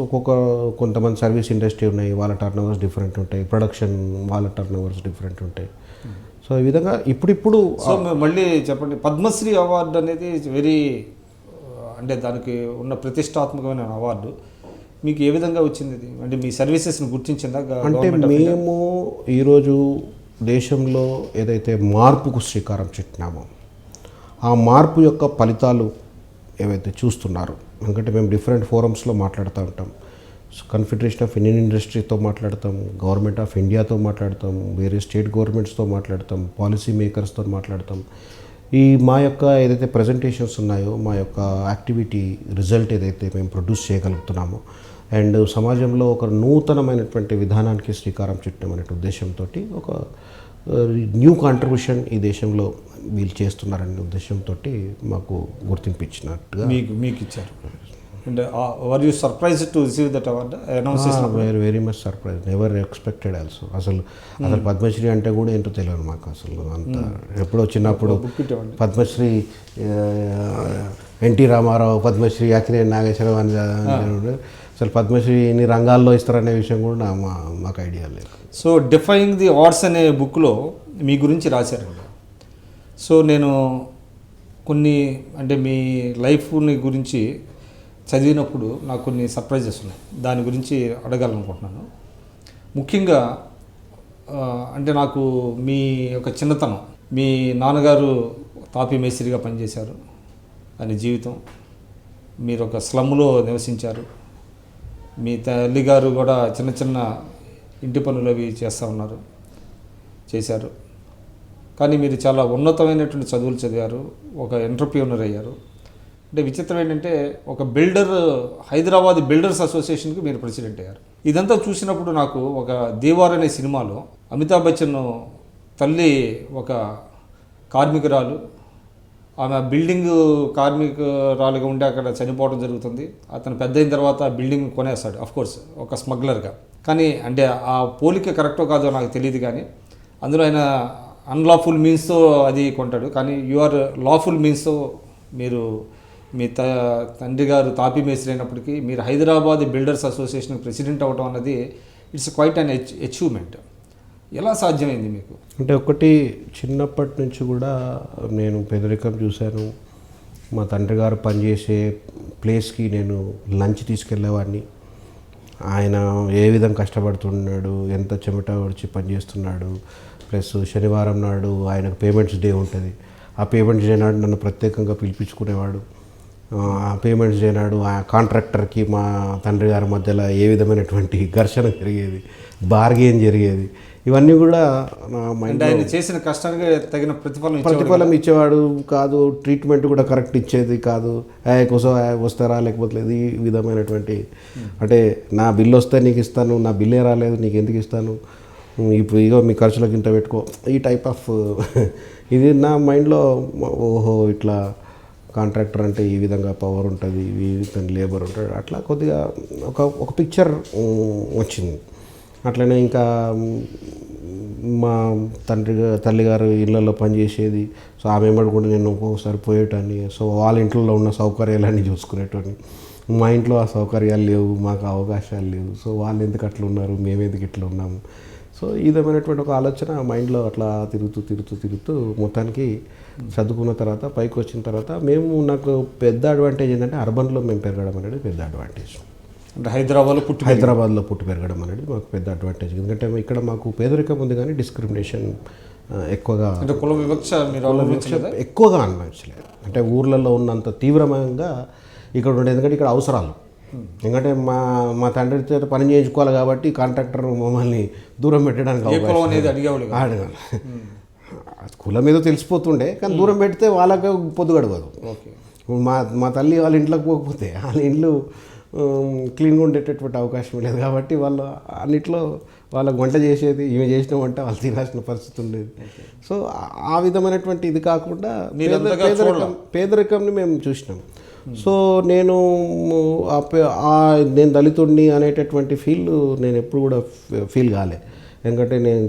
కొంతమంది సర్వీస్ ఇండస్ట్రీ ఉన్నాయి, వాళ్ళ టర్న్ ఓవర్స్ డిఫరెంట్ ఉంటాయి, ప్రొడక్షన్ వాళ్ళ టర్న్ ఓవర్స్ డిఫరెంట్ ఉంటాయి. సో ఈ విధంగా ఇప్పుడు సో మళ్ళీ చెప్పండి, పద్మశ్రీ అవార్డు అనేది వెరీ, అంటే దానికి ఉన్న ప్రతిష్టాత్మకమైన అవార్డు మీకు ఏ విధంగా వచ్చింది? ఇది అంటే మీ సర్వీసెస్ని గుర్తించిందా? అంటే మేము ఈరోజు దేశంలో ఏదైతే మార్పుకు శ్రీకారం చుట్టినామో ఆ మార్పు యొక్క ఫలితాలు ఏవైతే చూస్తున్నారు, ఎందుకంటే మేము డిఫరెంట్ ఫోరమ్స్లో మాట్లాడుతూ ఉంటాం. కన్ఫెడరేషన్ ఆఫ్ ఇండియన్ ఇండస్ట్రీతో మాట్లాడతాం, గవర్నమెంట్ ఆఫ్ ఇండియాతో మాట్లాడతాం, వేరే స్టేట్ గవర్నమెంట్స్తో మాట్లాడతాం, పాలసీ మేకర్స్తో మాట్లాడతాం. మా యొక్క ఏదైతే ప్రజెంటేషన్స్ ఉన్నాయో, మా యొక్క యాక్టివిటీ రిజల్ట్ ఏదైతే మేము ప్రొడ్యూస్ చేయగలుగుతున్నామో అండ్ సమాజంలో ఒక నూతనమైనటువంటి విధానానికి శ్రీకారం చుట్టమనే ఉద్దేశంతో ఒక న్యూ కాంట్రిబ్యూషన్ ఈ దేశంలో వీళ్ళు చేస్తున్నారనే ఉద్దేశంతో మాకు గుర్తింపు ఇచ్చినట్టుగా మీకు ఇచ్చారు. And were you surprise to receive that award announce చేసినప్పుడు? Very much surprise, never expected also. అసలు పద్మశ్రీ అంటే కూడా ఏంటో తెలియదు మాకు అసలు. అంత ఎప్పుడో చిన్నప్పుడు బుక్ ఇవ్వండి. పద్మశ్రీ ఎన్టీ రామారావు, పద్మశ్రీ అక్కినేని నాగేశ్వరరావు అని అసలు పద్మశ్రీని రంగాల్లో ఇస్తారనే విషయం కూడా మాకు ఐడియా లేదు. సో డిఫైయింగ్ ది అవార్డ్స్ అనే బుక్లో మీ గురించి రాశారండి. సో నేను కొన్ని అంటే మీ లైఫ్ని గురించి చదివినప్పుడు నాకు కొన్ని సర్ప్రైజెస్ ఉన్నాయి, దాని గురించి అడగాలనుకుంటున్నాను. ముఖ్యంగా అంటే నాకు మీ యొక్క చిన్నతనం, మీ నాన్నగారు తాపీ మేస్త్రిగా పనిచేశారు అని జీవితం, మీరు ఒక స్లమ్లో నివసించారు, మీ తల్లిగారు కూడా చిన్న చిన్న ఇంటి పనులు అవి చేశారు. కానీ మీరు చాలా ఉన్నతమైనటువంటి చదువులు చదివారు, ఒక ఎంటర్‌ప్రెన్యూర్ అయ్యారు. అంటే విచిత్రం ఏంటంటే ఒక బిల్డర్, హైదరాబాద్ బిల్డర్స్ అసోసియేషన్కి మీరు ప్రెసిడెంట్ అయ్యారు. ఇదంతా చూసినప్పుడు నాకు ఒక దీవార్ అనే సినిమాలో అమితాబ్ బచ్చన్ తల్లి ఒక కార్మికురాలు, ఆమె బిల్డింగ్ కార్మికురాలుగా ఉండి అక్కడ చనిపోవడం జరుగుతుంది. అతను పెద్ద అయిన తర్వాత బిల్డింగ్ కొనేస్తాడు, అఫ్కోర్స్ ఒక స్మగ్లర్గా. కానీ అంటే ఆ పోలిక కరెక్టో కాదో నాకు తెలియదు, కానీ అందులో ఆయన అన్లాఫుల్ మీన్స్తో అది కొంటాడు. కానీ యూఆర్ లాఫుల్ మీన్స్తో మీరు మీ తండ్రి గారు తాపీ మేస్త్రి అయినప్పటికీ మీరు హైదరాబాద్ బిల్డర్స్ అసోసియేషన్ ప్రెసిడెంట్ అవ్వడం అన్నది ఇట్స్ క్వైట్ అన్ అచీవ్మెంట్. ఎలా సాధ్యమైంది మీకు? అంటే ఒకటి, చిన్నప్పటి నుంచి కూడా నేను పేదరికం చూశాను. మా తండ్రి గారు పనిచేసే ప్లేస్కి నేను లంచ్ తీసుకెళ్ళేవాడిని. ఆయన ఏ విధంగా కష్టపడుతున్నాడు, ఎంత చెమట వచ్చి పనిచేస్తున్నాడు. ప్లస్ శనివారం నాడు ఆయనకు పేమెంట్స్ డే ఉంటుంది. ఆ పేమెంట్స్ డే నాడు నన్ను ప్రత్యేకంగా పిలిపించుకునేవాడు. ఆ పేమెంట్స్ డే నాడు ఆ కాంట్రాక్టర్కి మా తండ్రి గారి మధ్యలో ఏ విధమైనటువంటి ఘర్షణ జరిగేది, బార్గెన్ జరిగేది. ఇవన్నీ కూడా నా మైండ్, ఆయన చేసిన కష్టానికి తగిన ప్రతిఫలం ఇచ్చేవాడు కాదు. ట్రీట్మెంట్ కూడా కరెక్ట్ ఇచ్చేది కాదు. కోసం వస్తారా లేకపోతే లేదు, ఈ విధమైనటువంటి అంటే నా బిల్లు వస్తే నీకు ఇస్తాను, నా బిల్లే రాలేదు నీకు ఎందుకు ఇస్తాను, ఇప్పుడు ఇగో మీ ఖర్చులకు ఇంత పెట్టుకో, ఈ టైప్ ఆఫ్ ఇది నా మైండ్లో. ఓహో, ఇట్లా కాంట్రాక్టర్ అంటే ఈ విధంగా పవర్ ఉంటుంది, ఈ విధంగా లేబర్ ఉంటాడు, అట్లా కొద్దిగా ఒక పిక్చర్ వచ్చింది. అట్లనే ఇంకా మా తల్లిగారు ఇళ్ళల్లో పనిచేసేది. సో ఆమె వెంబడి కూడా నేను ఒక్కొక్కసారి పోయేటాన్ని. సో వాళ్ళ ఇంట్లో ఉన్న సౌకర్యాలన్నీ చూసుకునేటోని. మా ఇంట్లో ఆ సౌకర్యాలు లేవు, మాకు అవకాశాలు లేవు. సో వాళ్ళు ఎందుకు అట్లా ఉన్నారు, మేము ఎందుకు ఇట్లా ఉన్నాము. సో ఈ విధమైనటువంటి ఒక ఆలోచన మైండ్లో అట్లా తిరుగుతూ మొత్తానికి చదువుకున్న తర్వాత పైకి వచ్చిన తర్వాత నాకు పెద్ద అడ్వాంటేజ్ ఏంటంటే అర్బన్లో మేము పెరగడం అనేది పెద్ద అడ్వాంటేజ్. అంటే హైదరాబాద్లో పుట్టి పెరగడం అనేది మాకు పెద్ద అడ్వాంటేజ్. ఎందుకంటే ఇక్కడ మాకు పేదరికం ఉంది కానీ డిస్క్రిమినేషన్ ఎక్కువగా, అంటే కుల వివక్ష ఎక్కువగా అనిపించలేదు. అంటే ఊర్లలో ఉన్నంత తీవ్రంగా ఇక్కడ ఉండేది. ఎందుకంటే ఇక్కడ అవసరాలు, ఎందుకంటే మా తండ్రి చేత పని చేయించుకోవాలి కాబట్టి కాంట్రాక్టర్ మమ్మల్ని దూరం పెట్టడానికి అడగాలి. కులం మీద తెలిసిపోతుండే, కానీ దూరం పెడితే వాళ్ళకి పొద్దు గడవదు. మా తల్లి వాళ్ళ ఇంట్లోకి పోకపోతే వాళ్ళ ఇంట్లో క్లీన్గా ఉండేటటువంటి అవకాశం లేదు. కాబట్టి వాళ్ళు అన్నిట్లో వాళ్ళకు వంట చేసేది, ఈమె చేసిన వంట వాళ్ళు తినాల్సిన పరిస్థితి ఉండేది. సో ఆ విధమైనటువంటి ఇది కాకుండా పేదరికంని మేము చూసినాం. సో నేను దళితుడిని అనేటటువంటి నేను ఎప్పుడు కూడా ఫీల్ కాలే. ఎందుకంటే నేను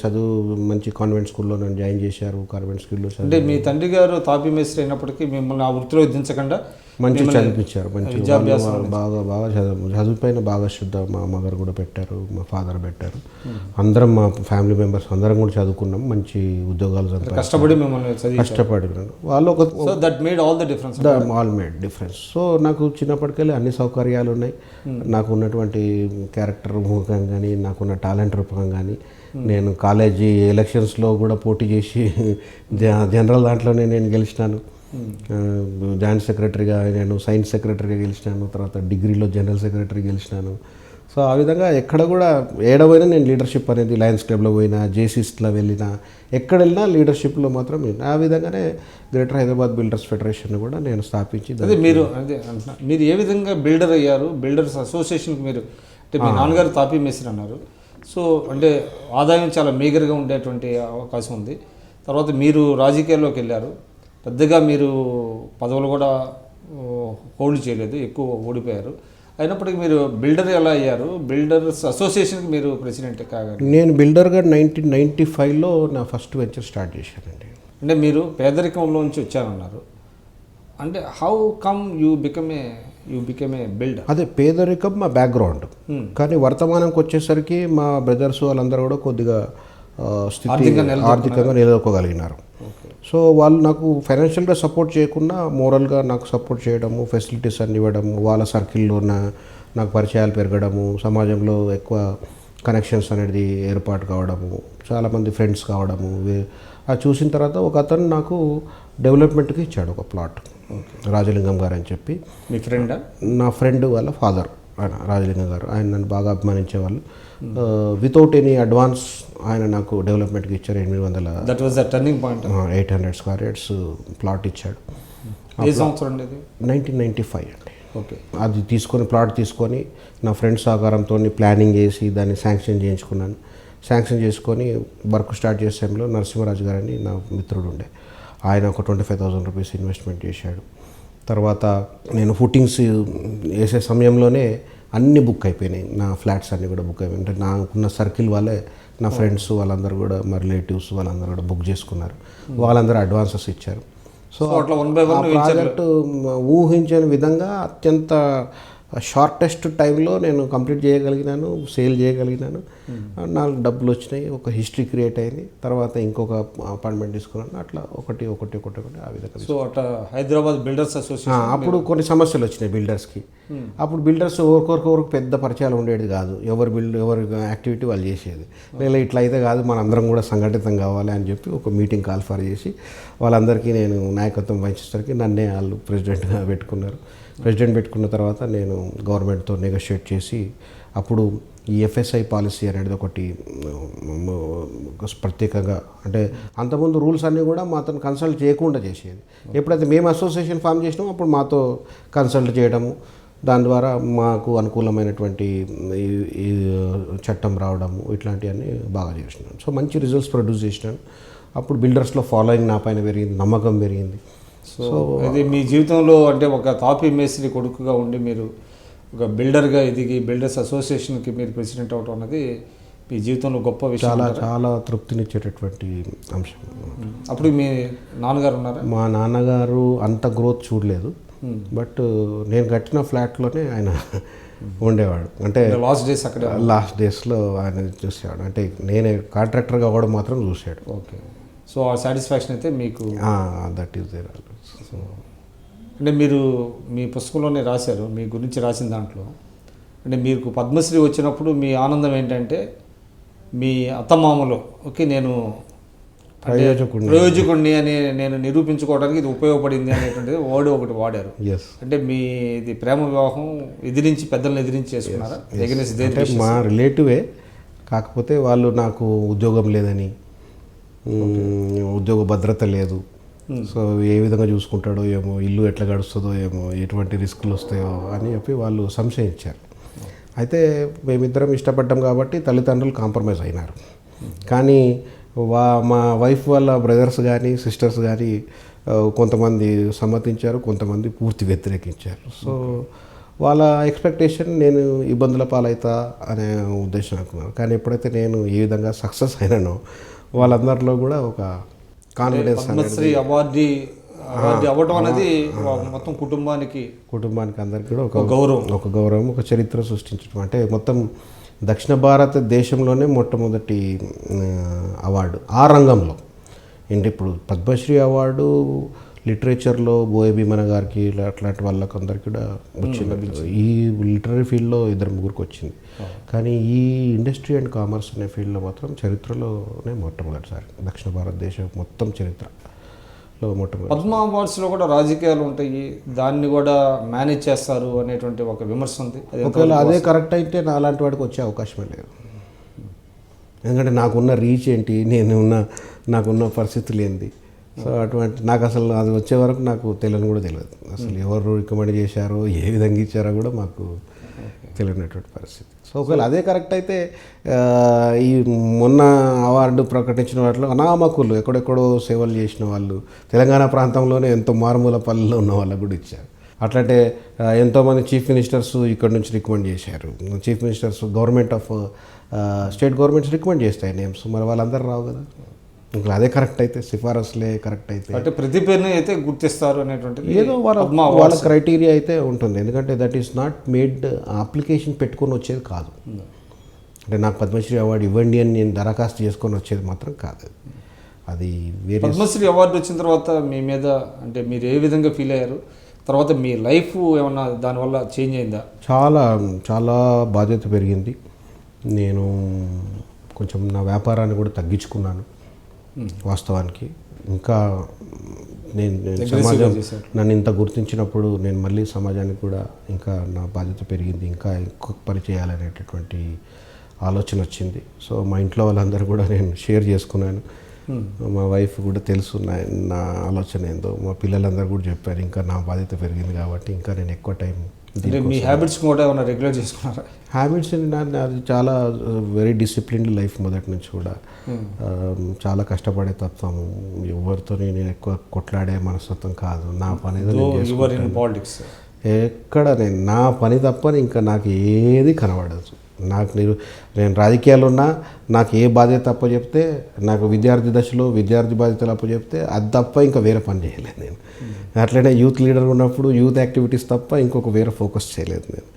చదువు మంచి కాన్వెంట్ స్కూల్లో నన్ను జాయిన్ చేశారు. కాన్వెంట్ స్కూల్లో అంటే మీ తండ్రి గారు తాపీ మేస్త్రి అయినప్పటికీ మిమ్మల్ని ఆ వృత్తిలో దించకుండా మంచి చదివించారు. మంచి బాగా చదువు పైన బాగా శ్రద్ధ మా మదర్ కూడా పెట్టారు, మా ఫాదర్ పెట్టారు. అందరం మా ఫ్యామిలీ మెంబర్స్ అందరం కూడా చదువుకున్నాం, మంచి ఉద్యోగాలు కష్టపడి వాళ్ళు that made all the difference. All made difference. So నాకు చిన్నప్పటికెళ్ళి అన్ని సౌకర్యాలు ఉన్నాయి. నాకు ఉన్నటువంటి క్యారెక్టర్ రూపకం కానీ, నాకున్న టాలెంట్ రూపకం కానీ, నేను కాలేజీ ఎలక్షన్స్లో కూడా పోటీ చేసి జనరల్ దాంట్లోనే నేను గెలిచినాను. జాయింట్ సెక్రటరీగా నేను సైన్స్ సెక్రటరీగా గెలిచినాను. తర్వాత డిగ్రీలో జనరల్ సెక్రటరీ గెలిచినాను. సో ఆ విధంగా ఎక్కడ కూడా ఏడవైనా నేను లీడర్షిప్ అనేది లయన్స్ క్లబ్లో పోయినా, జేసీస్లో వెళ్ళినా, ఎక్కడ వెళ్ళినా లీడర్షిప్లో మాత్రం ఆ విధంగానే గ్రేటర్ హైదరాబాద్ బిల్డర్స్ ఫెడరేషన్ కూడా నేను స్థాపించి. అదే మీరు ఏ విధంగా బిల్డర్ అయ్యారు? బిల్డర్స్ అసోసియేషన్కి మీరు అంటే మీ నాన్నగారు తాపీ మేస్త్రి అన్నారు. సో అంటే ఆదాయం చాలా మీగర్గా ఉండేటువంటి అవకాశం ఉంది. తర్వాత మీరు రాజకీయాల్లోకి వెళ్ళారు. పెద్దగా మీరు పదవులు కూడా హోల్డ్ చేయలేదు, ఎక్కువ ఓడిపోయారు. అయినప్పటికీ మీరు బిల్డర్ ఎలా అయ్యారు? బిల్డర్స్ అసోసియేషన్కి మీరు ప్రెసిడెంట్ కాగారు. నేను బిల్డర్గా 1995లో నా ఫస్ట్ వెంచర్ స్టార్ట్ చేశానండి. అంటే మీరు పేదరికంలోంచి వచ్చారన్నారు. అంటే how come you become a builder? అదే పేదరికం మా బ్యాక్గ్రౌండ్, కానీ వర్తమానంకి వచ్చేసరికి మా బ్రదర్స్ వాళ్ళందరూ కూడా కొద్దిగా ఆర్థికంగా నిలదొక్కగలిగినారు. సో వాళ్ళు నాకు ఫైనాన్షియల్గా సపోర్ట్ చేయకుండా మోరల్గా నాకు సపోర్ట్ చేయడము, ఫెసిలిటీస్ అన్ని ఇవ్వడము, వాళ్ళ సర్కిల్లో నాకు పరిచయాలు పెరగడము, సమాజంలో ఎక్కువ కనెక్షన్స్ అనేది ఏర్పాటు కావడము, చాలామంది ఫ్రెండ్స్ కావడము. అది చూసిన తర్వాత ఒక అతను నాకు డెవలప్మెంట్కి ఇచ్చాడు ఒక ప్లాట్, రాజలింగం గారు అని చెప్పి. మీ ఫ్రెండా? నా ఫ్రెండ్ వాళ్ళ ఫాదర్ ఆయన రాజలింగం గారు. ఆయన నన్ను బాగా అభిమానించేవాళ్ళు. వితౌట్ ఎనీ అడ్వాన్స్ ఆయన నాకు డెవలప్మెంట్కి ఇచ్చారు. 800 that was the turning point. 800 square yards plot ఇచ్చాడు. ఏ సంవత్సరం అండి ఇది? 1995 అండి. ఓకే. అది ప్లాట్ తీసుకొని నా ఫ్రెండ్స్ సహకారంతో ప్లానింగ్ చేసి దాన్ని శాంక్షన్ చేయించుకున్నాను. శాంక్షన్ చేసుకొని వర్క్ స్టార్ట్ చేసే టైంలో నరసింహరాజు గారని నా మిత్రుడు ఉండే, ఆయన ఒక 25,000 రూపీస్ ఇన్వెస్ట్మెంట్ చేశాడు. తర్వాత నేను ఫుటింగ్స్ వేసే సమయంలోనే అన్నీ బుక్ అయిపోయినాయి, నా ఫ్లాట్స్ అన్నీ కూడా బుక్ అయిపోయినాయి. అంటే నాకున్న సర్కిల్ వాళ్ళే, నా ఫ్రెండ్స్ వాళ్ళందరూ కూడా, మా రిలేటివ్స్ వాళ్ళందరూ కూడా బుక్ చేసుకున్నారు. వాళ్ళందరూ అడ్వాన్సెస్ ఇచ్చారు. సో ఆ ప్రాజెక్టు ఊహించని విధంగా అత్యంత షార్టెస్ట్ టైంలో నేను కంప్లీట్ చేయగలిగినాను, సేల్ చేయగలిగినాను. నాకు డబ్బులు వచ్చినాయి, ఒక హిస్టరీ క్రియేట్ అయింది. తర్వాత ఇంకొక అపార్ట్మెంట్ తీసుకున్నాను. అట్లా ఒకటి ఆ విధంగా. సో అట్లా హైదరాబాద్ బిల్డర్స్ అసోసియేషన్ అప్పుడు కొన్ని సమస్యలు వచ్చినాయి బిల్డర్స్కి. అప్పుడు బిల్డర్స్ ఒకరికొకరికి పెద్ద పరిచయాలు ఉండేది కాదు. ఎవరి యాక్టివిటీ వాళ్ళు చేసేది. లేదా ఇట్లా అయితే కాదు, మనందరం కూడా సంఘటితం కావాలి అని చెప్పి ఒక మీటింగ్ కాల్ఫర్ చేసి వాళ్ళందరికీ నేను నాయకత్వం వహించేసరికి నన్నే వాళ్ళు ప్రెసిడెంట్గా పెట్టుకున్నారు. ప్రెసిడెంట్ పెట్టుకున్న తర్వాత నేను గవర్నమెంట్తో నెగోషియేట్ చేసి అప్పుడు ఈ ఎఫ్ఎస్ఐ పాలసీ అనేది ఒకటి ప్రత్యేకంగా, అంటే అంతకుముందు రూల్స్ అన్నీ కూడా మాతో కన్సల్ట్ చేయకుండా చేసేది. ఎప్పుడైతే మేము అసోసియేషన్ ఫామ్ చేసినామో అప్పుడు మాతో కన్సల్ట్ చేయడము, దాని ద్వారా మాకు అనుకూలమైనటువంటి ఈ చట్టం రావడము, ఇట్లాంటివన్నీ బాగా చేసినాను. సో మంచి రిజల్ట్స్ ప్రొడ్యూస్ చేసినాను. అప్పుడు బిల్డర్స్లో ఫాలోయింగ్ నా పైన పెరిగింది, నమ్మకం పెరిగింది. సో ఇది మీ జీవితంలో అంటే ఒక తాపీ మేస్త్రి కొడుకుగా ఉండి మీరు ఒక బిల్డర్గా ఎదిగి బిల్డర్స్ అసోసియేషన్కి మీరు ప్రెసిడెంట్ అవడం అనేది మీ జీవితంలో గొప్ప విషయం. చాలా చాలా తృప్తినిచ్చేటటువంటి అంశం. అప్పుడు మీ నాన్నగారు ఉన్నారా? మా నాన్నగారు అంత గ్రోత్ చూడలేదు, బట్ నేను కట్టిన ఫ్లాట్లోనే ఆయన ఉండేవాడు. అంటే లాస్ట్ డేస్లో ఆయన చూసేవాడు. అంటే నేనే కాంట్రాక్టర్గా అవ్వడం మాత్రం చూశాడు. ఓకే. సో ఆ సాటిస్ఫాక్షన్ అయితే మీకు దట్ ఈస్ దేర్. సో అంటే మీరు మీ పుస్తకంలోనే రాశారు, మీ గురించి రాసిన దాంట్లో అంటే మీకు పద్మశ్రీ వచ్చినప్పుడు మీ ఆనందం ఏంటంటే మీ అత్తమామలు ఓకే నేను ప్రయోజకుడిని అని నేను నిరూపించుకోవడానికి ఇది ఉపయోగపడింది అనేటువంటిది వర్డ్ ఒకటి వాడారు. అంటే మీ ఇది ప్రేమ వివాహం పెద్దలను ఎదిరించి చేసుకున్నారా? అంటే మా రిలేటివే, కాకపోతే వాళ్ళు నాకు ఉద్యోగం లేదని, ఉద్యోగ భద్రత లేదు, సో ఏ విధంగా చూసుకుంటాడో ఏమో, ఇల్లు ఎట్లా గడుస్తుందో ఏమో, ఎటువంటి రిస్కులు వస్తాయో అని చెప్పి వాళ్ళు సంశయించారు. అయితే మేమిద్దరం ఇష్టపడ్డాం కాబట్టి తల్లిదండ్రులు కాంప్రమైజ్ అయినారు. కానీ మా వైఫ్ వాళ్ళ బ్రదర్స్ కానీ సిస్టర్స్ కానీ కొంతమంది సమ్మతించారు, కొంతమంది పూర్తి వ్యతిరేకించారు. సో వాళ్ళ ఎక్స్పెక్టేషన్ నేను ఇబ్బందుల పాలవుతా అనే ఉద్దేశం అనుకున్నాను. కానీ ఎప్పుడైతే నేను ఈ విధంగా సక్సెస్ అయినానో వాళ్ళందరిలో కూడా ఒక కాన్ఫిడెన్స్ పద్మశ్రీ అవార్డు అవ్వడం అనేది మొత్తం కుటుంబానికి అందరికీ కూడా ఒక గౌరవం, ఒక చరిత్ర సృష్టించడం. అంటే మొత్తం దక్షిణ భారతదేశంలోనే మొట్టమొదటి అవార్డు ఆ రంగంలో. ఏంటి ఇప్పుడు పద్మశ్రీ అవార్డు లిటరేచర్లో బోయ భీమన గారికి అట్లాంటి వాళ్ళకి అందరికీ కూడా వచ్చింది. ఈ లిటరీ ఫీల్డ్లో 2-3 వచ్చింది. కానీ ఈ ఇండస్ట్రీ అండ్ కామర్స్ అనే ఫీల్డ్లో మాత్రం చరిత్రలోనే మొట్టమొదటిసారి దక్షిణ భారతదేశం మొత్తం చరిత్రలో మొట్టమొదటి. పద్మ అవార్డ్స్లో కూడా రాజకీయాలు ఉంటాయి, దాన్ని కూడా మేనేజ్ చేస్తారు అనేటువంటి ఒక విమర్శ ఉంది. ఒకవేళ అదే కరెక్ట్ అయితే నా అలాంటి వాడికి వచ్చే అవకాశమే లేదు. ఎందుకంటే నాకున్న రీచ్ ఏంటి, నాకున్న పరిస్థితులు ఏంటి. సో అటువంటి నాకు అసలు అది వచ్చే వరకు నాకు తెలియని కూడా తెలియదు. అసలు ఎవరు రికమెండ్ చేశారో, ఏ విధంగా ఇచ్చారో కూడా మాకు తెలియనటువంటి పరిస్థితి. సో ఒకవేళ అదే కరెక్ట్ అయితే ఈ మొన్న అవార్డు ప్రకటించిన వాటిలో అనామకులు ఎక్కడెక్కడో సేవలు చేసిన వాళ్ళు, తెలంగాణ ప్రాంతంలోనే ఎంతో మారుమూల పల్లెల్లో ఉన్న వాళ్ళకు కూడా ఇచ్చారు. అట్లాంటే ఎంతోమంది చీఫ్ మినిస్టర్స్ ఇక్కడ నుంచి రికమెండ్ చేశారు. Chief ministers government of state governments recommend చేస్తాయి నేమ్స్, మరి వాళ్ళందరూ రావు కదా. ఇంకా అదే కరెక్ట్ అయితే, సిఫారసులే కరెక్ట్ అయితే, అంటే ప్రతి పేరుని అయితే గుర్తిస్తారు అనేటువంటిది ఏదో వాళ్ళ క్రైటీరియా అయితే ఉంటుంది. ఎందుకంటే that is not made application పెట్టుకొని వచ్చేది కాదు. అంటే నాకు పద్మశ్రీ అవార్డు ఇవ్వండి అని నేను దరఖాస్తు చేసుకొని వచ్చేది మాత్రం కాదు. అది వేరే. పద్మశ్రీ అవార్డు వచ్చిన తర్వాత మీ మీద అంటే మీరు ఏ విధంగా ఫీల్ అయ్యారు? తర్వాత మీ లైఫ్ ఏమన్నా దానివల్ల చేంజ్ అయిందా? చాలా చాలా బాధ్యత పెరిగింది. నేను కొంచెం నా వ్యాపారాన్ని కూడా తగ్గించుకున్నాను వాస్తవానికి. ఇంకా నేను సమాజం నన్ను ఇంత గుర్తించినప్పుడు నేను మళ్ళీ సమాజానికి కూడా ఇంకా నా బాధ్యత పెరిగింది, ఇంకా ఎక్కువ పని చేయాలనేటటువంటి ఆలోచన వచ్చింది. సో మా ఇంట్లో వాళ్ళందరూ కూడా నేను షేర్ చేసుకున్నాను. మా వైఫ్ కూడా తెలుసు నా ఆలోచన ఏందో. మా పిల్లలందరూ కూడా చెప్పారు ఇంకా నా బాధ్యత పెరిగింది కాబట్టి ఇంకా నేను ఎక్కువ టైం. మీ హ్యాబిట్స్ కూడా ఏమైనా రెగ్యులేట్ చేసుకున్నారా? హ్యాబిట్స్ అది చాలా వెరీ డిసిప్లిన్డ్ లైఫ్ మొదటి నుంచి కూడా. చాలా కష్టపడే తత్వము, ఎవరితో నేను ఎక్కువ కొట్లాడే మనస్తత్వం కాదు. నా పని పాలిటిక్స్ ఎక్కడ నా పని తప్ప ఇంకా నాకు ఏది కనబడదు. నాకు నేను రాజకీయాలు ఉన్నా నాకు ఏ బాధ్యత తప్ప చెప్తే, నాకు విద్యార్థి దశలో విద్యార్థి బాధ్యతలు అప్పు చెప్తే అది తప్ప ఇంకా వేరే పని చేయలేదు నేను. అట్లనే యూత్ లీడర్ ఉన్నప్పుడు యూత్ యాక్టివిటీస్ తప్ప ఇంకొక వేరే ఫోకస్ చేయలేదు నేను.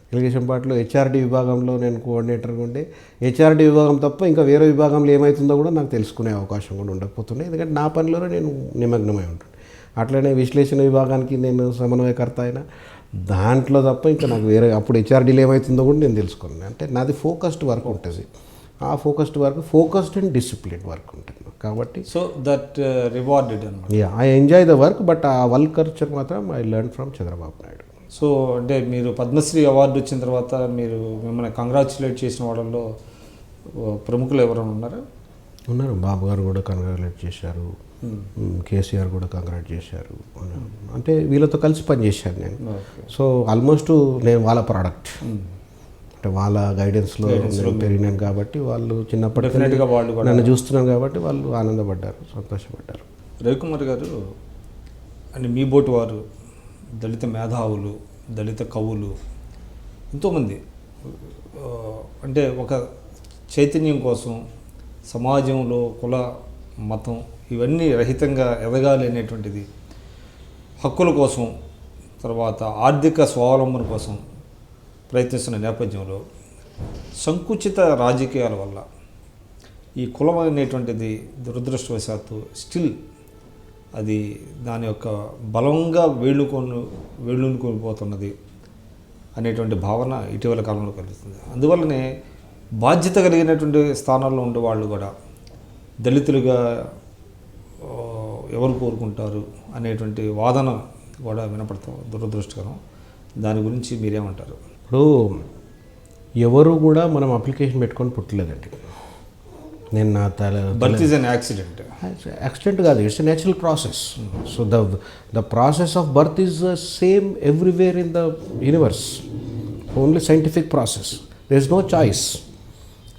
తెలుగుదేశం పార్టీలో హెచ్ఆర్డీ విభాగంలో నేను కోఆర్డినేటర్గా ఉండే, హెచ్ఆర్డీ విభాగం తప్ప ఇంకా వేరే విభాగంలో ఏమవుతుందో కూడా నాకు తెలుసుకునే అవకాశం కూడా ఉండకపోతుండే. ఎందుకంటే నా పనిలోనే నేను నిమగ్నమై ఉంటాను. అట్లనే విశ్లేషణ విభాగానికి నేను సమన్వయకర్త అయినా, దాంట్లో తప్ప ఇంకా నాకు వేరే అప్పుడు హెచ్ఆర్డీలో ఏమవుతుందో కూడా నేను తెలుసుకున్నాను. అంటే నాది ఫోకస్డ్ వర్క్ ఉంటుంది. ఆ ఫోకస్డ్ అండ్ డిసిప్లిన్ వర్క్ ఉంటుంది కాబట్టి. సో దట్ రివార్డెడ్ అనమాట. I enjoy the work, but ఆ వర్క్ కల్చర్ మాత్రం I learn from Chandrababu Naidu. So అంటే మీరు పద్మశ్రీ అవార్డు వచ్చిన తర్వాత మీరు మిమ్మల్ని కంగ్రాచులేట్ చేసిన వాళ్ళలో ప్రముఖులు ఎవరైనా ఉన్నారా? ఉన్నారు. బాబు గారు కూడా కంగ్రాచులేట్ చేశారు, కేసీఆర్ కూడా కంగ్రాట్ చేశారు. అంటే వీళ్ళతో కలిసి పనిచేశాను నేను. సో ఆల్మోస్ట్ నేను వాళ్ళ ప్రోడక్ట్, అంటే వాళ్ళ గైడెన్స్లో నేను పెరిగినాను కాబట్టి వాళ్ళు చిన్నప్పటి నన్ను చూస్తున్నాను కాబట్టి వాళ్ళు ఆనందపడ్డారు, సంతోషపడ్డారు. రవికుమార్ గారు అంటే మీ బోటి వారు దళిత మేధావులు, దళిత కవులు ఎంతోమంది అంటే ఒక చైతన్యం కోసం సమాజంలో కుల మతం ఇవన్నీ రహితంగా ఎదగాలి అనేటువంటిది, హక్కుల కోసం, తర్వాత ఆర్థిక స్వావలంబన కోసం ప్రయత్నిస్తున్న నేపథ్యంలో సంకుచిత రాజకీయాల వల్ల ఈ కులం అనేటువంటిది దురదృష్టవశాత్తు స్టిల్ అది దాని యొక్క బలంగా వేళ్ళుకొని పోతున్నది అనేటువంటి భావన ఇటీవల కాలంలో కలుగుతుంది. అందువల్లనే బాధ్యత కలిగినటువంటి స్థానాల్లో ఉండే వాళ్ళు కూడా దళితులుగా ఎవరు కోరుకుంటారు అనేటువంటి వాదన కూడా వినపడతాం, దురదృష్టకరం. దాని గురించి మీరేమంటారు? ఇప్పుడు ఎవరు కూడా మనం అప్లికేషన్ పెట్టుకొని పుట్టలేదండి. నేను నా బర్త్ ఈజ్ అన్ యాక్సిడెంట్ కాదు, it's a natural process. So the process of birth is same everywhere in the universe, only scientific process. There is no choice.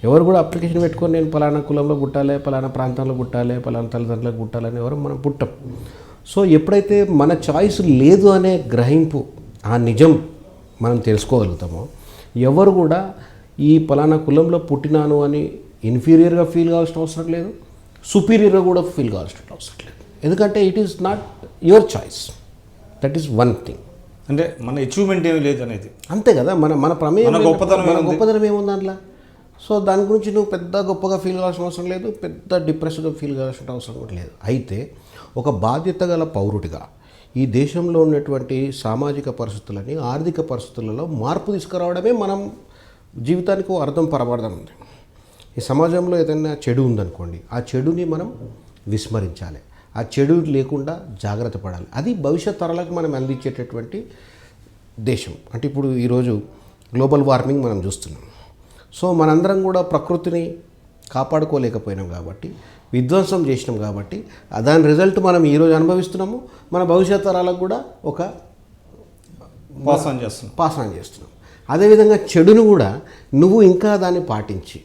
ఎవరు కూడా అప్లికేషన్ పెట్టుకొని నేను పలానా కులంలో పుట్టాలి, పలానా ప్రాంతంలో పుట్టాలి, పలానా తల్లిదండ్రులకు పుట్టాలని ఎవరు మనం పుట్టాం. సో ఎప్పుడైతే మన చాయిస్ లేదు అనే గ్రహింపు, ఆ నిజం మనం తెలుసుకోగలుగుతామో, ఎవరు కూడా ఈ పలానా కులంలో పుట్టినాను అని ఇన్ఫీరియర్గా ఫీల్ కావాల్సిన అవసరం లేదు, సుపీరియర్గా కూడా ఫీల్ కావాల్సిన అవసరం లేదు. ఎందుకంటే it is not your choice. That is one thing. అంటే మన అచీవ్మెంట్ ఏమీ లేదు అనేది అంతే కదా. మన ప్రమేయం, మన గొప్పతనం ఏముంది అందులో. సో దాని గురించి నువ్వు పెద్ద గొప్పగా ఫీల్ కావాల్సిన అవసరం లేదు, పెద్ద డిప్రెస్డ్గా ఫీల్ కావాల్సిన అవసరం కూడా లేదు. అయితే ఒక బాధ్యత గల పౌరుడిగా ఈ దేశంలో ఉన్నటువంటి సామాజిక పరిస్థితులని, ఆర్థిక పరిస్థితులలో మార్పు తీసుకురావడమే మనం జీవితానికి అర్థం పరమార్థం ఉంది. ఈ సమాజంలో ఏదైనా చెడు ఉందనుకోండి, ఆ చెడుని మనం విస్మరించాలి, ఆ చెడు లేకుండా జాగ్రత్త పడాలి. అది భవిష్యత్ తరాలకు మనం అందించేటటువంటి దేశం. అంటే ఇప్పుడు ఈరోజు గ్లోబల్ వార్మింగ్ మనం చూస్తున్నాం. సో మనందరం కూడా ప్రకృతిని కాపాడుకోలేకపోయినాం కాబట్టి, విధ్వంసం చేసినాం కాబట్టి, దాని రిజల్ట్ మనం ఈరోజు అనుభవిస్తున్నాము. మన భవిష్యత్ తరాలకు కూడా ఒక పాస్ ఆన్ చేస్తున్నాం. అదేవిధంగా చెడును కూడా నువ్వు ఇంకా దాన్ని పాటించి,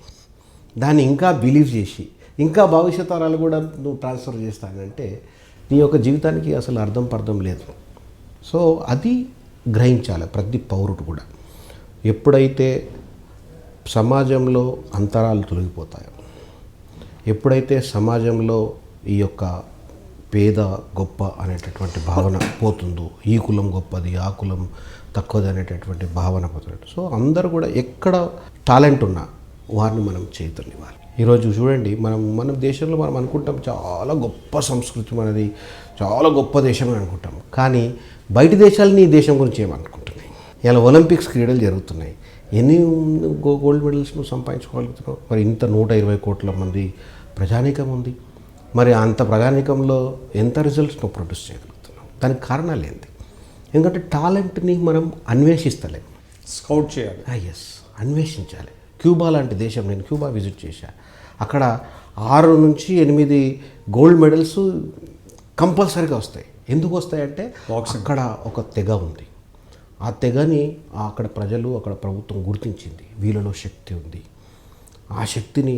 దాన్ని ఇంకా బిలీవ్ చేసి, ఇంకా భవిష్యత్ తరాలు కూడా నువ్వు ట్రాన్స్ఫర్ చేస్తానంటే నీ యొక్క జీవితానికి అసలు అర్థం పర్థం లేదు. సో అది గ్రహించాలి ప్రతి పౌరుడు కూడా. ఎప్పుడైతే సమాజంలో అంతరాలు తొలగిపోతాయో, ఎప్పుడైతే సమాజంలో ఈ యొక్క పేద గొప్ప అనేటటువంటి భావన పోతుందో, ఈ కులం గొప్పది ఆ కులం తక్కువది అనేటటువంటి భావన పోతుంది. సో అందరూ కూడా ఎక్కడ టాలెంట్ ఉన్నా వారిని మనం చైతన్యవ్వాలి. ఈరోజు చూడండి, మన దేశంలో మనం అనుకుంటాం చాలా గొప్ప సంస్కృతి మనది, చాలా గొప్ప దేశం అని అనుకుంటాం. కానీ బయట దేశాలని ఈ దేశం గురించి ఏమనుకుంటున్నాయి? ఇలా ఒలింపిక్స్ క్రీడలు జరుగుతున్నాయి, ఎన్ని గోల్డ్ మెడల్స్ నువ్వు సంపాదించుకోగలుగుతున్నావు? మరి ఇంత 120 కోట్ల మంది ప్రజానీకం ఉంది, మరి అంత ప్రజానీకంలో ఎంత రిజల్ట్స్ నువ్వు ప్రొడ్యూస్ చేయగలుగుతున్నావు? దానికి కారణాలు ఏంటి? ఎందుకంటే టాలెంట్ని మనం అన్వేషిస్తలేము, స్కౌట్ చేయాలి. ఎస్, అన్వేషించాలి. క్యూబా లాంటి దేశం, నేను క్యూబా విజిట్ చేశా. అక్కడ 6 నుంచి 8 గోల్డ్ మెడల్స్ కంపల్సరీగా వస్తాయి. ఎందుకు వస్తాయంటే అక్కడ ఒక తెగ ఉంది. ఆ తెగని అక్కడ ప్రజలు, అక్కడ ప్రభుత్వం గుర్తించింది, వీళ్ళలో శక్తి ఉంది, ఆ శక్తిని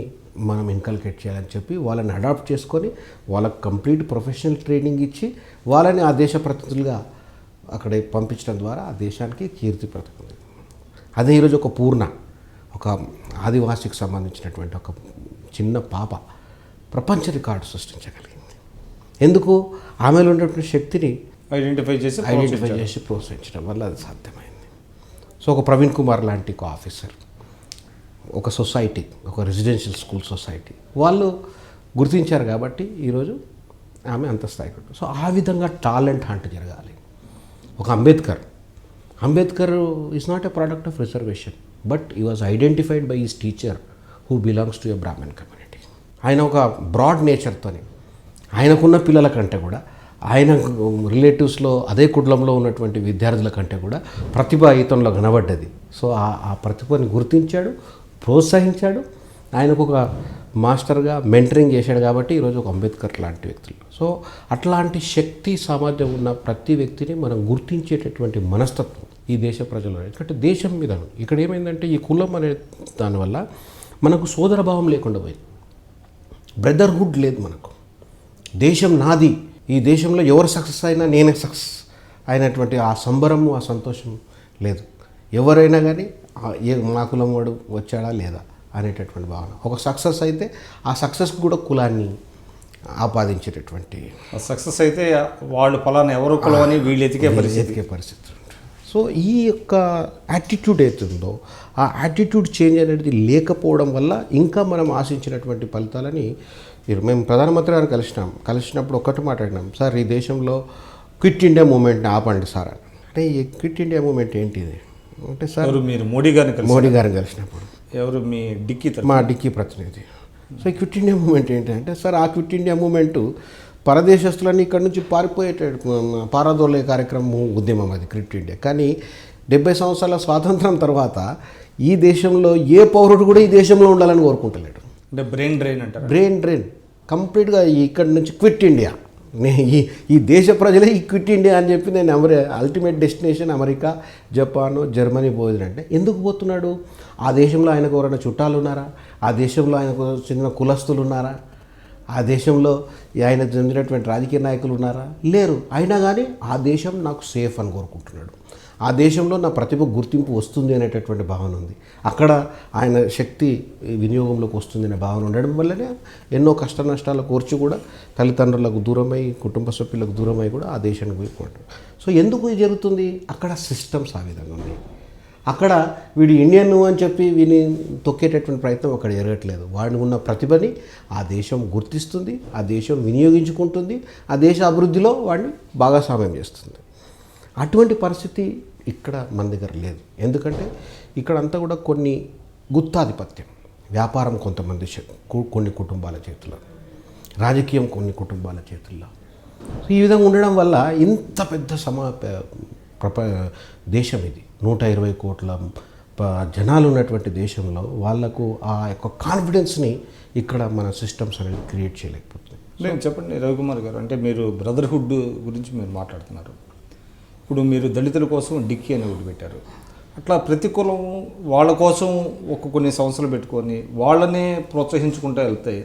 మనం ఇన్కల్కేట్ చేయాలని చెప్పి వాళ్ళని అడాప్ట్ చేసుకొని వాళ్ళకి కంప్లీట్ ప్రొఫెషనల్ ట్రైనింగ్ ఇచ్చి వాళ్ళని ఆ దేశ ప్రతినిధులుగా అక్కడ పంపించడం ద్వారా ఆ దేశానికి కీర్తి ప్రతినిధి. అదే ఈరోజు ఒక పూర్ణ, ఒక ఆదివాసికి సంబంధించినటువంటి ఒక చిన్న పాప ప్రపంచ రికార్డు సృష్టించగలిగింది. ఎందుకు? ఆమెలో ఉన్నటువంటి శక్తిని ఐడెంటిఫై చేసి ప్రోత్సహించడం వల్ల అది సాధ్యమైంది. సో ఒక ప్రవీణ్ కుమార్ లాంటి ఒక ఆఫీసర్, ఒక సొసైటీ, ఒక రెసిడెన్షియల్ స్కూల్ సొసైటీ వాళ్ళు గుర్తించారు కాబట్టి ఈరోజు ఆమె అంత స్థాయికి ఉంటుంది. సో ఆ విధంగా టాలెంట్ హంట్ జరగాలి. ఒక Ambedkar is not a product of reservation, but he was identified by his teacher who belongs to a Brahmin community. ఆయన ఒక బ్రాడ్ నేచర్తోని, ఆయనకున్న పిల్లల కంటే కూడా, ఆయన రిలేటివ్స్లో అదే కుటుంబంలో ఉన్నటువంటి విద్యార్థుల కంటే కూడా ప్రతిభ ఇతనిలో కనబడ్డది. సో ఆ ప్రతిభని గుర్తించాడు, ప్రోత్సహించాడు. ఆయనకు ఒక మాస్టర్గా మెంటరింగ్ చేశాడు కాబట్టి ఈరోజు ఒక అంబేద్కర్ లాంటి వ్యక్తులు. సో అట్లాంటి శక్తి సామర్థ్యం ఉన్న ప్రతి వ్యక్తిని మనం గుర్తించేటటువంటి మనస్తత్వం ఈ దేశ ప్రజలు. ఎందుకంటే దేశం మీద ఇక్కడ ఏమైందంటే ఈ కులం అనే దానివల్ల మనకు సోదరభావం లేకుండా పోయింది, బ్రదర్హుడ్ లేదు మనకు. దేశం నాది, ఈ దేశంలో ఎవరు సక్సెస్ అయినా నేనే సక్సెస్ అయినటువంటి ఆ సంబరము, ఆ సంతోషం లేదు. ఎవరైనా కానీ మా కులం వాడు వచ్చాడా లేదా అనేటటువంటి భావన. ఒక సక్సెస్ అయితే ఆ సక్సెస్కి కూడా కులాన్ని ఆపాదించేటటువంటి, సక్సెస్ అయితే వాళ్ళు ఫలానా ఎవరు కులం అని వీళ్ళు ఎతికే పరిస్థితి. సో ఈ యొక్క యాటిట్యూడ్ అవుతుందో ఆ యాటిట్యూడ్ చేంజ్ అనేది లేకపోవడం వల్ల ఇంకా మనం ఆశించినటువంటి ఫలితాలని మేము ప్రధానమంత్రి గారిని కలిసినప్పుడు ఒక్కటి మాట్లాడినాం, సార్ ఈ దేశంలో క్విట్ ఇండియా మూమెంట్ని ఆపండి సార్ అని. అంటే ఈ క్విట్ ఇండియా మూమెంట్ ఏంటిది అంటే, సార్ మీరు మోడీ గారిని కలిసినప్పుడు ఎవరు మీ మా డిక్కీ ప్రతినిధి. సో ఈ క్విట్ ఇండియా మూమెంట్ ఏంటంటే, సార్ ఆ క్విట్ ఇండియా మూమెంటు పరదేశస్తులన్నీ ఇక్కడ నుంచి పారదోలే కార్యక్రమం, ఉద్యమం అది క్విట్ ఇండియా. కానీ 70 సంవత్సరాల స్వాతంత్రం తర్వాత ఈ దేశంలో ఏ పౌరుడు కూడా ఈ దేశంలో ఉండాలని కోరుకుంటలేడు. అంటే బ్రెయిన్ డ్రైన్ అంటారు. బ్రెయిన్ డ్రైన్ కంప్లీట్గా ఇక్కడ నుంచి క్విట్ ఇండియా. ఈ దేశ ప్రజలే ఈ క్విట్ ఇండియా అని చెప్పి నేను ultimate destination America, Japan, Germany పోయిందంటే ఎందుకు పోతున్నాడు? ఆ దేశంలో ఆయనకు ఎవరైనా చుట్టాలు ఉన్నారా? ఆ దేశంలో ఆయనకు చెందిన కులస్తులు ఉన్నారా? ఆ దేశంలో ఆయన చెందినటువంటి రాజకీయ నాయకులు ఉన్నారా? లేరు. అయినా కానీ ఆ దేశం నాకు సేఫ్ అని కోరుకుంటున్నాడు. ఆ దేశంలో నా ప్రతిభ గుర్తింపు వస్తుంది అనేటటువంటి భావన ఉంది. అక్కడ ఆయన శక్తి వినియోగంలోకి వస్తుంది అనే భావన ఉండడం వల్లనే ఎన్నో కష్ట నష్టాల కోర్చి కూడా తల్లిదండ్రులకు దూరమై, కుటుంబ సభ్యులకు దూరమై కూడా ఆ దేశానికి పోయిపోతాడు. సో ఎందుకు ఇది జరుగుతుంది? అక్కడ సిస్టమ్స్ ఆ విధంగా ఉన్నాయి. అక్కడ వీడు ఇండియన్ అని చెప్పి వీని తొక్కేటటువంటి ప్రయత్నం అక్కడ జరగట్లేదు. వాడిని ఉన్న ప్రతిభని ఆ దేశం గుర్తిస్తుంది, ఆ దేశం వినియోగించుకుంటుంది, ఆ దేశ అభివృద్ధిలో వాడిని భాగస్వామ్యం చేస్తుంది. అటువంటి పరిస్థితి ఇక్కడ మన దగ్గర లేదు. ఎందుకంటే ఇక్కడంతా కూడా కొన్ని గుత్తాధిపత్యం, వ్యాపారం కొంతమంది కొన్ని కుటుంబాల చేతుల్లో, రాజకీయం కొన్ని కుటుంబాల చేతుల్లో. ఈ విధంగా ఉండడం వల్ల ఇంత పెద్ద దేశం ఇది, 120 కోట్ల జనాలు ఉన్నటువంటి దేశంలో వాళ్లకు ఆ యొక్క కాన్ఫిడెన్స్ని ఇక్కడ మన సిస్టమ్స్ అనేది క్రియేట్ చేయలేకపోతుంది. నేను చెప్పండి రవికుమార్ గారు, అంటే మీరు బ్రదర్హుడ్ గురించి మీరు మాట్లాడుతున్నారు. ఇప్పుడు మీరు దళితుల కోసం డిక్కీ అని ఒకటి పెట్టారు. అట్లా ప్రతి కులం వాళ్ళ కోసం కొన్ని సంస్థలు పెట్టుకొని వాళ్ళనే ప్రోత్సహించుకుంటూ వెళ్తే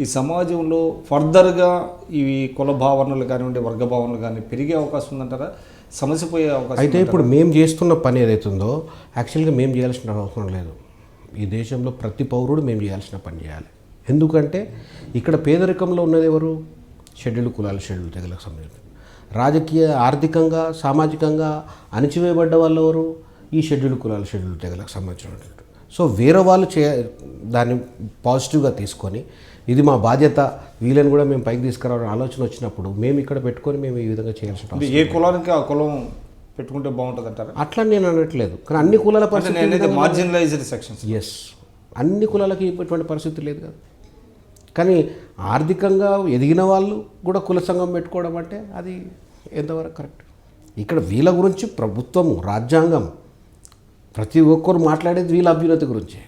ఈ సమాజంలో ఫర్దర్గా ఇవి కుల భావనలు కానివ్వండి, వర్గ భావనలు కానీ పెరిగే అవకాశం ఉందంటారా? సమస్య పోయే అవకాశం అయితే ఇప్పుడు మేము చేస్తున్న పని ఏదైతుందో యాక్చువల్గా మేము చేయాల్సిన అవసరం లేదు. ఈ దేశంలో ప్రతి పౌరుడు మేము చేయాల్సిన పని చేయాలి. ఎందుకంటే ఇక్కడ పేదరికంలో ఉన్నది ఎవరు? షెడ్యూల్డ్ కులాలు, షెడ్యూల్డ్ తెగలకు సంబంధించి. రాజకీయ, ఆర్థికంగా, సామాజికంగా అణచివేయబడ్డ వాళ్ళు ఎవరు? ఈ షెడ్యూల్డ్ కులాలు, షెడ్యూల్డ్ తెగలకు సంబంధించినటువంటి. సో వేరే వాళ్ళు దాన్ని పాజిటివ్గా తీసుకొని ఇది మా బాధ్యత, వీళ్ళని కూడా మేము పైకి తీసుకురావాలని ఆలోచన వచ్చినప్పుడు మేము ఇక్కడ పెట్టుకొని మేము ఈ విధంగా చేయాల్సిన ఏ కులానికి ఆ కులం పెట్టుకుంటే బాగుంటుంది అంటారు? అట్లా నేను అనట్లేదు, కానీ అన్ని కులాల పరిస్థితి మార్జినలైజ్డ్ సెక్షన్స్. ఎస్, అన్ని కులాలకి ఇటువంటి పరిస్థితి లేదు కదా. కానీ ఆర్థికంగా ఎదిగిన వాళ్ళు కూడా కుల సంఘం పెట్టుకోవడం అంటే అది ఎంతవరకు కరెక్ట్? ఇక్కడ వీళ్ళ గురించి ప్రభుత్వము, రాజ్యాంగం, ప్రతి ఒక్కరు మాట్లాడేది వీళ్ళ అభ్యున్నతి గురించే.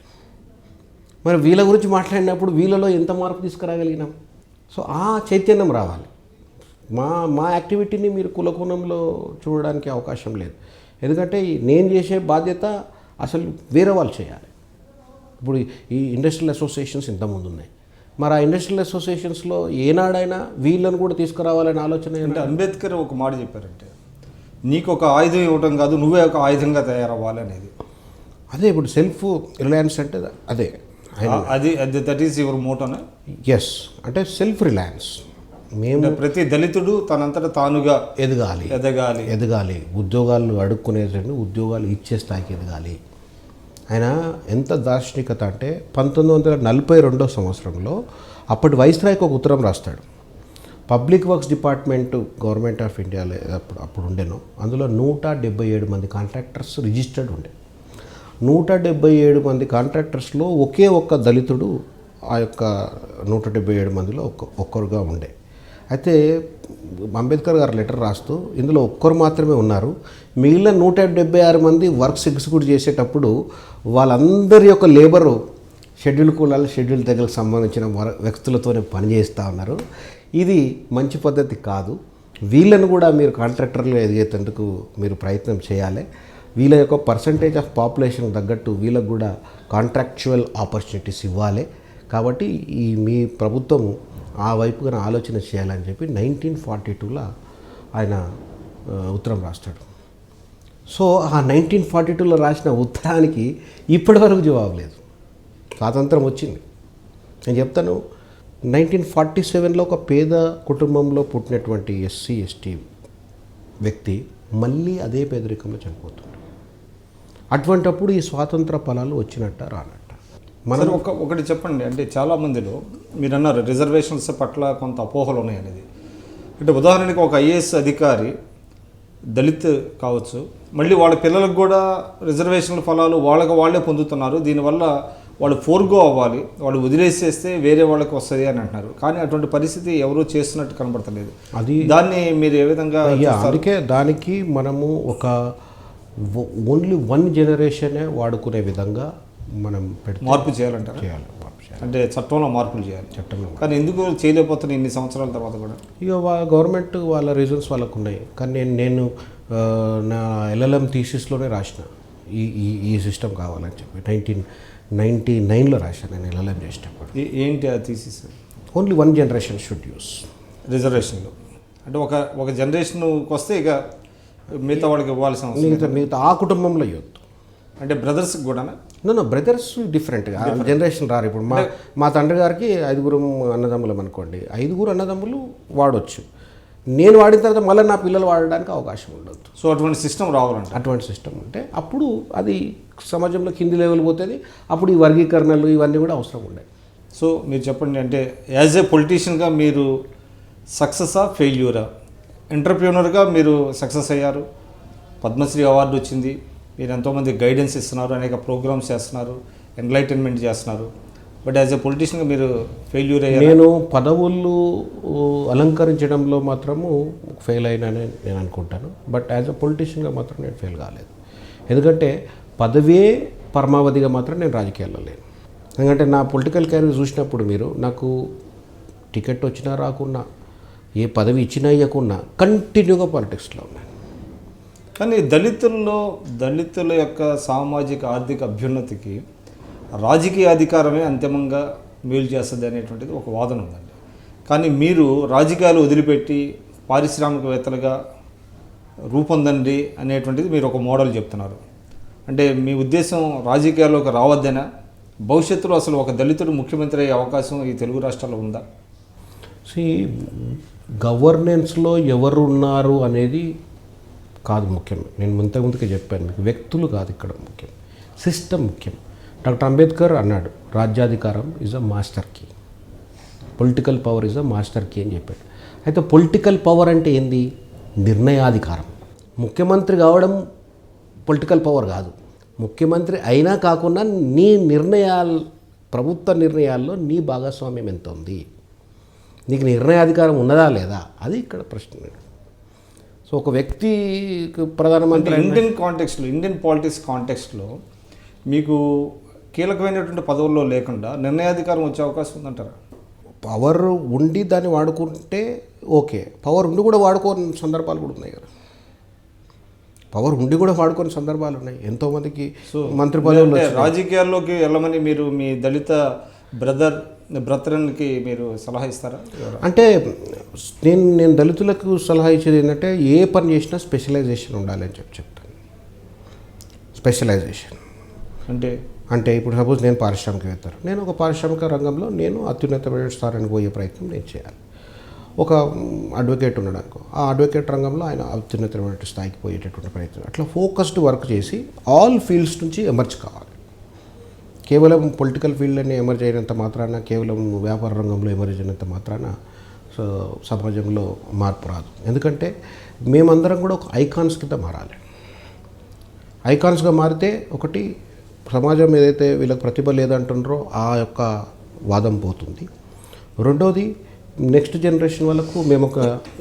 మరి వీళ్ళ గురించి మాట్లాడినప్పుడు వీళ్ళలో ఎంత మార్పు తీసుకురాగలిగినాం? సో ఆ చైతన్యం రావాలి. మా యాక్టివిటీని మీరు కులకోణంలో చూడడానికి అవకాశం లేదు. ఎందుకంటే నేను చేసే బాధ్యత అసలు వేరే వాళ్ళు చేయాలి. ఇప్పుడు ఈ ఇండస్ట్రియల్ అసోసియేషన్స్ ఇంతకుముందు ఉన్నాయి. మరి ఆ ఇండస్ట్రియల్ అసోసియేషన్స్లో ఏనాడైనా వీళ్ళని కూడా తీసుకురావాలనే ఆలోచన అంటే అంబేద్కర్ ఒక మాట చెప్పారంటే, నీకు ఒక ఆయుధం ఇవ్వటం కాదు, నువ్వే ఒక ఆయుధంగా తయారవ్వాలి అనేది. అదే ఇప్పుడు సెల్ఫ్ రిలయన్స్ అంటే అదే, అది దట్ ఈస్ యువర్ మోటోనా? ఎస్, అంటే సెల్ఫ్ రిలయన్స్. మేము ప్రతి దళితుడు తనంతట తానుగా ఎదగాలి, ఉద్యోగాలు అడుక్కునేటండి, ఉద్యోగాలు ఇచ్చే స్థాయికి ఎదగాలి. ఆయన ఎంత దార్శనికత అంటే 1942 సంవత్సరంలో అప్పటి వైస్రాయ్కి ఒక ఉత్తరం రాస్తాడు. Public works department government of ఇండియాలో అప్పుడు ఉండేను. అందులో 177 మంది కాంట్రాక్టర్స్ రిజిస్టర్డ్ ఉండే. 177 మంది కాంట్రాక్టర్స్లో ఒకే ఒక్క దళితుడు ఆ యొక్క 177 మందిలో ఒక్కరుగా ఉండే. అయితే అంబేద్కర్ గారు లెటర్ రాస్తూ ఇందులో ఒక్కరు మాత్రమే ఉన్నారు, మిగిలిన 176 మంది వర్క్స్ ఎగ్జిక్యూట్ చేసేటప్పుడు వాళ్ళందరి యొక్క లేబరు షెడ్యూల్ కులాలు, షెడ్యూల్ తెగలకు సంబంధించిన వ్యక్తులతోనే పనిచేస్తూ ఉన్నారు. ఇది మంచి పద్ధతి కాదు. వీళ్ళను కూడా మీరు కాంట్రాక్టర్లు ఎదిగేందుకు మీరు ప్రయత్నం చేయాలి. వీళ్ళ యొక్క పర్సంటేజ్ ఆఫ్ పాపులేషన్ తగ్గట్టు వీళ్ళకు కూడా కాంట్రాక్చువల్ ఆపర్చునిటీస్ ఇవ్వాలి. కాబట్టి మీ ప్రభుత్వం ఆ వైపుగా ఆలోచన చేయాలని చెప్పి 1942లో ఆయన ఉత్తరం రాస్తాడు. సో ఆ 1942లో రాసిన ఉత్తరానికి ఇప్పటివరకు జవాబు లేదు. స్వాతంత్రం వచ్చింది. నేను చెప్తాను, 1947లో ఒక పేద కుటుంబంలో పుట్టినటువంటి ఎస్సీ ఎస్టీ వ్యక్తి మళ్ళీ అదే పేదరికంలో చనిపోతుంది. అటువంటప్పుడు ఈ స్వాతంత్ర ఫలాలు వచ్చినట్ట రానట్ట? మనం ఒకటి చెప్పండి. అంటే చాలామందిలో మీరు అన్నారు రిజర్వేషన్స్ పట్ల కొంత అపోహలు ఉన్నాయనేది. అంటే ఉదాహరణకి ఒక ఐఏఎస్ అధికారి దళిత్ కావచ్చు, మళ్ళీ వాళ్ళ పిల్లలకు కూడా రిజర్వేషన్ల ఫలాలు వాళ్ళే పొందుతున్నారు. దీనివల్ల వాళ్ళు ఫోర్గో అవ్వాలి, వాళ్ళు వదిలేసేస్తే వేరే వాళ్ళకి వస్తుంది అని అంటున్నారు. కానీ అటువంటి పరిస్థితి ఎవరూ చేస్తున్నట్టు కనబడతలేదు. దాన్ని మీరు ఏ విధంగా? అందుకే దానికి మనము ఒక ఓన్లీ 1 జనరేషనే వాడుకునే విధంగా మనం మార్పు చేయాలంటారు. అంటే చట్టంలో మార్పులు చేయాలి. చట్టంలో. కానీ ఎందుకు చేయలేకపోతున్నాయి ఇన్ని సంవత్సరాల తర్వాత కూడా? ఇక గవర్నమెంట్ వాళ్ళ రీజన్స్ వాళ్ళకు ఉన్నాయి. కానీ నేను నా LLM థీసిస్లోనే రాసిన ఈ సిస్టమ్ కావాలని చెప్పి 1999లో రాశాను నేను LLM చేసేటప్పుడు. ఏంటి ఆ thesis? Only 1 generation should use రిజర్వేషన్లో. అంటే ఒక జనరేషన్కి వస్తే ఇక మిగతా వాళ్ళకి ఇవ్వాల్సిన మిగతా ఆ కుటుంబంలో ఇవ్వద్దు. అంటే బ్రదర్స్కి కూడా? నో బ్రదర్స్ డిఫరెంట్గా జనరేషన్ రారు. ఇప్పుడు మా తండ్రి గారికి 5 అన్నదమ్ములం అనుకోండి, 5 అన్నదమ్ములు వాడవచ్చు. నేను వాడిన తర్వాత మళ్ళీ నా పిల్లలు వాడడానికి అవకాశం ఉండదు. సో అటువంటి సిస్టమ్ రావాలంటే, అటువంటి సిస్టమ్ ఉంటే అప్పుడు అది సమాజంలో కింది లెవెల్ పోతుంది. అప్పుడు ఈ వర్గీకరణలు ఇవన్నీ కూడా అవసరం ఉండే. సో మీరు చెప్పండి, అంటే యాజ్ ఏ పొలిటీషియన్గా మీరు సక్సెసా ఫెయిల్యూరా? ఎంటర్ప్రీనర్గా మీరు సక్సెస్ అయ్యారు, పద్మశ్రీ అవార్డు వచ్చింది, మీరు ఎంతోమంది గైడెన్స్ ఇస్తున్నారు, అనేక ప్రోగ్రామ్స్ చేస్తున్నారు, ఎన్లైటన్మెంట్ చేస్తున్నారు. బట్ యాజ్ ఎ పొలిటీషియన్గా మీరు ఫెయిల్యూర్ అయ్యారు. నేను పదవులు అలంకరించడంలో మాత్రము ఫెయిల్ అయినానే నేను అనుకుంటాను. బట్ యాజ్ ఎ పొలిటీషియన్గా మాత్రం నేను ఫెయిల్ కాలేదు. ఎందుకంటే పదవే పరమావధిగా మాత్రం నేను రాజకీయాల్లో లేను. ఎందుకంటే నా పొలిటికల్ కెరీర్ చూసినప్పుడు మీరు నాకు టికెట్ వచ్చినా రాకున్నా, ఏ పదవి ఇచ్చినా ఇవ్వకున్నా కంటిన్యూగా పాలిటిక్స్లో ఉన్నాను. కానీ దళితుల యొక్క సామాజిక ఆర్థిక అభ్యున్నతికి రాజకీయ అధికారమే అంతిమంగా మేలు చేస్తుంది అనేటువంటిది ఒక వాదన ఉందండి. కానీ మీరు రాజకీయాలు వదిలిపెట్టి పారిశ్రామికవేత్తలుగా రూపొందండి అనేటువంటిది మీరు ఒక మోడల్ చెప్తున్నారు. అంటే మీ ఉద్దేశం రాజకీయాల్లోకి రావద్దనా? భవిష్యత్తులో అసలు ఒక దళితుడు ముఖ్యమంత్రి అయ్యే అవకాశం ఈ తెలుగు రాష్ట్రాల్లో ఉందా? గవర్నెన్స్లో ఎవరు ఉన్నారు అనేది కాదు ముఖ్యం. నేను ముందుకే చెప్పాను మీకు, వ్యక్తులు కాదు ఇక్కడ ముఖ్యం, సిస్టమ్ ముఖ్యం. డాక్టర్ అంబేద్కర్ అన్నాడు, రాజ్యాధికారం is a master key, political power is a master key అని చెప్పాడు. అయితే పొలిటికల్ పవర్ అంటే ఏంది? నిర్ణయాధికారం. ముఖ్యమంత్రి కావడం పొలిటికల్ పవర్ కాదు. ముఖ్యమంత్రి అయినా కాకుండా నీ నిర్ణయాలు, ప్రభుత్వ నిర్ణయాల్లో నీ భాగస్వామ్యం ఎంత ఉంది, నీకు నిర్ణయాధికారం ఉన్నదా లేదా, అది ఇక్కడ ప్రశ్న. సో ఒక వ్యక్తి ప్రధానమంత్రి ఇండియన్ పాలిటిక్స్ కాంటెక్స్ట్లో మీకు కీలకమైనటువంటి పదవుల్లో లేకుండా నిర్ణయాధికారం వచ్చే అవకాశం ఉందంటారా? పవర్ ఉండి దాన్ని వాడుకుంటే ఓకే, పవర్ ఉండి కూడా వాడుకోని సందర్భాలు కూడా ఉన్నాయి కదా. పవర్ ఉండి కూడా వాడుకోని సందర్భాలు ఉన్నాయి. ఎంతోమందికి మంత్రి పదవులు. రాజకీయాల్లోకి వెళ్ళమని మీరు మీ దళిత బ్రదర్కి మీరు సలహా ఇస్తారా? అంటే నేను దళితులకు సలహా ఇచ్చేది ఏంటంటే, ఏ పని చేసినా స్పెషలైజేషన్ ఉండాలని చెప్తాను. స్పెషలైజేషన్ అంటే ఇప్పుడు సపోజ్ నేను పారిశ్రామికవేత్త, నేను ఒక పారిశ్రామిక రంగంలో నేను అత్యున్నతమైన స్థానానికి పోయే ప్రయత్నం నేను చేయాలి. ఒక అడ్వకేట్ ఉన్నాడు అనుకో, ఆ అడ్వకేట్ రంగంలో ఆయన అత్యున్నతమైన స్థాయికి పోయేటటువంటి ప్రయత్నం. అట్లా ఫోకస్డ్ వర్క్ చేసి ఆల్ ఫీల్డ్స్ నుంచి ఎమర్జ్ కావాలి. కేవలం పొలిటికల్ ఫీల్డ్లోనే ఎమర్జ్ అయినంత మాత్రాన, కేవలం వ్యాపార రంగంలో ఎమర్జ్ అయినంత మాత్రాన సమాజంలో మార్పు రాదు. ఎందుకంటే మేమందరం కూడా ఒక ఐకాన్స్ కింద మారాలి. ఐకాన్స్గా మారితే ఒకటి సమాజం ఏదైతే వీళ్ళకి ప్రతిభ లేదంటుండ్రో ఆ యొక్క వాదం పోతుంది. రెండోది నెక్స్ట్ జనరేషన్ వాళ్ళకు మేము ఒక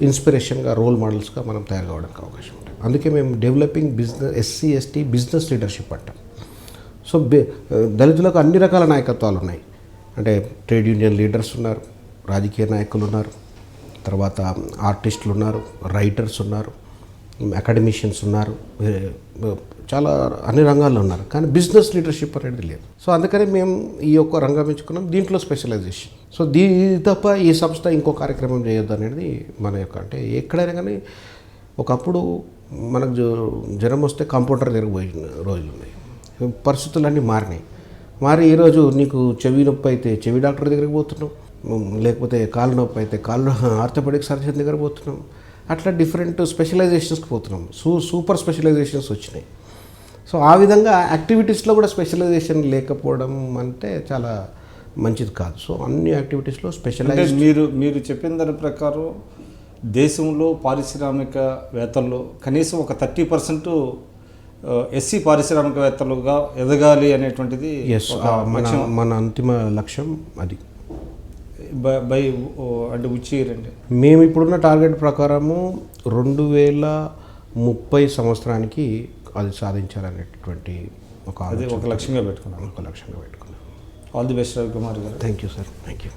ఇన్స్పిరేషన్గా, రోల్ మోడల్స్గా మనం తయారు కావడానికి అవకాశం ఉంటుంది. అందుకే మేము developing business SC ST business leadership అంటాం. సో దళితులకు అన్ని రకాల నాయకత్వాలు ఉన్నాయి. అంటే ట్రేడ్ యూనియన్ లీడర్స్ ఉన్నారు, రాజకీయ నాయకులు ఉన్నారు, తర్వాత ఆర్టిస్టులు ఉన్నారు, రైటర్స్ ఉన్నారు, అకాడమిషియన్స్ ఉన్నారు, చాలా అన్ని రంగాల్లో ఉన్నారు. కానీ బిజినెస్ లీడర్షిప్ అనేది లేదు. సో అందుకని మేము ఈ యొక్క రంగం ఎంచుకున్నాం, దీంట్లో స్పెషలైజేషన్. సో తప్ప ఈ సంస్థ ఇంకో కార్యక్రమం చేయొద్దు అనేది మన యొక్క, అంటే ఎక్కడైనా కానీ ఒకప్పుడు మనకు జ్వరం వస్తే కంప్యూటర్ తిరిగిపోయిన రోజులు ఉన్నాయి. పరిస్థితులన్నీ మారి ఈరోజు నీకు చెవి నొప్పి అయితే చెవి డాక్టర్ దగ్గరికి పోతున్నాం, లేకపోతే కాళ్ళు నొప్పి అయితే కాళ్ళు ఆర్థోపెడిక్ సర్జన్ దగ్గర పోతున్నాం. అట్లా డిఫరెంట్ స్పెషలైజేషన్స్కి పోతున్నాం. సూపర్ స్పెషలైజేషన్స్ వచ్చినాయి. సో ఆ విధంగా యాక్టివిటీస్లో కూడా స్పెషలైజేషన్ లేకపోవడం అంటే చాలా మంచిది కాదు. సో అన్ని యాక్టివిటీస్లో స్పెషలైజ్. మీరు చెప్పిన దాని ప్రకారం దేశంలో పారిశ్రామికవేత్తల్లో కనీసం ఒక 30% ఎస్సీ పారిశ్రామికవేత్తలుగా ఎదగాలి అనేటువంటిది మన అంతిమ లక్ష్యం. అది అంటే ఉచ్చేరండి. మేము ఇప్పుడున్న టార్గెట్ ప్రకారము 2030 సంవత్సరానికి అది సాధించాలనేటువంటి ఒక లక్ష్యంగా పెట్టుకున్నాను. ఒక లక్ష్యంగా పెట్టుకున్నాను. ఆల్ ది బెస్ట్ రవికుమార్ గారు. Thank you sir. Thank you.